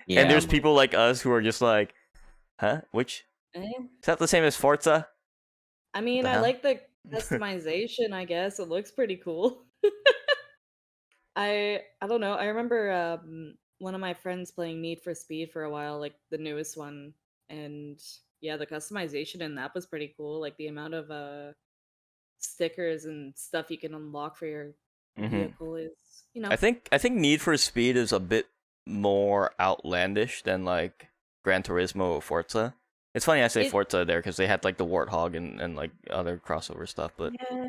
C: Yeah.
A: And there's people like us who are just like, huh? Which
B: Eh,
A: is that the same as Forza?
B: I mean,
A: The
B: I
A: hell?
B: like the customization, I guess. It looks pretty cool. I don't know. I remember one of my friends playing Need for Speed for a while, like the newest one, and yeah, the customization in that was pretty cool. Like the amount of stickers and stuff you can unlock for your vehicle is, you know.
A: I think Need for Speed is a bit more outlandish than like Gran Turismo or Forza. It's funny I say
B: It-
A: Forza there because they had like the Warthog and like other crossover stuff, but
B: Yeah,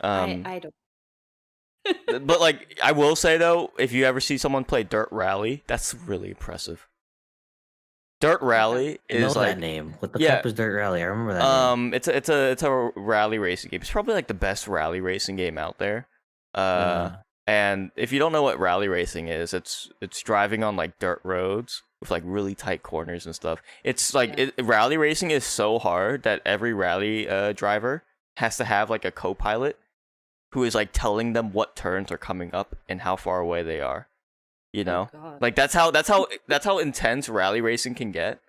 A: um,
B: I don't.
A: but like I will say though, if you ever see someone play Dirt Rally, that's really impressive. Dirt Rally
C: I know
A: is
C: that
A: like
C: name. What the
A: yeah.
C: fuck was Dirt Rally? I remember that name.
A: It's a rally racing game. It's probably like the best rally racing game out there. And if you don't know what rally racing is, it's driving on like dirt roads with like really tight corners and stuff. It's like rally racing is so hard that every rally driver has to have like a co-pilot who is like telling them what turns are coming up and how far away they are. You know?
B: God.
A: Like that's how intense rally racing can get.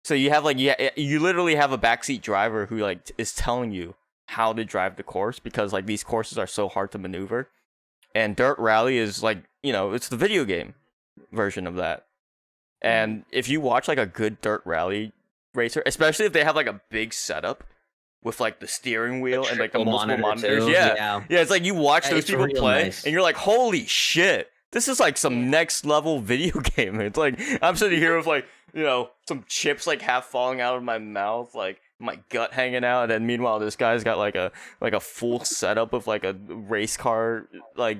A: So you have like you literally have a backseat driver who like is telling you how to drive the course because like these courses are so hard to maneuver. And Dirt Rally is like, you know, it's the video game version of that. And if you watch like a good Dirt Rally racer, especially if they have like a big setup with like the steering wheel and like the multiple monitors, yeah, it's like you watch those people play and you're like, holy shit, this is like some next level video game. It's like I'm sitting here with like, you know, some chips like half falling out of my mouth, like my gut hanging out, and then meanwhile this guy's got like a full setup of like a race car like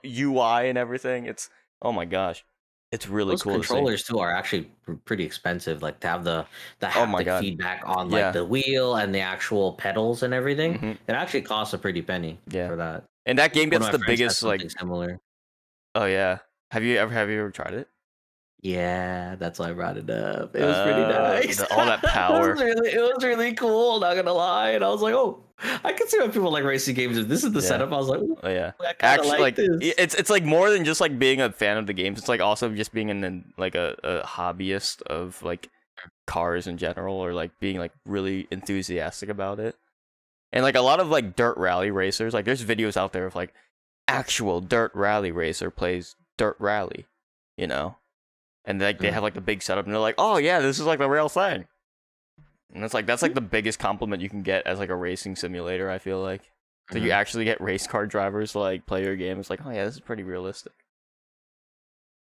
A: UI and everything. It's oh my gosh, it's really
C: Those
A: cool.
C: controllers too are actually pretty expensive. Like to have the haptic feedback on like the wheel and the actual pedals and everything. It actually costs a pretty penny for that.
A: And that game gets the biggest
C: like similar.
A: Oh yeah, have you ever tried it?
C: Yeah, that's why I brought it up. It was pretty nice.
A: All that power.
C: It was really cool, not gonna lie. And I was like, oh, I can see why people like racing games. If this is the setup, I was like,
A: oh yeah.
C: I actually like this.
A: It's like more than just like being a fan of the games. It's like also just being like a hobbyist of like cars in general, or like being like really enthusiastic about it. And like a lot of like dirt rally racers, like there's videos out there of like actual dirt rally racer plays dirt rally, you know? And like they have like the big setup and they're like, oh yeah, this is like the real thing. And it's like that's like the biggest compliment you can get as like a racing simulator, I feel like. So you actually get race car drivers to like play your game. It's like, oh yeah, this is pretty realistic.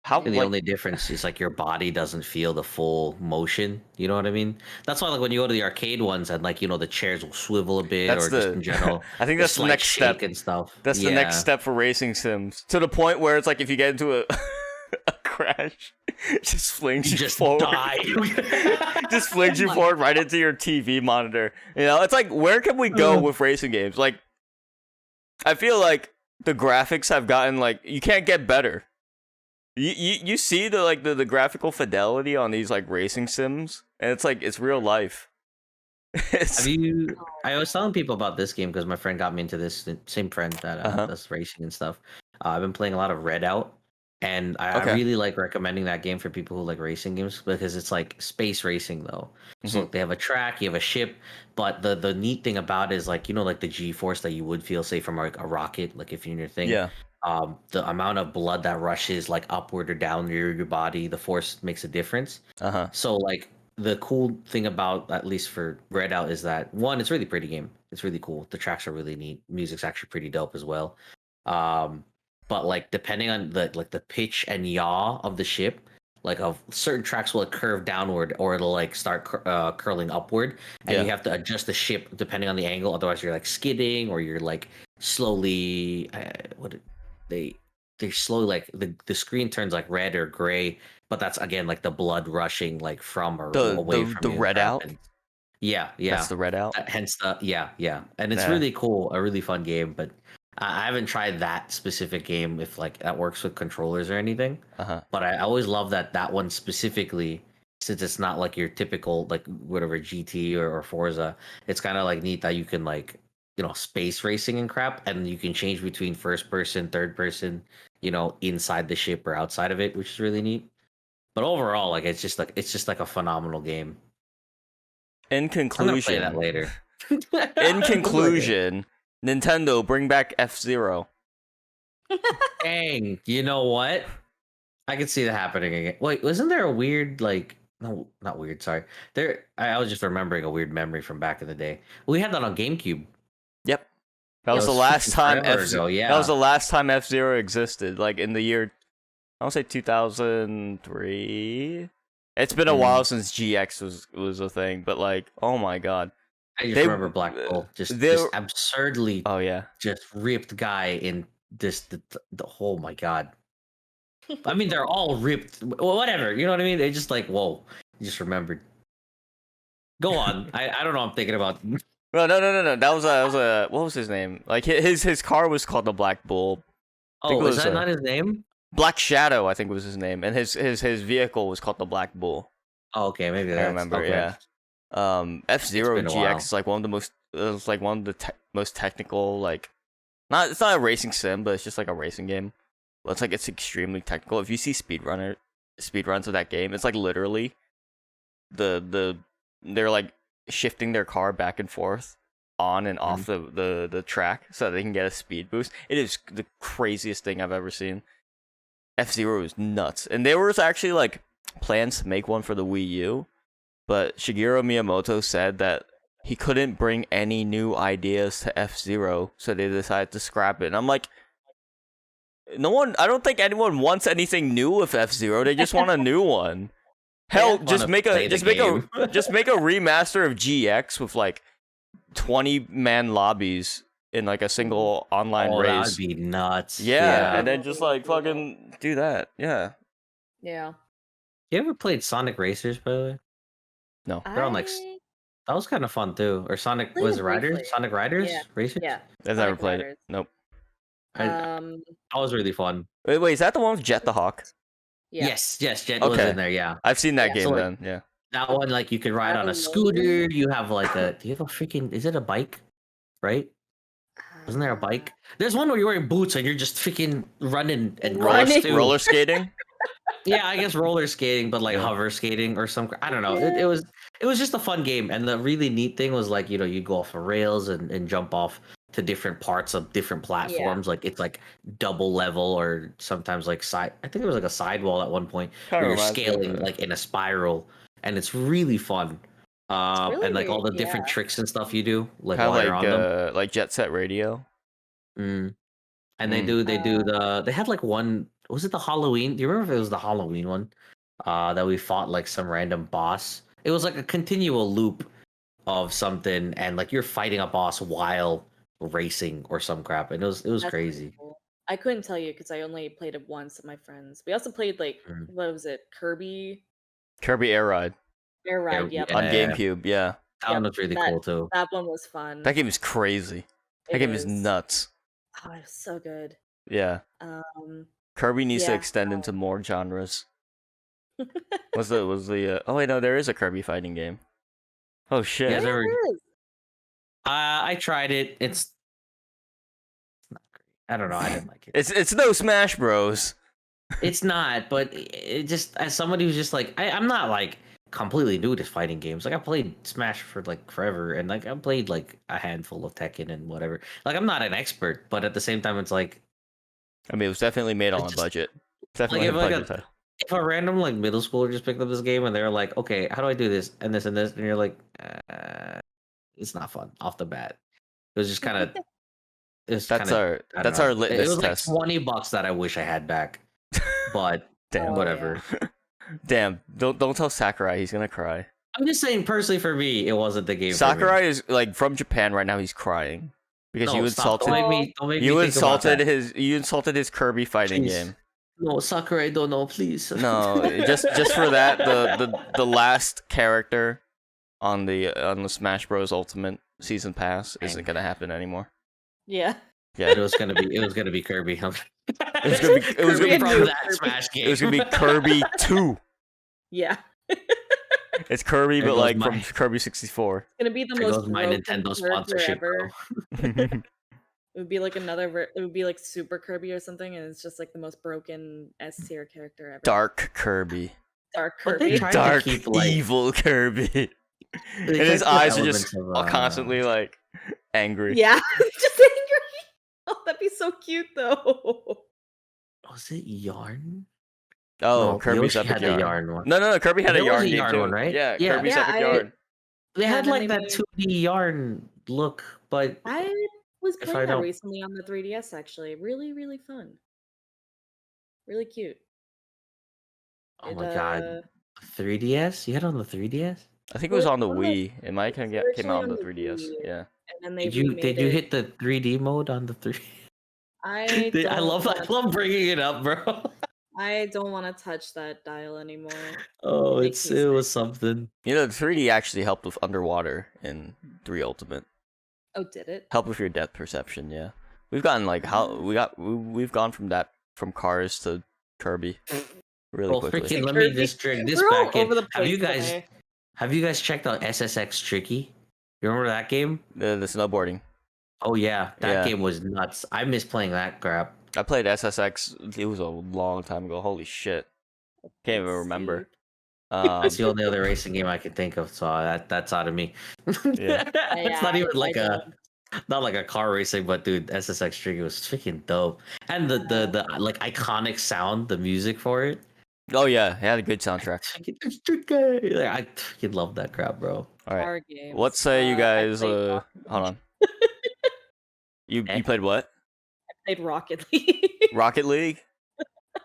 C: The only difference is like your body doesn't feel the full motion. You know what I mean? That's why like when you go to the arcade ones and like, you know, the chairs will swivel a bit just in general.
A: I think that's the next step
C: and stuff.
A: That's the next step for racing sims. To the point where it's like if you get into a crash, it just flings you forward. Die. Just flings you forward right into your TV monitor. You know, it's like where can we go with racing games? Like I feel like the graphics have gotten like you can't get better. You see the like the graphical fidelity on these like racing sims, and it's like it's real life.
C: I was telling people about this game because my friend got me into this. Same friend that does racing and stuff. I've been playing a lot of Redout, and I really like recommending that game for people who like racing games because it's like space racing though. So they have a track, you have a ship, but the neat thing about it is like, you know, like the G-force that you would feel say from like a rocket, like if you're in your thing.
A: Yeah.
C: The amount of blood that rushes like upward or down your body, the force makes a difference.
A: Uh-huh.
C: So like the cool thing about, at least for Redout, is that one, it's a really pretty game. It's really cool. The tracks are really neat. Music's actually pretty dope as well. But like depending on the pitch and yaw of the ship, like of certain tracks will curve downward or it'll like start curling upward, and you have to adjust the ship depending on the angle. Otherwise, you're like skidding or you're like slowly they slowly, like the screen turns like red or gray, but that's again like the blood rushing like from or away from
A: the
C: you.
A: red out.
C: Yeah.
A: That's the red out.
C: Hence the yeah, and it's
A: Yeah.
C: really cool, a really fun game. But I haven't tried that specific game if like that works with controllers or anything.
A: Uh-huh.
C: But I always love that one specifically, since it's not like your typical like whatever GT or Forza. It's kind of like neat that you can like space racing and crap, and you can change between first person, third person, inside the ship or outside of it, which is really neat. But overall, like it's just like a phenomenal game.
A: In
C: I'm gonna play
A: conclusion,
C: that later.
A: in conclusion, Nintendo, bring back F-Zero.
C: Dang, you know what? I could see that happening again. Wait, wasn't there a weird like? No, not weird. Sorry. I was just remembering a weird memory from back in the day. We had that on GameCube.
A: Yep. That was the
C: was
A: last
C: freaking
A: time
C: forever
A: F
C: ago, yeah.
A: That was the last time F-Zero existed, like in the year I don't say 2003. It's been a while since GX was a thing, but like, oh my god.
C: I just
A: They-
C: remember Black Bull just absurdly
A: Oh yeah.
C: just ripped guy in this the oh my god. I mean, they're all ripped. Well, whatever, you know what I mean? They just like, whoa, you just remembered. Go on. I don't know. I'm thinking about.
A: No. That was a what was his name? Like his car was called the Black Bull.
C: Oh,
A: was
C: is that not his name?
A: Black Shadow, I think was his name, and his vehicle was called the Black Bull.
C: Oh, okay, maybe
A: I
C: that's
A: remember,
C: okay.
A: yeah. F-Zero
C: It's been a while.
A: GX is like one of the most technical, like it's not a racing sim, but it's just like a racing game. Well, it's extremely technical. If you see speedruns of that game, it's like literally they're like shifting their car back and forth on and off the track so that they can get a speed boost. It is the craziest thing I've ever seen. F-Zero is nuts. And there was actually like plans to make one for the Wii U, but Shigeru Miyamoto said that he couldn't bring any new ideas to F-Zero, so they decided to scrap it. And I'm like, I don't think anyone wants anything new with F-Zero. They just want a new one. Hell, just make a remaster of GX with like 20-man lobbies in like a single online race.
C: That'd be nuts.
A: Yeah, and then just like fucking do that. Yeah.
B: Yeah.
C: You ever played Sonic Racers, by the way?
A: No.
C: They're on like that was kind of fun too. Or Sonic
B: Played
C: was
B: it
C: it Riders?
B: briefly.
C: Sonic Riders
B: Yeah.
C: Racers?
B: Yeah.
A: I've never played it. Nope.
C: That was really fun.
A: Wait, is that the one with Jet the Hawk?
B: Yeah.
C: Yes, Jet was
A: Okay.
C: in there. Yeah,
A: I've seen that
B: Yeah.
A: game
C: So, like,
A: then. Yeah.
C: that one like you could ride on a
B: Travel
C: scooter. You have like do you have a freaking? Is it a bike? Right? Wasn't there a bike? There's one where you're wearing boots and you're just freaking running and
B: Running.
C: too.
A: Roller skating?
C: Yeah, I guess roller skating, but like
A: Yeah.
C: hover skating or some. I don't know. It was just a fun game, and the really neat thing was like you go off of rails and jump off to different parts of different platforms. Like it's like double level or sometimes like side. I think there was like a sidewall at one point
A: Kinda
C: where you're
A: reminds me of
C: scaling
A: that.
C: like in a spiral, and it's really fun.
B: really
C: And like all the
B: neat,
C: different
B: yeah.
C: tricks and stuff you do, like
A: Kind
C: while
A: of
C: you're on them.
A: like Jet Set Radio.
C: And they
A: Mm.
C: do they had like one, was it the Halloween? Do you remember if it was the Halloween one? That we fought like some random boss. It was like a continual loop of something, and like you're fighting a boss while racing or some crap, and it was
B: That's pretty
C: crazy.
B: cool. I couldn't tell you because I only played it once with my friends. We also played like
C: Mm.
B: what was it? Kirby
A: Kirby Air Ride
B: Air Ride.
C: Yeah,
B: Yep.
A: on
C: Yeah.
A: GameCube. Yeah.
C: That one was really cool too.
B: That one was fun.
A: That game is crazy. That
B: It
A: game is
B: is.
A: nuts.
B: Oh, it was so good.
A: Yeah. Kirby needs to
B: Yeah,
A: extend into more genres. Was the oh wait, no, there is a Kirby fighting game. Oh shit.
C: Yeah, there
B: it
C: were-
B: is.
C: I tried it. It's not great. I don't know. I didn't like it.
A: It's no Smash Bros.
C: It's not, but it just, as somebody who's just like, I'm not like completely new to fighting games. Like I played Smash for like forever, and like I played like a handful of Tekken and whatever. Like I'm not an expert, but at the same time, it's like
A: I mean, it was definitely made on a
C: just-
A: budget. Definitely
C: if
A: a
C: like
A: budget
C: a-
A: title.
C: If a random like middle schooler just picked up this game and they're like, okay, how do I do this and this and this, and you're like, it's not fun off the bat. It was just kind of.
A: That's
C: our It
A: litmus
C: was like
A: test.
C: $20 that I wish I had back, but
A: Damn.
C: whatever.
A: Damn, don't tell Sakurai, he's gonna cry.
C: I'm just saying, personally, for me, it wasn't the game.
A: Sakurai is like from Japan right now. He's crying because
C: for me.
A: you
C: Stop.
A: insulted.
C: Don't make
A: You
C: me think about
A: insulted
C: that.
A: you insulted his Kirby fighting
C: Jeez.
A: game.
C: No, Sakurai, don't know, please.
A: No, just for that, the last character on the Smash Bros Ultimate Season Pass isn't gonna happen anymore.
B: Yeah.
A: Yeah,
C: it was gonna be Kirby.
A: It was gonna be
B: Kirby
C: from
B: and
C: that
B: Kirby.
C: Smash game.
A: it was gonna be Kirby 2.
B: Yeah.
A: It's Kirby,
C: There
A: but
C: goes
A: like
C: my-
A: from Kirby 64.
B: It's gonna be the
C: There
B: most
C: goes my
B: broken
C: Nintendo
B: character
C: sponsorship,
B: ever.
C: bro.
B: It would be like it would be like Super Kirby or something, and it's just like the most broken S tier character ever.
A: Dark Kirby.
B: Dark
C: But they
B: Kirby.
C: tried to
A: Dark
C: keep, like-
A: evil Kirby.
C: They
A: And
C: tried
A: his
C: to put
A: eyes are just
C: elements of,
A: constantly like angry.
B: Yeah, just angry. Oh, that'd be so cute though.
C: Was it Yarn?
A: Oh,
C: No,
A: Kirby's
C: Yoshi
A: Epic
C: had a
A: Yarn.
C: Yarn one.
A: No, Kirby had
C: There
A: a
C: was
A: Yarn
C: a
A: game
C: Yarn
A: too.
C: one, right?
A: Yeah,
C: Yeah.
A: Kirby's
B: Yeah,
A: Epic
B: I-
A: Yarn.
C: They
B: Yeah,
C: had
B: and then
C: like
B: they
C: that
B: made-
C: 2D Yarn look, but
B: I was
C: If I
B: playing that
C: don't-
B: recently on the 3DS. Actually, really, really fun. Really cute.
C: oh
B: It,
C: my god, 3DS? You had it on the 3DS?
A: I think it was
B: Well,
A: on the
B: on the-
A: Wii. It might
B: it's
A: came out on the
B: originally on
A: 3DS.
B: the Wii.
A: Yeah.
B: And then they
C: Did you hit the 3D mode on the 3?
B: I
C: I love bringing it up, bro.
B: I don't want to touch that dial anymore.
C: Oh,
B: Makes me
C: it was something.
A: You know, the 3D actually helped with underwater in 3 Ultimate.
B: Oh, did it?
A: Help with your depth perception. Yeah, we've gotten like we've gone from Cars to Kirby really
C: Well,
A: quickly.
C: freaking, let me just drink this
B: We're all
C: back in.
B: over the
C: Have you
B: place
C: guys
B: today.
C: have you guys checked out SSX Tricky? You remember that game?
A: The snowboarding.
C: Oh yeah, that
A: Yeah.
C: game was nuts. I miss playing that crap.
A: I played SSX. It was a long time ago. Holy shit! Can't even
B: Let's
A: remember.
B: see.
C: It's the only other racing game I could think of, so that's out of me.
A: Yeah.
C: It's not even
B: I
C: like
B: don't.
C: not like a car racing, but dude, SSX Tricky was freaking dope. And the like iconic sound, the music for it.
A: Oh yeah, it had a good soundtrack.
C: Like, I freaking love that crap, bro.
A: All right.
B: Car games.
A: What say you
B: I
A: guys?
B: played
A: Hold on. You
C: Eh?
A: played what?
B: played Rocket League.
A: Rocket League?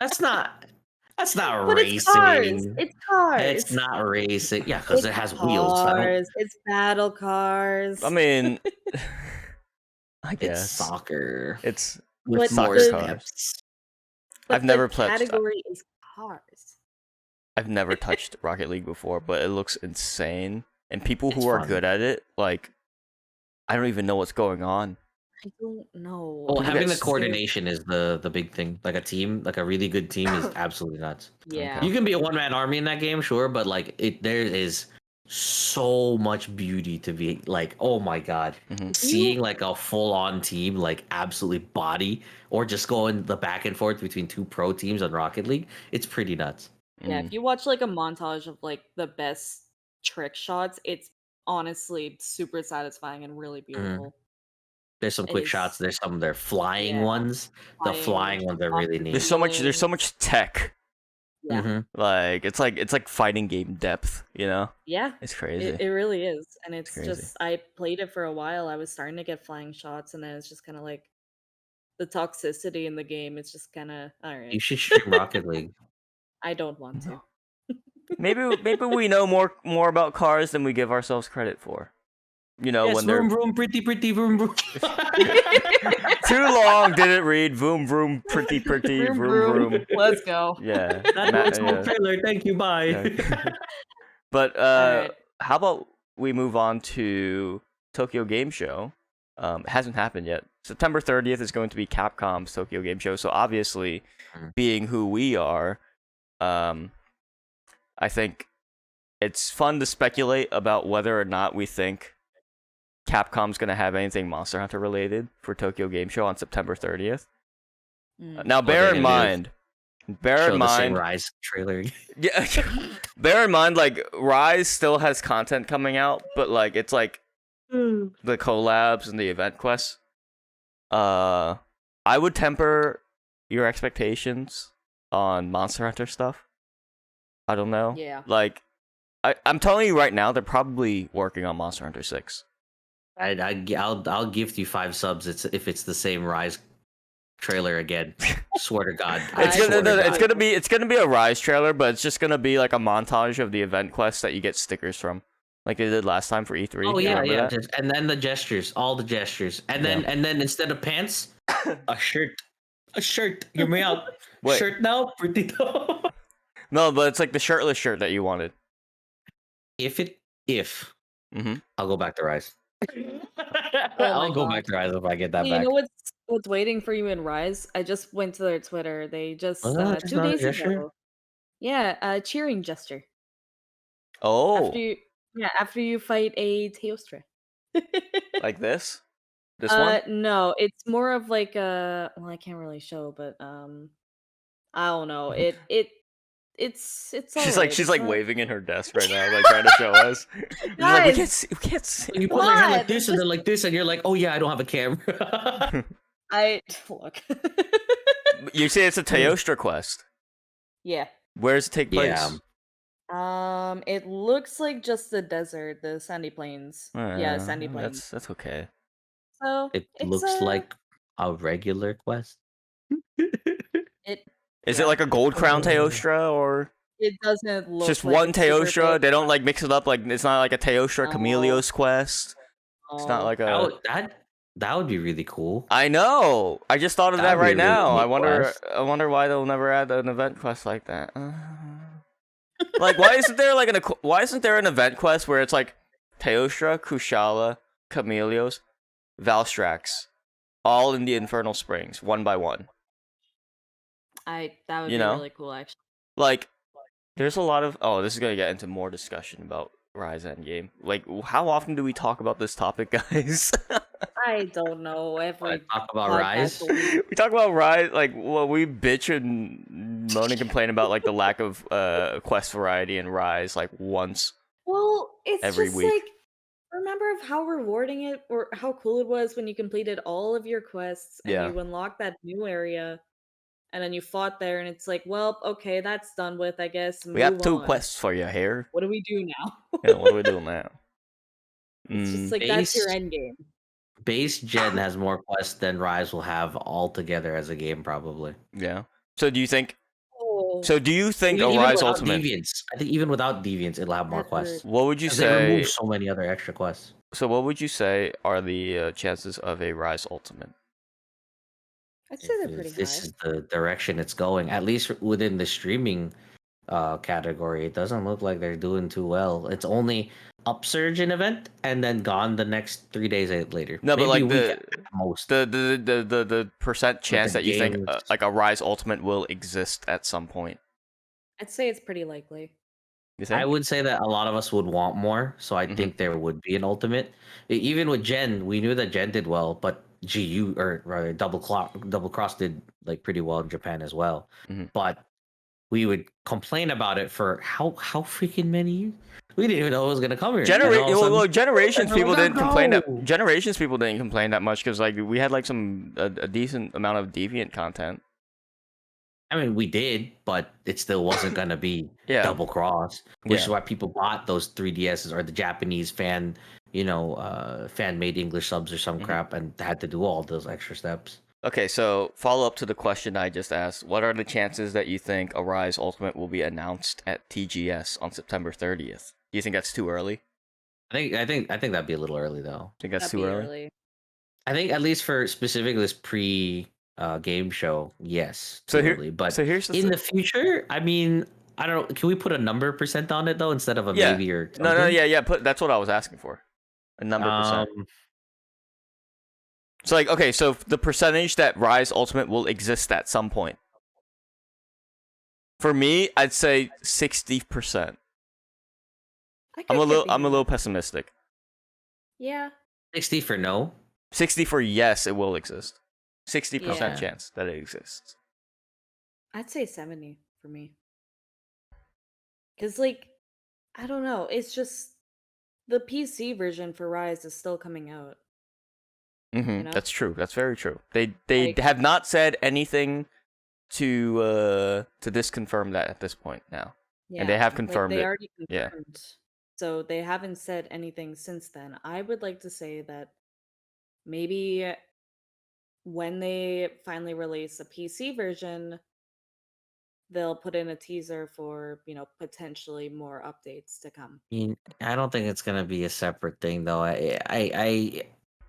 C: That's not
B: But
C: racing.
B: it's cars. It's cars.
C: It's not racing. Yeah, because
B: It's
C: it has wheels. I don't,
B: Cars. It's battle cars.
A: I mean, I
C: it's
A: guess
C: soccer
A: it's
C: with
B: But
C: more
B: the-
C: steps.
B: But
A: I've never
B: the
A: played-
B: Category is cars.
A: I've never touched Rocket League before, but it looks insane. And people who
C: It's
A: are
C: fun.
A: good at it, like, I don't even know what's going on.
B: I don't know.
C: Well,
A: People
C: having
A: get
C: the coordination is the big thing. Like a team, like a really good team, is absolutely nuts.
B: Yeah.
C: You can be a one man army in that game, sure, but like there is so much beauty to be like, oh my god,
A: Mhm.
C: seeing like a full on team like absolutely body, or just going the back and forth between 2 pro teams on Rocket League, it's pretty nuts.
B: Yeah,
A: Mm.
B: if you watch like a montage of like the best trick shots, it's honestly super satisfying and really beautiful.
C: There's some
B: It
C: quick
B: is-
C: shots. There's some of their flying
B: Yeah.
C: ones. The flying ones are really neat.
A: There's so much tech.
B: Yeah,
C: Mhm.
A: Like it's like fighting game depth, you know?
B: yeah,
A: It's crazy.
B: it really is, and it's
A: crazy.
B: just I played it for a while. I was starting to get flying shots, and then it's just kind of like the toxicity in the game. It's just kind of all right.
C: You should stream Rocket League.
B: I don't want to.
A: maybe we know more about cars than we give ourselves credit for. You know,
C: Yes,
A: when they're
C: vroom vroom, pretty vroom vroom.
A: too long, didn't read. Vroom vroom, pretty vroom vroom.
B: Let's go.
A: Yeah.
C: That
A: Ma-
C: was my
A: yeah.
C: trailer. Thank you. Bye.
A: Yeah. But
B: Alright.
A: how about we move on to Tokyo Game Show? It hasn't happened yet. September 30th is going to be Capcom's Tokyo Game Show. So obviously,
C: Mhm.
A: being who we are, I think it's fun to speculate about whether or not we think Capcom's going to have anything Monster Hunter related for Tokyo Game Show on September 30th.
B: Mm.
A: Now,
C: What
A: bear
C: they're
A: in
C: gonna do
A: mind, bear
C: Show
A: in
C: the same
A: mind,
C: Rise trailer.
A: yeah, bear in mind, like Rise still has content coming out, but like it's like the collabs and the event quests. I would temper your expectations on Monster Hunter stuff. I don't know.
B: Yeah.
A: Like, I'm telling you right now, they're probably working on Monster Hunter 6.
C: I'll gift you 5 subs. If it's the same Rise trailer again. Swear to God.
A: It's gonna be a Rise trailer, but it's just gonna be like a montage of the event quests that you get stickers from, like they did last time for E3.
C: Oh yeah,
A: Remember
C: yeah.
A: that?
C: And then the gestures, all the gestures, and then instead of pants, a shirt. A shirt. Hear me out.
A: Wait.
C: Shirt now, pretty though.
A: No, but it's like the shirtless shirt that you wanted.
C: If
A: Mm-hmm.
C: I'll go back to Rise.
B: Oh
C: I'll
B: my
C: go
B: God.
C: back to Rise if I get that
B: You
C: back.
B: know what's waiting for you in Rise? I just went to their Twitter. They just
C: Was that just
B: 2
C: another
B: days
C: gesture?
B: ago. Yeah, a cheering gesture.
A: Oh,
B: After you fight a Teostra.
A: like this? This one?
B: No, it's more of like a well, I can't really show, but I don't know. It's
A: She's
B: alright.
A: she's
B: It's
A: like
B: not...
A: waving in her desk right now, like trying to show us. She's like, we can't see.
C: You put your hand like
B: What?
C: this and then like this, and you're like, oh yeah, I don't have a camera.
B: I look.
A: You say it's a Teostra quest.
B: Yeah.
A: Where does it take place?
C: Yeah.
B: It looks like just the desert, the sandy plains. Yeah, sandy plains.
A: That's okay.
B: So
C: It
B: it's,
C: looks like a regular quest.
A: Is it like a gold crown Teostra or
B: It doesn't look
A: just
B: like
A: one
B: a super
A: Teostra?
B: gold
A: They don't
B: crown.
A: like mix it up. Like it's not like a Teostra
B: No.
A: Chameleos quest. It's not like a.
C: That would be really cool.
A: I know. I just thought of that
C: That'd be
A: right
C: a really
A: now.
C: neat
A: I wonder.
C: quest.
A: I wonder why they'll never add an event quest like that. Like, why isn't there an event quest where it's like Teostra, Kushala, Chameleos, Valstrax, all in the Infernal Springs, one by one?
B: That would
A: You
B: be
A: know?
B: really cool, actually.
A: Like, there's a lot of. Oh, this is gonna get into more discussion about Rise Endgame. Like, how often do we talk about this topic, guys?
B: I don't know. Every
C: Talk about
B: podcast
C: Rise.
B: a week.
A: We talk about Rise, like, well, we bitch and moan and complain about like the lack of quest variety in Rise, like once.
B: Well, it's
A: Every
B: just
A: week.
B: like remember how rewarding it or how cool it was when you completed all of your quests and
A: Yeah.
B: you unlocked that new area and then you fought there and it's like, well, okay, that's done with, I guess.
A: We have
B: move
A: 2
B: on.
A: quests for you here.
B: What do we do now?
A: Yeah, what do we do now?
B: It's just like that's your
C: Base-
B: end game.
C: Base Gen has more quests than Rise will have altogether as a game, probably.
A: Yeah. So do you think?
B: Oh,
A: So do you think a
C: Even
A: Rise
C: without
A: Ultimate?
C: Deviants, I think even without Deviants, it'll have more
B: That
C: quests.
A: What would you
C: 'Cause they
A: say?
C: remove so many other extra quests.
A: So what would you say are the chances of a Rise Ultimate?
B: I'd say they're
C: If
B: pretty
C: this
B: high.
C: is the direction it's going, at least within the streaming category, it doesn't look like they're doing too well. It's only upsurge in event and then gone the next 3 days later.
A: No, but
C: Maybe
A: like
C: a week at most.
A: the percent chance that you think
C: games.
A: like a Rise Ultimate will exist at some point.
B: I'd say it's pretty likely.
A: You think?
C: I would say that a lot of us would want more, so I
A: Mhm.
C: think there would be an ultimate. Even with Gen, we knew that Gen did well, but GU or rather Double Cross did like pretty well in Japan as well.
A: Mhm.
C: But we would complain about it for how freaking many years? We didn't even know it was gonna come here. And all of a sudden-
A: Generations
C: Oh
A: people
C: my
A: didn't
C: God,
A: complain
C: bro.
A: that Generations people didn't complain that much because like we had like a decent amount of deviant content.
C: I mean, we did, but it still wasn't gonna be
A: Yeah.
C: Double Cross, which
A: Yeah.
C: is why people bought those 3DSs or the Japanese fan made English subs or some
A: Mhm.
C: crap, and had to do all those extra steps.
A: Okay, so follow up to the question I just asked. What are the chances that you think a Rise Ultimate will be announced at TGS on September 30th? Do you think that's too early?
C: I think that'd be a little early though.
A: Think that's
B: That'd
A: too
B: be
A: early?
C: I think at least for specifically this game show, yes,
A: So
C: too
A: here,
C: early. But
A: so here's the
C: in the future, I mean, I don't know. Can we put a number % on it though instead of a
A: Yeah.
C: maybe or
A: No,
C: something?
A: yeah. That's what I was asking for. A number percent.
C: Um,
A: So like, okay, so the percentage that Rise Ultimate will exist at some point. For me, I'd say 60%. I'm a little pessimistic.
B: Yeah.
C: 60 for no.
A: 60 for yes, it will exist. 60%
C: Yeah.
A: chance that it exists.
B: I'd say 70 for me. Cause like, I don't know. It's just the PC version for Rise is still coming out.
A: Mm-hmm.
B: You know?
A: That's true. That's very true. They
B: Like-
A: have not said anything to disconfirm that at this point now. And they have confirmed
B: they
A: it.
B: already
A: Yeah.
B: confirmed. So they haven't said anything since then. I would like to say that maybe when they finally release a PC version, they'll put in a teaser for, potentially more updates to come.
C: I don't think it's gonna be a separate thing though. I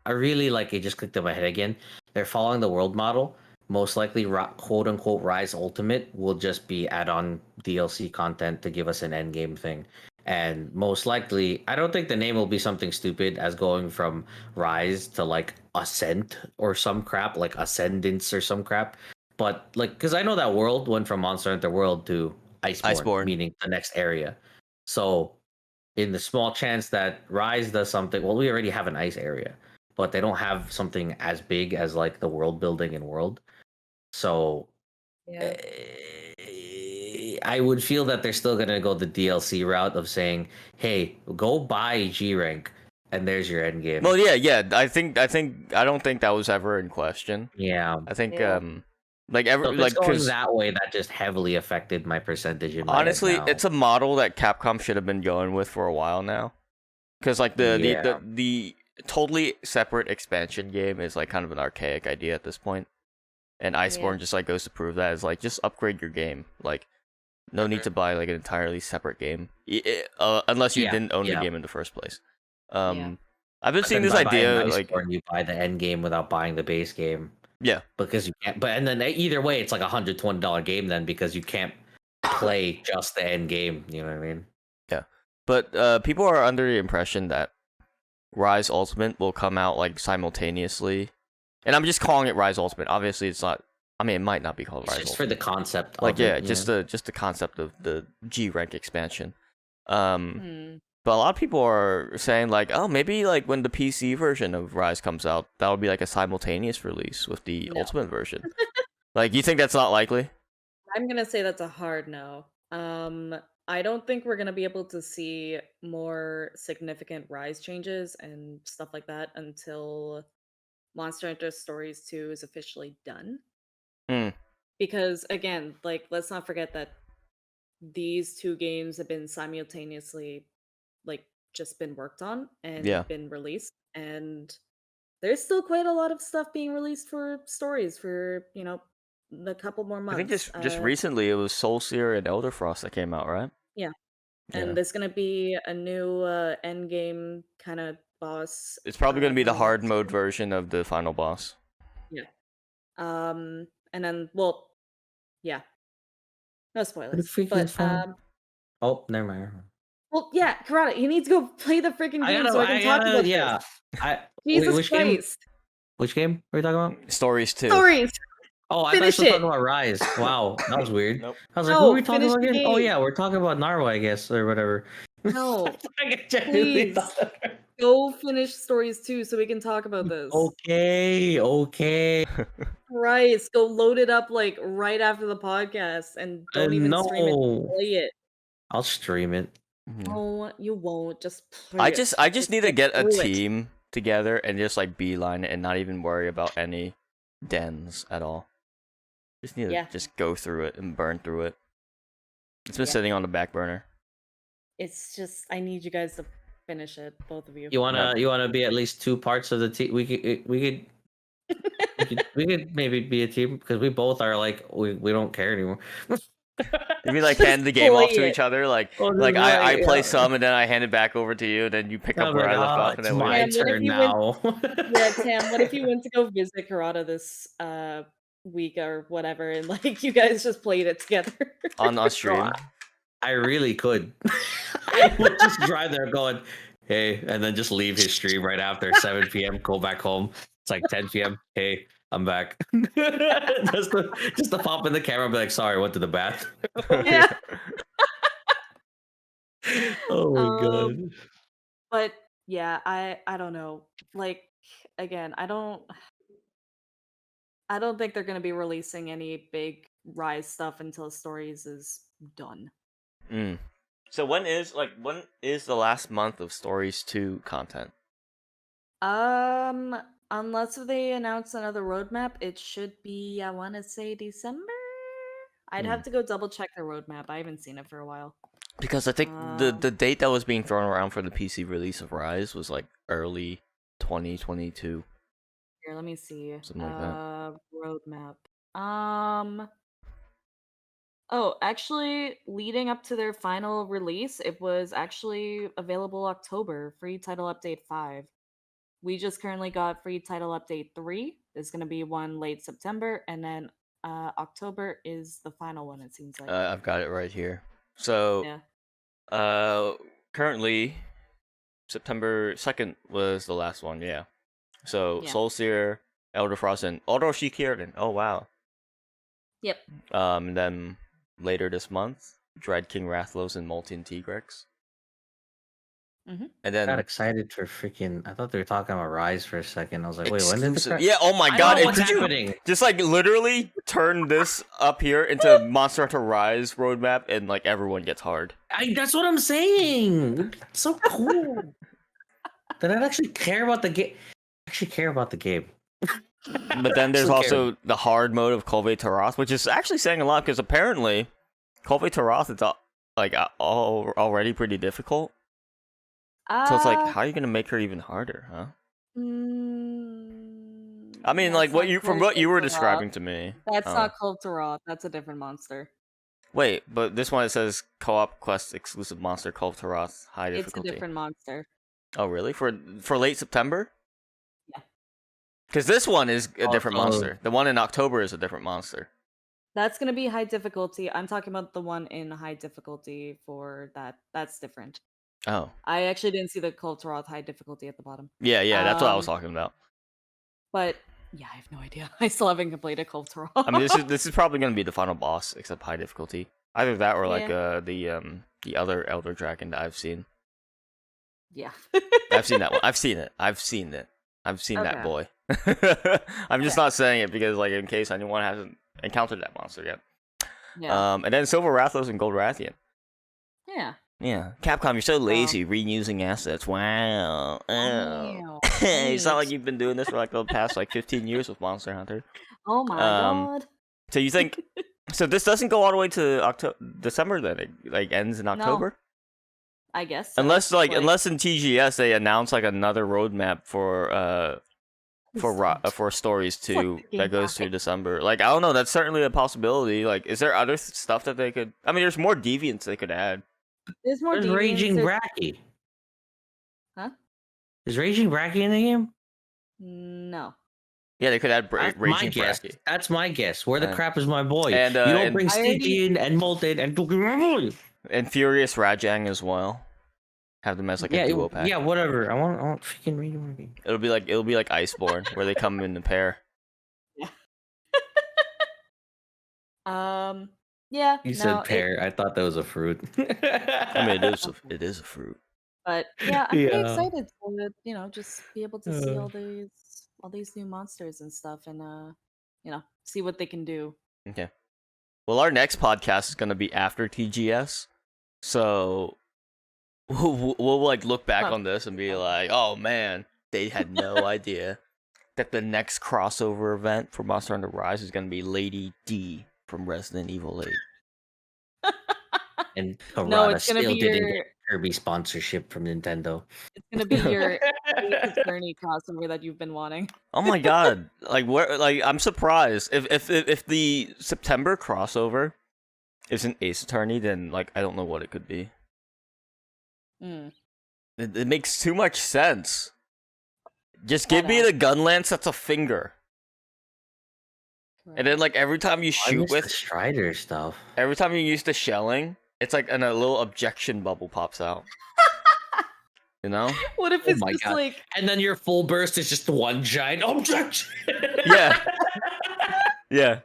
C: really like it. Just clicked in my head again. They're following the world model. Most likely, quote unquote, Rise Ultimate will just be add-on DLC content to give us an end game thing. And most likely, I don't think the name will be something stupid as going from Rise to like Ascent or some crap, like Ascendance or some crap. But like, because I know that world went from Monster Hunter World to Iceborne, meaning the next area. So, in the small chance that Rise does something, well, we already have an ice area, but they don't have something as big as like the world building in World. So,
B: Yeah.
C: I would feel that they're still gonna go the DLC route of saying, "Hey, go buy G rank, and there's your end game."
A: Well, yeah. I don't think that was ever in question.
C: Yeah.
A: I think
B: Yeah.
A: like
C: So if it's
A: like
C: going
A: because
C: that way, that just heavily affected my percentage in my head
A: honestly,
C: now.
A: it's a model that Capcom should have been going with for a while now. Because like the totally separate expansion game is like kind of an archaic idea at this point. And Iceborne just like goes to prove that. Is like, just upgrade your game. Like, no need to buy like an entirely separate game, unless you didn't own the game in the first place. I've been seeing this idea like
C: you buy the end game without buying the base game.
A: Yeah,
C: because you can't. But and then either way, it's like $120 game then because you can't play just the end game. You know what I mean?
A: Yeah, but people are under the impression that Rise Ultimate will come out like simultaneously. And I'm just calling it Rise Ultimate. Obviously, it's not. I mean, it might not be called Rise
C: Just
A: Ultimate.
C: for the concept.
A: Like,
C: of
A: just the concept of the G rank expansion.
B: Hmm.
A: But a lot of people are saying like, oh, maybe like when the PC version of Rise comes out, that'll be like a simultaneous release with the Ultimate version. Like, you think that's not likely?
B: I'm gonna say that's a hard no. I don't think we're gonna be able to see more significant Rise changes and stuff like that until Monster Hunter Stories 2 is officially done. Because again, like, let's not forget that these two games have been simultaneously like just been worked on and been released, and there's still quite a lot of stuff being released for Stories for, a couple more months.
A: I think just recently it was Soul Seer and Elder Frost that came out, right?
B: Yeah. And there's gonna be a new end game kind of boss.
A: It's probably gonna be the hard mode version of the final boss.
B: Yeah. And then, well, yeah. No spoilers. But
C: oh, never mind.
B: Well, yeah, Kirata, you need to go play the freaking game so I can talk about this. Jesus
C: which
B: Christ.
C: Game? Which game are we talking about?
A: Stories 2.
B: Stories.
C: Oh, I thought you were talking about Rise. Wow, that was weird.
A: Nope.
C: I was like, who are we talking about again? Oh yeah, we're talking about Narwa, I guess, or whatever.
B: No. Please. Go finish Stories 2 so we can talk about this.
C: Okay.
B: Christ, go load it up like right after the podcast and don't even stream it. Play it.
C: I'll stream it.
B: No, you won't. Just play it.
A: I just need to get a team together and just like beeline it and not even worry about any dens at all. Just need to just go through it and burn through it. It's been sitting on the back burner.
B: It's just, I need you guys to finish it, both of you.
C: You wanna be at least two parts of the team? We could maybe be a team because we both are like we don't care anymore.
A: You mean like hand the game off to each other? Like I play some and then I hand it back over to you, and then you pick up where I left off, and then
C: my turn now.
B: Tam, what if you went to go visit Kirata this week or whatever, and like you guys just played it together
A: on stream?
C: I really could. I would just drive there going, hey, and then just leave his stream right after 7 p.m. Go back home. It's like 10 p.m. Hey, I'm back. just to pop in the camera and be like, sorry, I went to the bathroom.
B: Yeah.
C: Oh my god.
B: But yeah, I don't know. Like, again, I don't think they're gonna be releasing any big Rise stuff until Stories is done.
A: So when is the last month of Stories 2 content?
B: Unless they announce another roadmap, it should be, I want to say December. I'd have to go double check the roadmap. I haven't seen it for a while.
A: Because I think the date that was being thrown around for the PC release of Rise was like early 2022.
B: Here, let me see.
A: Something like that.
B: Roadmap. Oh, actually, leading up to their final release, it was actually available October, free title update 5. We just currently got free title update 3. There's going to be one late September, and then October is the final one, it seems like.
A: I've got it right here. So,
B: yeah.
A: Currently, September 2nd was the last one, yeah. So,
B: Yeah.
A: Soulseer, Elder Frost, and Orochi Kieran. Oh, wow.
B: Yep.
A: And then later this month, Dread King Rathlos and Molten Tigrex.
B: Mm-hmm.
A: And
C: I got
A: then
C: excited for freaking. I thought they were talking about Rise for a second. I was like, wait, when did
A: exclusive.
C: the
A: Yeah, oh my
C: I
A: god,
C: know
A: and
C: what's
A: could you
C: happening.
A: just like literally turn this up here into Monster Hunter Rise roadmap and like everyone gets hard.
C: That's what I'm saying. It's so cool. That I actually care about the game. Actually care about the game.
A: But then there's also the hard mode of Kolve Taroth, which is actually saying a lot because apparently Kolve Taroth is already pretty difficult. So it's like, how are you gonna make her even harder, huh? I mean, like what you were describing to me.
B: That's not Cove Taroth. That's a different monster.
A: Wait, but this one it says co-op quest exclusive monster Cove Taroth high difficulty.
B: It's a different monster.
A: Oh really? For late September?
B: Yeah.
A: Because this one is a different monster. The one in October is a different monster.
B: That's gonna be high difficulty. I'm talking about the one in high difficulty for that. That's different.
A: Oh.
B: I actually didn't see the Cove Taroth high difficulty at the bottom.
A: Yeah, that's what I was talking about.
B: But yeah, I have no idea. I still haven't completed Cove Taroth.
A: I mean, this is probably gonna be the final boss, except high difficulty. Either that or like the other Elder Dragon that I've seen.
B: Yeah.
A: I've seen that one. I've seen it. I've seen that boy. I'm just not saying it because like in case anyone hasn't encountered that monster yet.
B: Yeah.
A: And then Silver Rathlos and Gold Rathian.
B: Yeah.
A: Yeah. Capcom, you're so lazy reusing assets. Wow. It's not like you've been doing this for like the past like 15 years with Monster Hunter.
B: Oh my god.
A: So you think so this doesn't go all the way to December then? It like ends in October?
B: No. I guess so.
A: Unless in TGS they announce like another roadmap for Stories 2 that goes through December. Like I don't know, that's certainly a possibility. Like is there other stuff that they could I mean there's more deviants they could add.
B: There's more
C: Raging Bracky.
B: Huh?
C: Is Raging Bracky in the game?
B: No.
A: Yeah, they could add Raging
C: Bracky. That's my guess. Where the crap is my boy?
A: And,
C: you don't bring Stygian and Molten
A: and Furious Rajang as well. Have them as like a duo pack.
C: Yeah, whatever. I want freaking Raging Bracky.
A: It'll be like Iceborne where they come in a pair.
B: Yeah. Yeah.
C: You said pear. I thought that was a fruit.
A: I mean, it is a fruit.
B: But yeah, I'm pretty excited to just be able to see all these new monsters and stuff, and see what they can do.
A: Okay. Well, our next podcast is gonna be after TGS, so we'll like look back on this and be like, oh man, they had no idea that the next crossover event for Monster Hunter Rise is gonna be Lady D from Resident Evil 8.
C: And Kirata still didn't get Kirby sponsorship from Nintendo.
B: It's gonna be your Ace Attorney crossover that you've been wanting.
A: Oh my god! Like where? Like I'm surprised if the September crossover isn't Ace Attorney, then like I don't know what it could be. It makes too much sense. Just give me the gun lance that's a finger. And then, like, every time you shoot with
C: Strider stuff,
A: every time you use the shelling, it's like a little objection bubble pops out. You know?
B: What if it's just like,
C: and then your full burst is just one giant objection?
A: Yeah. Yeah.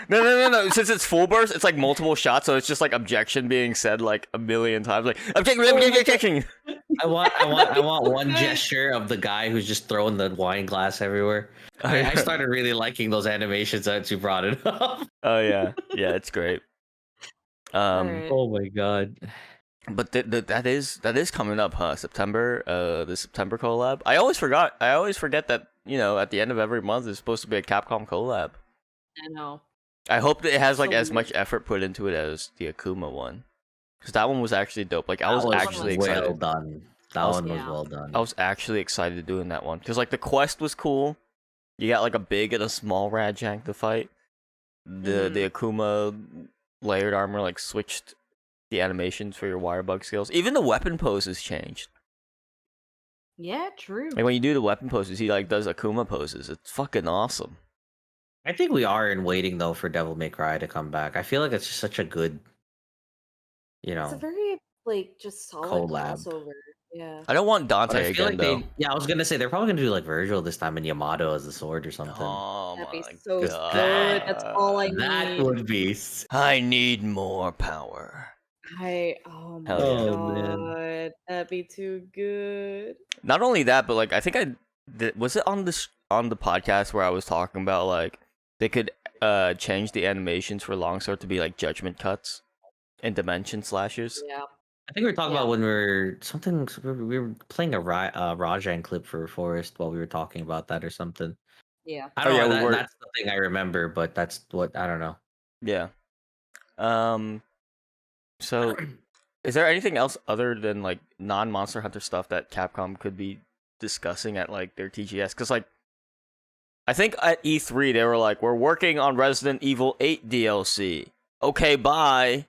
A: No. Since it's full burst, it's like multiple shots, so it's just like objection being said like a million times. Like objection.
C: I want one gesture of the guy who's just throwing the wine glass everywhere. I started really liking those animations that you brought it up.
A: Oh yeah, it's great.
C: Oh my god!
A: But that is coming up, huh? September, the September collab. I always forget that at the end of every month is supposed to be a Capcom collab.
B: I know.
A: I hope that it has like
B: So
A: as
B: weird.
A: much effort put into it as the Akuma one, because that one was actually dope. Like I
C: That
A: was actually
B: well
A: excited.
C: well done. That
A: I was-
C: one was
B: Yeah.
C: well done.
A: I was actually excited doing that one because like the quest was cool. You got like a big and a small Rajank to fight. The Akuma layered armor like switched the animations for your wire bug skills. Even the weapon poses changed.
B: Yeah, true.
A: Like when you do the weapon poses, he like does Akuma poses. It's fucking awesome.
C: I think we are in waiting though for Devil May Cry to come back. I feel like it's just such a good, you
B: It's a
C: know.
B: very like just solid
C: collab.
B: crossover. Yeah.
A: I don't want
C: But
A: Dante
C: I feel
A: again
C: like
A: though.
C: yeah, I was gonna say they're probably gonna do like Virgil this time and Yamato as the sword or something.
A: Oh
B: That'd be
A: my
B: so
A: god.
B: good. That's all I
C: That
B: need.
C: would be.
A: I need more power.
B: Oh my
A: Hell yeah.
C: Oh,
B: god.
C: man.
B: That'd be too good.
A: Not only that, but like I think was it on this on the podcast where I was talking about like they could change the animations for Longsword to be like judgment cuts and dimension slashes.
B: Yeah.
C: I think we were talking
B: Yeah.
C: about when we were playing a Rajan clip for Forest while we were talking about that or something.
B: Yeah.
C: I don't
A: yeah,
C: know.
A: we were-
C: That's the thing I remember, but that's what I don't know.
A: Yeah. So is there anything else other than like non-Monster Hunter stuff that Capcom could be discussing at like their TGS? Because like I think at E3 they were like, we're working on Resident Evil 8 DLC. Okay, bye.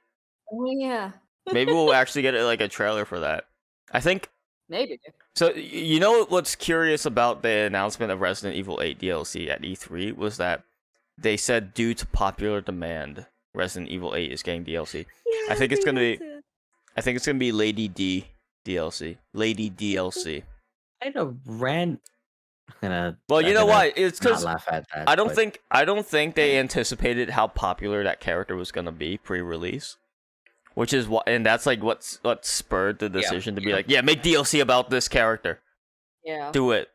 B: Oh yeah.
A: Maybe we'll actually get like a trailer for that. I think
B: Maybe.
A: so. You know what's curious about the announcement of Resident Evil 8 DLC at E3 was that they said due to popular demand, Resident Evil 8 is getting DLC.
B: Yeah,
A: I think it's gonna be-
B: that's it.
A: I think it's gonna be Lady D DLC. Lady DLC.
C: Kind of ran. I'm gonna.
A: Well, you know why? It's
C: Not
A: because
C: laugh at that.
A: I don't
C: but
A: think they anticipated how popular that character was gonna be pre-release. Which is what, and that's like what spurred the decision to be
C: yeah.
A: like, yeah, make DLC about this character.
B: Yeah.
A: Do it.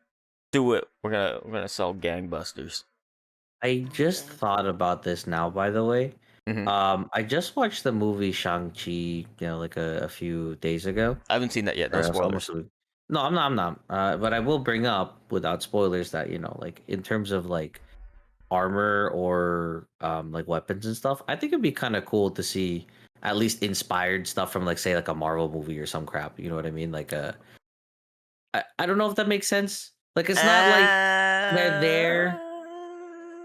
A: We're gonna sell gangbusters.
C: I just thought about this now. By the way,
A: Mhm.
C: I just watched the movie Shang-Chi. You know, like a few days ago.
A: I haven't seen that yet. No
C: Or it was
A: spoilers.
C: almost a week. No, I'm not. I'm not. But I will bring up without spoilers that like in terms of like armor or like weapons and stuff, I think it'd be kind of cool to see at least inspired stuff from like say like a Marvel movie or some crap. You know what I mean? Like I don't know if that makes sense. Like it's not like they're there,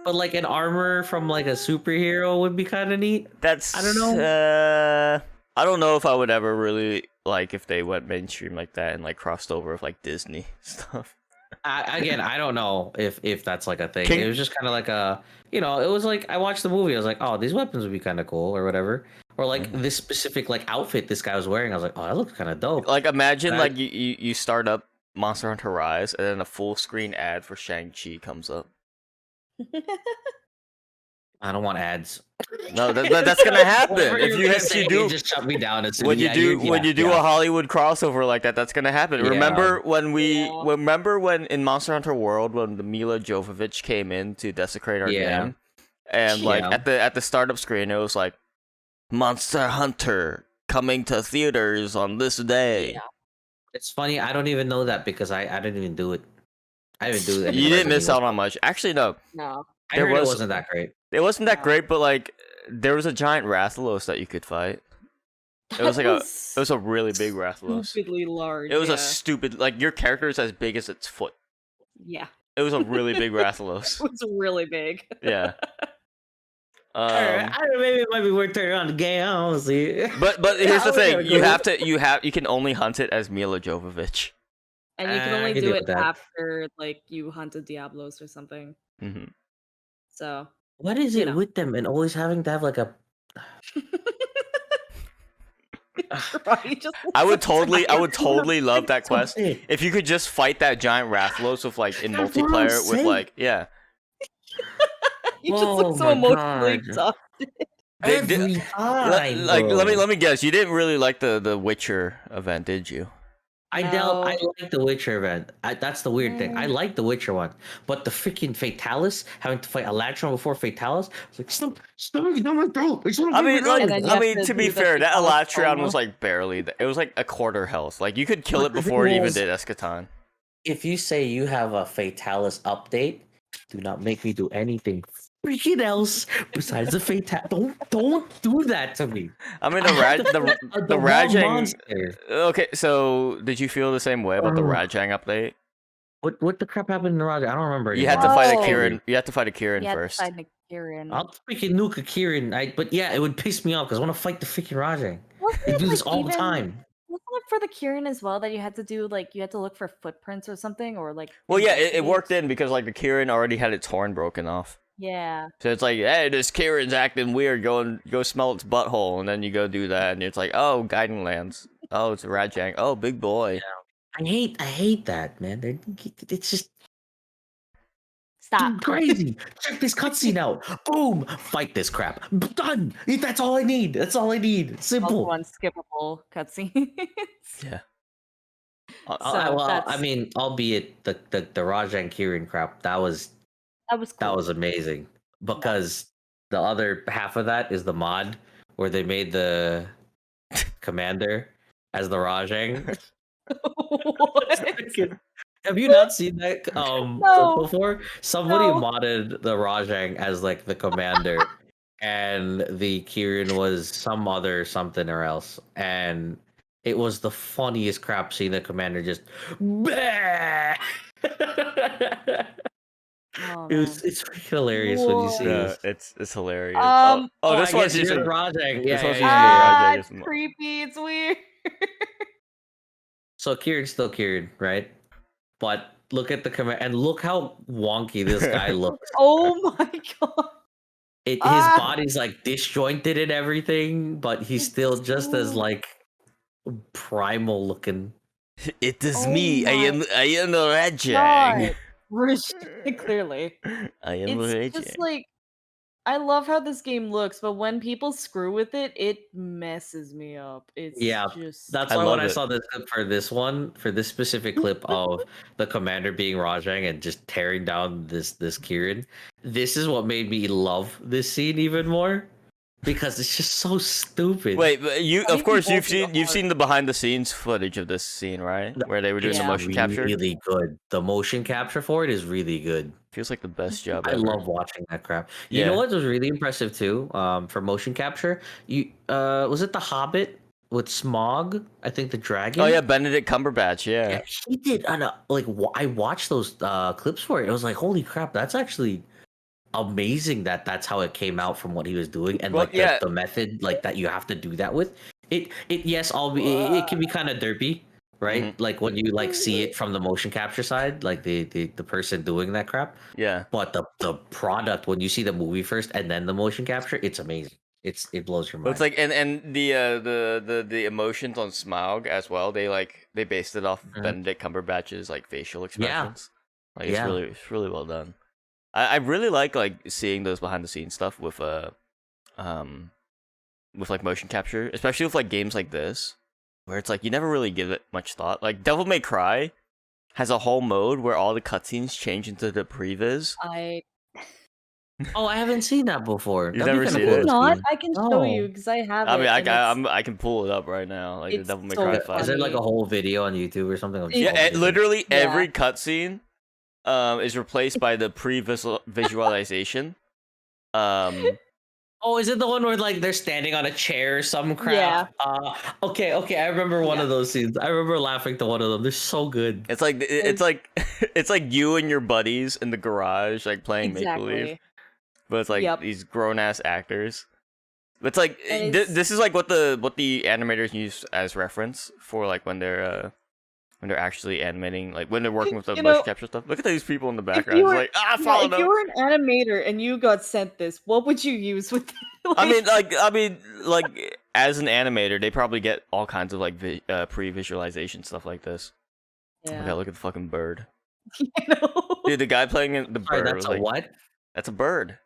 C: but like an armor from like a superhero would be kind of neat.
A: That's
C: I don't know.
A: I don't know if I would ever really like if they went mainstream like that and like crossed over with like Disney stuff.
C: Again, I don't know if that's like a thing.
A: King-
C: It was just kind of like it was like I watched the movie. I was like, oh, these weapons would be kind of cool or whatever. Or like this specific like outfit this guy was wearing. I was like, oh, that looks kind of dope.
A: Like imagine
C: That-
A: like you start up Monster Hunter Rise and then a full screen ad for Shang-Chi comes up.
C: I don't want ads.
A: No, that's gonna happen
C: Whatever
A: if
C: you're
A: you
C: gonna say,
A: do
C: just shut me down as soon
A: when you
C: yeah,
A: do
C: yeah,
A: when you do
C: yeah.
A: a Hollywood crossover like that, that's gonna happen.
C: Yeah.
A: Remember when
B: Yeah.
A: remember when in Monster Hunter World when the Mila Jovovich came in to desecrate our
C: Yeah.
A: game, and like
C: Yeah.
A: at the startup screen it was like Monster Hunter coming to theaters on this day.
B: Yeah.
C: It's funny. I don't even know that because I didn't even do it. I didn't do it.
A: You didn't miss out on much. Actually, no,
B: No.
C: I
A: there
C: heard it
A: was-
C: wasn't that great.
A: it wasn't that
B: No.
A: great, but like there was a giant Rathalos that you could fight. It was like it was a really big Rathalos.
B: stupidly large.
A: It was
B: yeah.
A: a stupid like your character is as big as its foot.
B: Yeah.
A: It was a really big Rathalos.
B: It was really big.
A: Yeah.
C: I don't know, maybe it might be worth turning on the game. I don't see.
A: But here's the
C: I'll
A: thing:
C: never
A: you can only hunt it as Mila Jovovich.
B: And you can
C: I
B: only
C: can
B: do
C: deal
B: it
C: with that.
B: after like you hunted Diablos or something.
A: Hmm.
B: So
C: What is
B: You
C: it
B: know.
C: with them and always having to have like a?
B: You just
A: I would
B: look
A: totally
B: tired.
A: love that quest if you could just fight that giant Rathalos with like in
C: That's what I'm
A: multiplayer with
C: saying.
A: like yeah.
B: You just
C: Oh
B: look so
C: my
B: emotionally
C: God.
B: exhausted.
A: They did-
C: Every time,
A: let me guess. You didn't really like the Witcher event, did you?
C: I
B: No.
C: like the Witcher event. That's the weird thing. I
B: Mm.
C: like the Witcher one, but the freaking Fatalis, having to fight Elatron before Fatalis, it's like stop get down my throat.
A: I mean, like,
B: And then you
A: I
B: have
A: mean,
B: to
A: to be
B: do the
A: fair, that
B: Fatalis
A: Elatron
B: combo.
A: was like barely. It was like a quarter health. Like you could kill it
C: But the
A: before it
C: thing
A: even
C: is-
A: did Eschaton.
C: if you say you have a Fatalis update, do not make me do anything freaking else besides the fatality. Don't do that to me.
A: I mean,
C: I had
A: the
C: the raw
A: Rajang.
C: monster.
A: Okay, so did you feel the same way about the
C: Ugh.
A: Rajang update?
C: What the crap happened in the Raja? I don't remember
A: You
C: anymore.
A: had to fight a
B: Oh.
A: Kirin. You had to fight a Kirin
B: You had to
A: first.
B: find a Kirin.
C: I'll freaking nuke a Kirin. But yeah, it would piss me off because I want to fight the freaking Rajang.
B: Wasn't
C: They
B: it,
C: do this
B: like,
C: all the
B: even-
C: time.
B: Wasn't it for the Kirin as well that you had to do like you had to look for footprints or something or like?
A: Well, yeah, it worked
B: investigate?
A: in because like the Kirin already had its horn broken off.
B: Yeah.
A: So it's like, hey, this Kirin's acting weird. Go smell its butthole, and then you go do that, and it's like, oh, guiding lands. Oh, it's a Rajang. Oh, big boy.
C: I hate that, man. It's just
B: Stop.
C: crazy. Check this cutscene out. Boom! Fight this crap. Done. That's all I need. That's all I need. Simple.
B: Also unskippable cutscenes.
A: Yeah.
B: So
C: well, I
B: that's-
C: mean, albeit the Rajang Kirin crap, that was
B: That was
C: amazing because the other half of that is the mod where they made the commander as the Rajang.
B: What?
C: Have you not seen that clip
B: No.
C: before? Somebody
B: No.
C: modded the Rajang as like the commander, and the Kirin was some other something or else, and it was the funniest crap seeing the commander just. Bah!
B: Oh,
C: It's freaking hilarious when you see
A: Yeah,
C: this.
A: it's hilarious.
B: Um,
A: this
C: I
A: one's
C: guess you're
A: using
C: the Rajang.
A: this
C: Yeah,
A: one's
C: yeah,
A: using
C: yeah.
A: the Rajang.
B: it's creepy. It's weird.
C: So Kirin's still Kirin, right? But look at the command and look how wonky this guy looks.
B: Oh my god.
C: His
B: Ah.
C: body's like disjointed and everything, but he's
B: It's
C: still just as
B: so-
C: like primal looking.
A: It is
B: Oh
A: me. I am the Rajang.
B: God. Clearly.
A: I am the
B: It's
A: Rajang.
B: just like I love how this game looks, but when people screw with it, it messes me up. It's
C: Yeah,
B: just
C: That's
A: I
C: why when
A: love
C: I
A: it.
C: saw this clip for this one, for this specific clip of the commander being Rajang and just tearing down this Kirin, this is what made me love this scene even more because it's just so stupid.
A: Wait, but you
B: How
A: of
B: do
A: course
B: you
A: you've
B: both
A: seen
B: go
A: you've seen the behind the scenes footage of this scene, right? Where they were doing
C: it's
A: the
B: Yeah.
A: motion capture.
C: really good. The motion capture for it is really good.
A: Feels like the best job
C: I
A: ever.
C: love watching that crap. You know
A: Yeah.
C: what was really impressive too? For motion capture, you was it The Hobbit with Smog? I think the dragon.
A: Oh yeah, Benedict Cumberbatch. Yeah.
C: Yeah, he did. I watched those clips for it. It was like, holy crap, that's actually amazing. That's how it came out from what he was doing, and
A: Well,
C: like
A: yeah.
C: the method like that you have to do that with. Yes, it can be kind of derpy, right?
A: Mhm.
C: Like when you like see it from the motion capture side, like the person doing that crap.
A: Yeah.
C: But the product when you see the movie first and then the motion capture, it's amazing. It blows your
A: Well,
C: mind.
A: it's like and the emotions on Smaug as well. They based it off
C: Mhm.
A: Benedict Cumberbatch's like facial expressions. Like
C: Yeah.
A: it's really well done. I really like seeing those behind the scenes stuff with like motion capture, especially with like games like this, where it's like you never really give it much thought. Like Devil May Cry has a whole mode where all the cutscenes change into the previs.
B: I
C: Oh, I haven't seen that before.
A: You've
C: That'd be
A: never
C: kinda
A: seen
C: cool
A: it?
C: to
B: not.
C: see.
B: I can show you
C: No.
B: because I have
A: I
B: it.
A: mean,
B: and it's-
A: I can pull it up right now, like the
B: It's
A: Devil May
B: so
A: Cry
B: funny.
A: 5.
C: Is there like a whole video on YouTube or something? Of just
A: Yeah,
C: all the different-
A: literally
B: Yeah.
A: every cutscene is replaced by the pre-visualization.
C: Oh, is it the one where like they're standing on a chair or some crap?
B: Yeah.
C: Okay. I remember one
B: Yeah.
C: of those scenes. I remember laughing to one of them. They're so good.
A: It's like it's like it's like you and your buddies in the garage like playing make believe,
B: Exactly.
A: but it's like
B: Yep.
A: these grown ass actors. It's like
B: And it's-
A: this is like what the animators use as reference for like when they're actually animating, like when they're working with the
B: You
A: motion
B: know,
A: capture stuff. Look at these people in the
B: If
A: background.
B: you
A: It's
B: were,
A: like
B: yeah,
A: follow
B: if
A: them.
B: you were an animator and you got sent this, what would you use with?
A: I mean, like as an animator, they probably get all kinds of like pre-visualization stuff like this.
B: yeah.
A: Okay, look at the fucking bird,
B: You know?
A: dude. The guy playing the
C: Sorry,
A: bird
C: that's
A: was
C: a
A: like,
C: what?
A: that's a bird.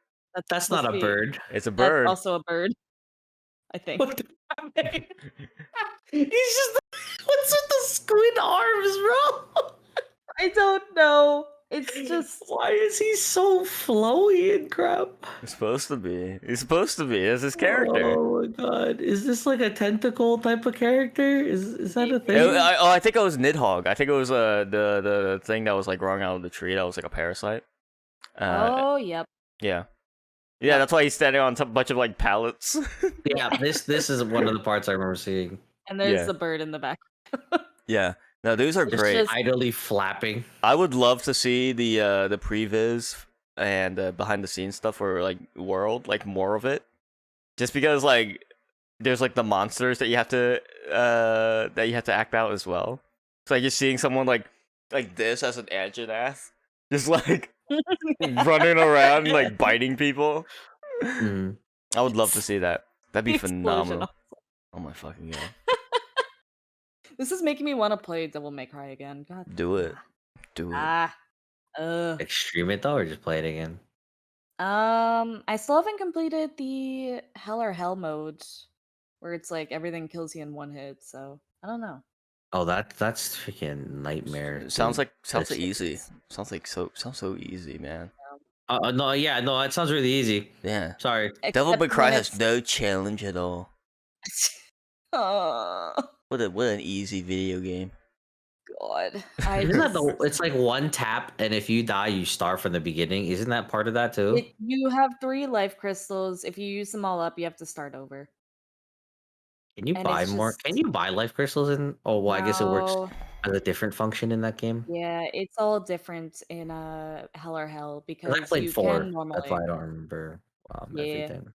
C: That's
B: supposed
C: not
B: to
C: a
B: be-
C: bird.
A: It's a
B: That's
A: bird.
B: also a bird. I think.
C: What the He's just what's with the squid arms, bro?
B: I don't know. It's just
C: Why is he so flowy and crap?
A: He's supposed to be. He's supposed to be. As his character.
C: Oh my god. Is this like a tentacle type of character? Is that a thing?
A: I think it was Nidhogg. I think it was the thing that was like growing out of the tree. That was like a parasite.
B: oh yep.
A: Yeah. Yeah, that's why he's standing on a bunch of like pallets.
C: Yeah, this is one of the parts I remember seeing.
B: And there's
A: Yeah.
B: the bird in the back.
A: Yeah. No, those are
B: It's
A: great.
B: just-
C: Idly flapping.
A: I would love to see the previs and behind the scenes stuff for like World, like more of it. Just because like there's like the monsters that you have to act out as well. So like just seeing someone like this as an Anjanath, just like running around like biting people.
C: Mm.
A: I would love to see that. That'd be
B: The explosion
A: phenomenal.
B: also.
A: Oh my fucking god.
B: This is making me want to play Devil May Cry again. God.
A: Do it. Do it.
B: Ah. Ugh.
C: Like stream it though, or just play it again?
B: I still haven't completed the Hell or Hell mode, where it's like everything kills you in one hit. So I don't know.
C: Oh, that's freaking nightmare.
A: It sounds
C: dude.
A: like
C: This-
A: easy. Sounds so easy, man.
C: No, yeah, no, it sounds really easy.
A: Yeah.
C: Sorry.
A: Devil May
B: Except
A: Cry
B: when
A: has
B: it's-
A: no challenge at all.
B: Oh
A: What an easy video game.
B: God.
C: Isn't that the? It's like one tap, and if you die, you start from the beginning. Isn't that part of that too?
B: You have 3 life crystals. If you use them all up, you have to start over.
C: Can you
B: and
C: buy
B: it's
C: more?
B: just-
C: Can you buy life crystals in? Oh, well, I guess it works
B: No.
C: as a different function in that game.
B: Yeah, it's all different in Hell or Hell
C: 'Cause
B: because
C: I played
B: you
C: 4.
B: can normally.
C: That's why I don't remember
B: Yeah.
C: everything.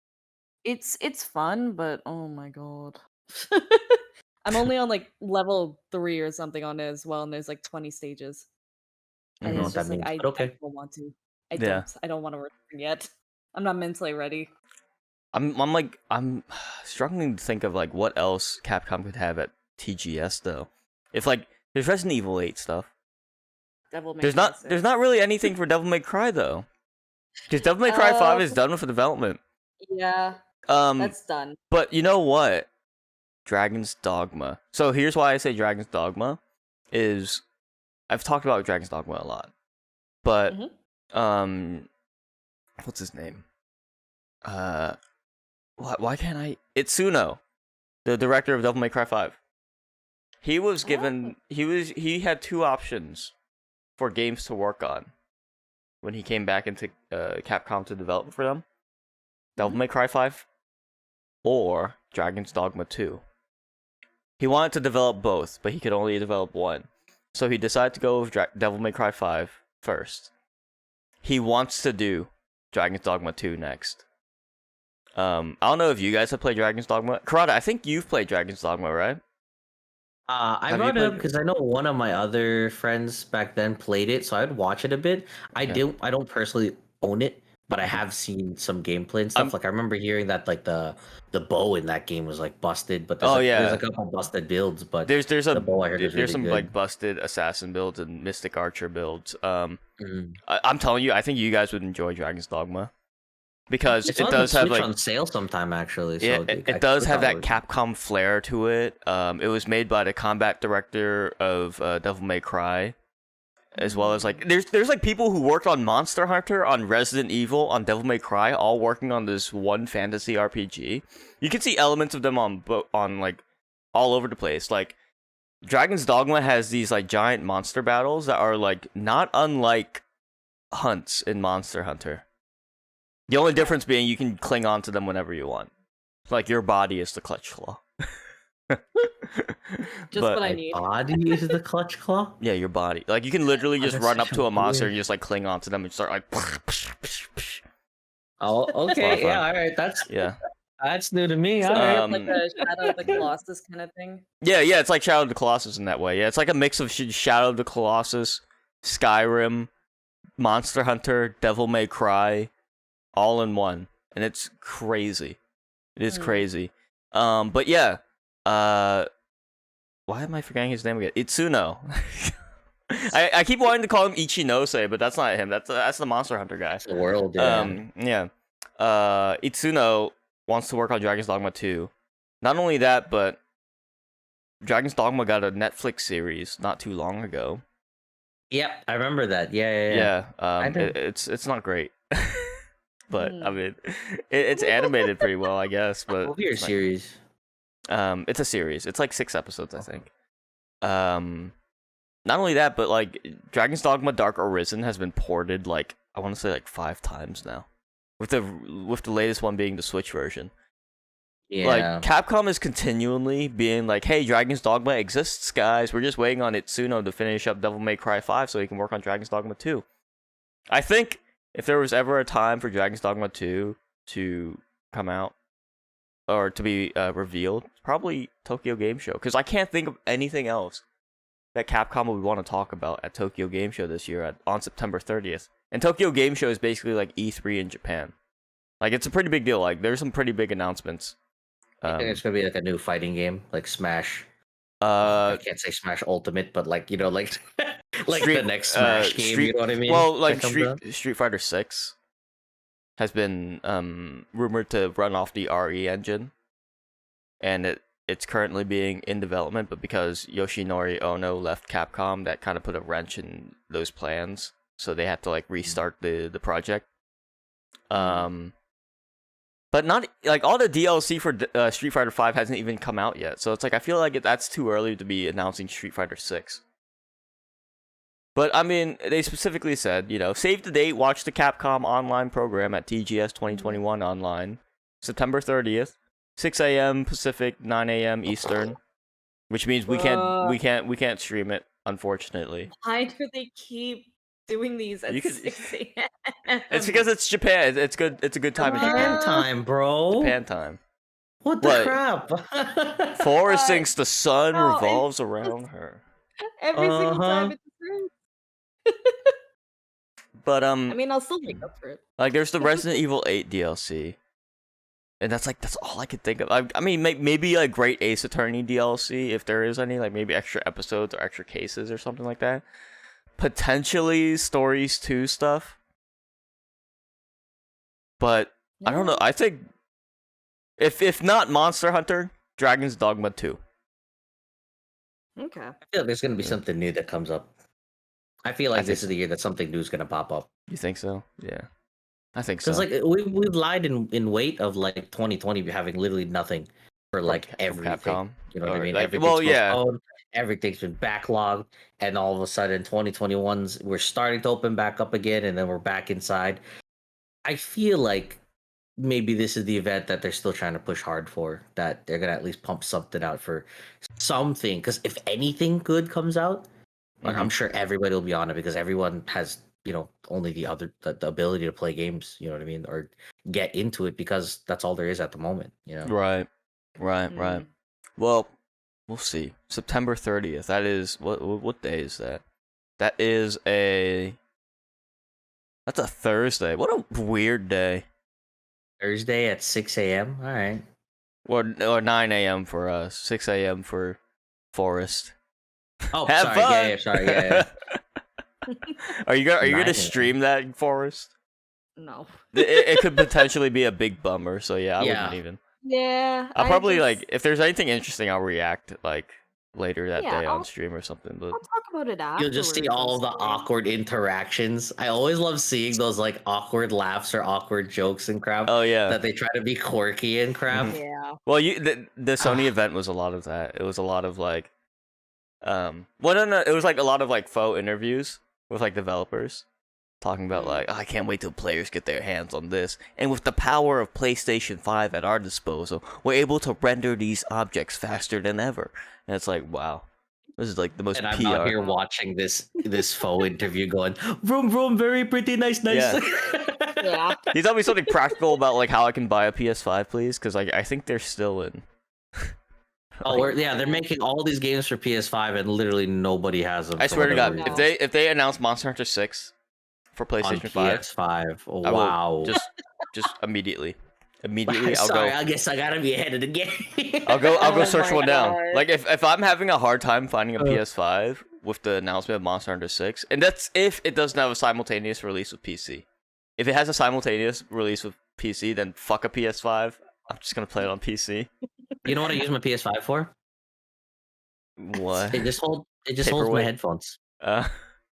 B: It's fun, but oh my god. I'm only on like level 3 or something on it as well, and there's like 20 stages.
C: I don't
B: And
C: know
B: it's
C: what that
B: just like
C: means, but okay.
B: I don't want to.
A: Yeah.
B: I don't want to return yet. I'm not mentally ready.
A: I'm struggling to think of like what else Capcom could have at TGS though. If like there's Resident Evil 8 stuff.
B: Devil May
A: There's
B: Cry
A: not
B: 6.
A: really anything for Devil May Cry though. Because Devil May Cry 5 is
B: Um,
A: done with the development.
B: Yeah,
A: Um
B: that's done.
A: But you know what? Dragon's Dogma. So here's why I say Dragon's Dogma is I've talked about Dragon's Dogma a lot. But what's his name? Why can't I Itsuno, the director of Devil May Cry 5. He was given he had 2 options for games to work on when he came back into Capcom to develop for them. Devil May Cry 5 or Dragon's Dogma 2. He wanted to develop both, but he could only develop one. So he decided to go with Devil May Cry 5 first. He wants to do Dragon's Dogma 2 next. I don't know if you guys have played Dragon's Dogma. Kirata, I think you've played Dragon's Dogma, right?
C: I
A: Have you
C: brought it up
A: played it?
C: because I know one of my other friends back then played it, so I'd watch it a bit. I don't personally own it, but I have seen some gameplay and stuff. Like I remember hearing that like the bow in that game was like busted, but there's a couple busted builds. But
A: There's
C: the bow I heard is really
A: some
C: good.
A: like busted assassin builds and mystic archer builds.
C: Mhm.
A: I'm telling you, I think you guys would enjoy Dragon's Dogma because
C: It's
A: it
C: on
A: does
C: the
A: have
C: Switch
A: like
C: on sale sometime actually.
A: yeah,
C: So
A: it does have that Capcom flair to it. It was made by the combat director of Devil May Cry, as well as like there's like people who worked on Monster Hunter, on Resident Evil, on Devil May Cry, all working on this one fantasy RPG. You can see elements of them on like all over the place. Like Dragon's Dogma has these like giant monster battles that are like not unlike hunts in Monster Hunter. The only difference being you can cling on to them whenever you want. Like your body is the clutch claw.
B: Just what I need.
C: Body is the clutch claw.
A: Yeah, your body. Like you can literally just
C: that's
A: run up
C: such
A: to
C: a
A: a monster
C: weird-
A: and just like cling on to them and start like
C: Oh,
A: lot of
C: okay,
A: fun.
C: yeah, all right.
A: yeah.
C: That's new to me.
B: So
C: All
B: they
C: right.
B: have like a Shadow of the Colossus kind of thing.
A: Yeah, it's like Shadow of the Colossus in that way. Yeah, it's like a mix of Shadow of the Colossus, Skyrim, Monster Hunter, Devil May Cry, all in one. And it's crazy. It is crazy. But yeah, why am I forgetting his name again? Itsuno. I keep wanting to call him Ichinose, but that's not him. That's the Monster Hunter guy.
C: It's the world. Yeah.
A: Yeah. Itsuno wants to work on Dragon's Dogma 2. Not only that, but Dragon's Dogma got a Netflix series not too long ago.
C: Yep, I remember that. Yeah.
A: It's not great. But I mean, it's animated pretty well, I guess. But
C: Movie or
A: it's not-
C: series?
A: it's a series. It's like 6 episodes, I think. Not only that, but like Dragon's Dogma Dark Arisen has been ported like I want to say like 5 times now. with the latest one being the Switch version.
C: Yeah.
A: Like, Capcom is continually being like, hey, Dragon's Dogma exists, guys. We're just waiting on Itsuno to finish up Devil May Cry 5 so he can work on Dragon's Dogma 2. I think if there was ever a time for Dragon's Dogma 2 to come out, or to be revealed, probably Tokyo Game Show. Because I can't think of anything else that Capcom would want to talk about at Tokyo Game Show this year on September 30th. And Tokyo Game Show is basically like E3 in Japan. Like, it's a pretty big deal. Like, there's some pretty big announcements.
C: I think it's gonna be like a new fighting game, like Smash. I can't say Smash Ultimate, but like like the next Smash game. You know what I mean?
A: Well, like Street Fighter 6 has been rumored to run off the RE engine, and it's currently being in development. But because Yoshinori Ono left Capcom, that kind of put a wrench in those plans, so they had to like restart the project. But not like all the DLC for Street Fighter 5 hasn't even come out yet, so it's like I feel like that's too early to be announcing Street Fighter 6. But I mean, they specifically said, save the date, watch the Capcom online program at TGS 2021 online, September 30th, 6 a.m. Pacific, 9 a.m. Eastern, which means we can't stream it, unfortunately.
B: Why do they keep doing these at 6 a.m.?
A: It's because it's Japan. It's good. It's a good time in Japan.
C: Japan time, bro.
A: Japan time.
C: What the crap?
A: Forrest thinks the sun revolves around her.
B: Every single time it's true.
A: But
B: I mean, I'll still make up for it.
A: Like, there's the Resident Evil 8 DLC, and that's all I could think of. I mean, maybe like Great Ace Attorney DLC if there is any, like maybe extra episodes or extra cases or something like that. Potentially Stories 2 stuff. But I don't know. I think if not Monster Hunter, Dragon's Dogma 2.
B: Okay.
C: I feel like there's gonna be something new that comes up. I feel like this is the year that something new is gonna pop up.
A: You think so? Yeah, I think so.
C: Because like we've lied in wait of like 2020 having literally nothing for like everything.
A: Capcom.
C: You know what I mean?
A: Like,
C: Everything's been backlogged, and all of a sudden 2021's we're starting to open back up again, and then we're back inside. I feel like maybe this is the event that they're still trying to push hard for, that they're gonna at least pump something out for something. Because if anything good comes out, like, I'm sure everybody will be on it, because everyone has only the ability to play games. You know what I mean, or get into it, because that's all there is at the moment.
A: Right. Well, we'll see. September 30th. That is what day is that? That's a Thursday. What a weird day.
C: Thursday at 6 a.m. All right.
A: Or 9 a.m. for us. 6 a.m. for Forrest.
C: Oh,
A: Have
C: sorry.
A: fun.
C: Yeah, sorry. Yeah.
A: Are you gonna stream that, Forrest?
B: No.
A: It could potentially be a big bummer. So yeah, I wouldn't even.
B: Yeah.
A: I'll probably like, if there's anything interesting, I'll react like later that day on stream or something. But
B: I'll talk about it after.
C: You'll just see all of the awkward interactions. I always love seeing those like awkward laughs or awkward jokes and crap.
A: Oh yeah,
C: that they try to be quirky and crap.
B: Yeah.
A: Well, the Sony event was a lot of that. It was a lot of like, it was like a lot of like faux interviews with like developers talking about like, I can't wait till players get their hands on this, and with the power of PlayStation 5 at our disposal, we're able to render these objects faster than ever. And it's like, wow, this is like the most
C: and I'm
A: PR.
C: out here watching this faux interview going, vroom vroom, very pretty, nice.
B: Yeah.
A: Can you tell me something practical about like how I can buy a PS5, please? Because like I think they're still in.
C: They're making all these games for PS5, and literally nobody has them.
A: I swear to God, if they announce Monster Hunter 6 for PlayStation 5,
C: PS5, wow,
A: just immediately.
C: I guess I gotta be ahead of the game.
A: I'll go search one down. Like if I'm having a hard time finding a PS5 with the announcement of Monster Hunter 6, and that's if it doesn't have a simultaneous release with PC. If it has a simultaneous release with PC, then fuck a PS5. I'm just gonna play it on PC.
C: You know what I use my PS5 for?
A: What?
C: It just holds my headphones.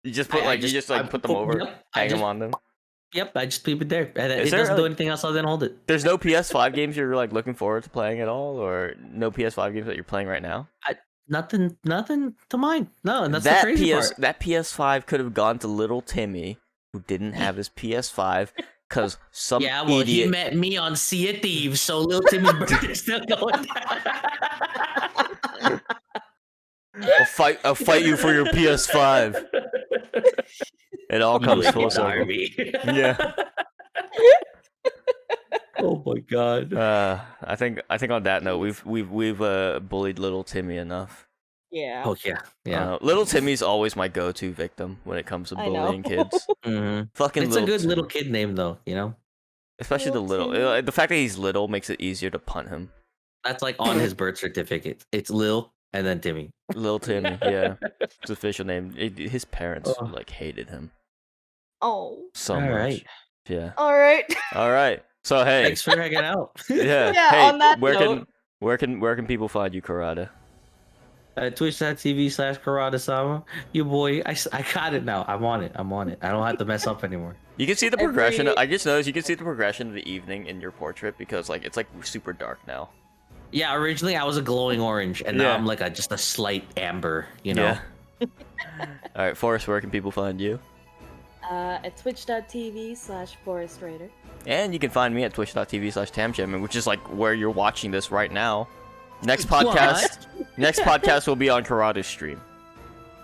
A: You just put put them over, hang them on them.
C: Yep, I just keep it there. And it doesn't do anything else other than hold it.
A: There's no PS5 games you're like looking forward to playing at all, or no PS5 games that you're playing right now?
C: Nothing to mind. No, and that's the crazy part.
A: That PS5 could have gone to little Timmy, who didn't have his PS5, Cause some
C: Yeah, well, he
A: idiot.
C: met me on Sea of Thieves, so little Timmy's birthday's still going down.
A: I'll fight you for your PS5. It all comes full circle. Yeah.
C: Oh my god.
A: I think on that note, we've bullied little Timmy enough.
B: Yeah.
C: Oh yeah.
A: Little Timmy's always my go-to victim when it comes to
B: I know.
A: bullying kids.
C: Mhm.
A: Fucking
C: It's a good
A: Timmy.
C: little kid name though, you know.
A: Especially the
B: Little
A: little.
B: Timmy.
A: The fact that he's little makes it easier to punt him.
C: That's like on his birth certificate. It's Lil and then Timmy.
A: Little Timmy, yeah, his official name. His parents
C: Oh.
A: like hated him
B: Oh.
A: so
C: All
A: much.
C: right.
A: Yeah.
B: All right.
A: All right. So hey,
C: Thanks for hanging out.
A: yeah.
B: Yeah,
A: Hey,
B: on that
A: where
B: note-
A: can people find you, Kirata?
C: Twitch.tv/Karada-sama. You boy, I got it now. I'm on it. I don't have to mess up anymore.
A: You can see the progression.
B: Every-
A: I just noticed you can see the progression of the evening in your portrait because like it's like super dark now.
C: Yeah, originally I was a glowing orange, and now
A: Yeah.
C: I'm like just a slight amber. You know.
A: Yeah. All right, Forrest, where can people find you?
B: At twitch.tv/ForestRaider.
A: And you can find me at twitch.tv/TamJamin, which is like where you're watching this right now. Next
C: What?
A: podcast will be on Karata's stream.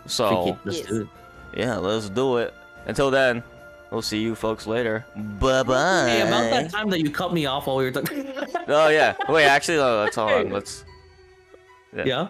A: So
C: Let's
B: Yes.
C: do it.
A: yeah, let's do it. Until then, we'll see you folks later. Bye bye.
C: Hey, about that time that you cut me off while we were talking.
A: Oh yeah. Wait, actually, no, that's all. Let's.
C: Yeah.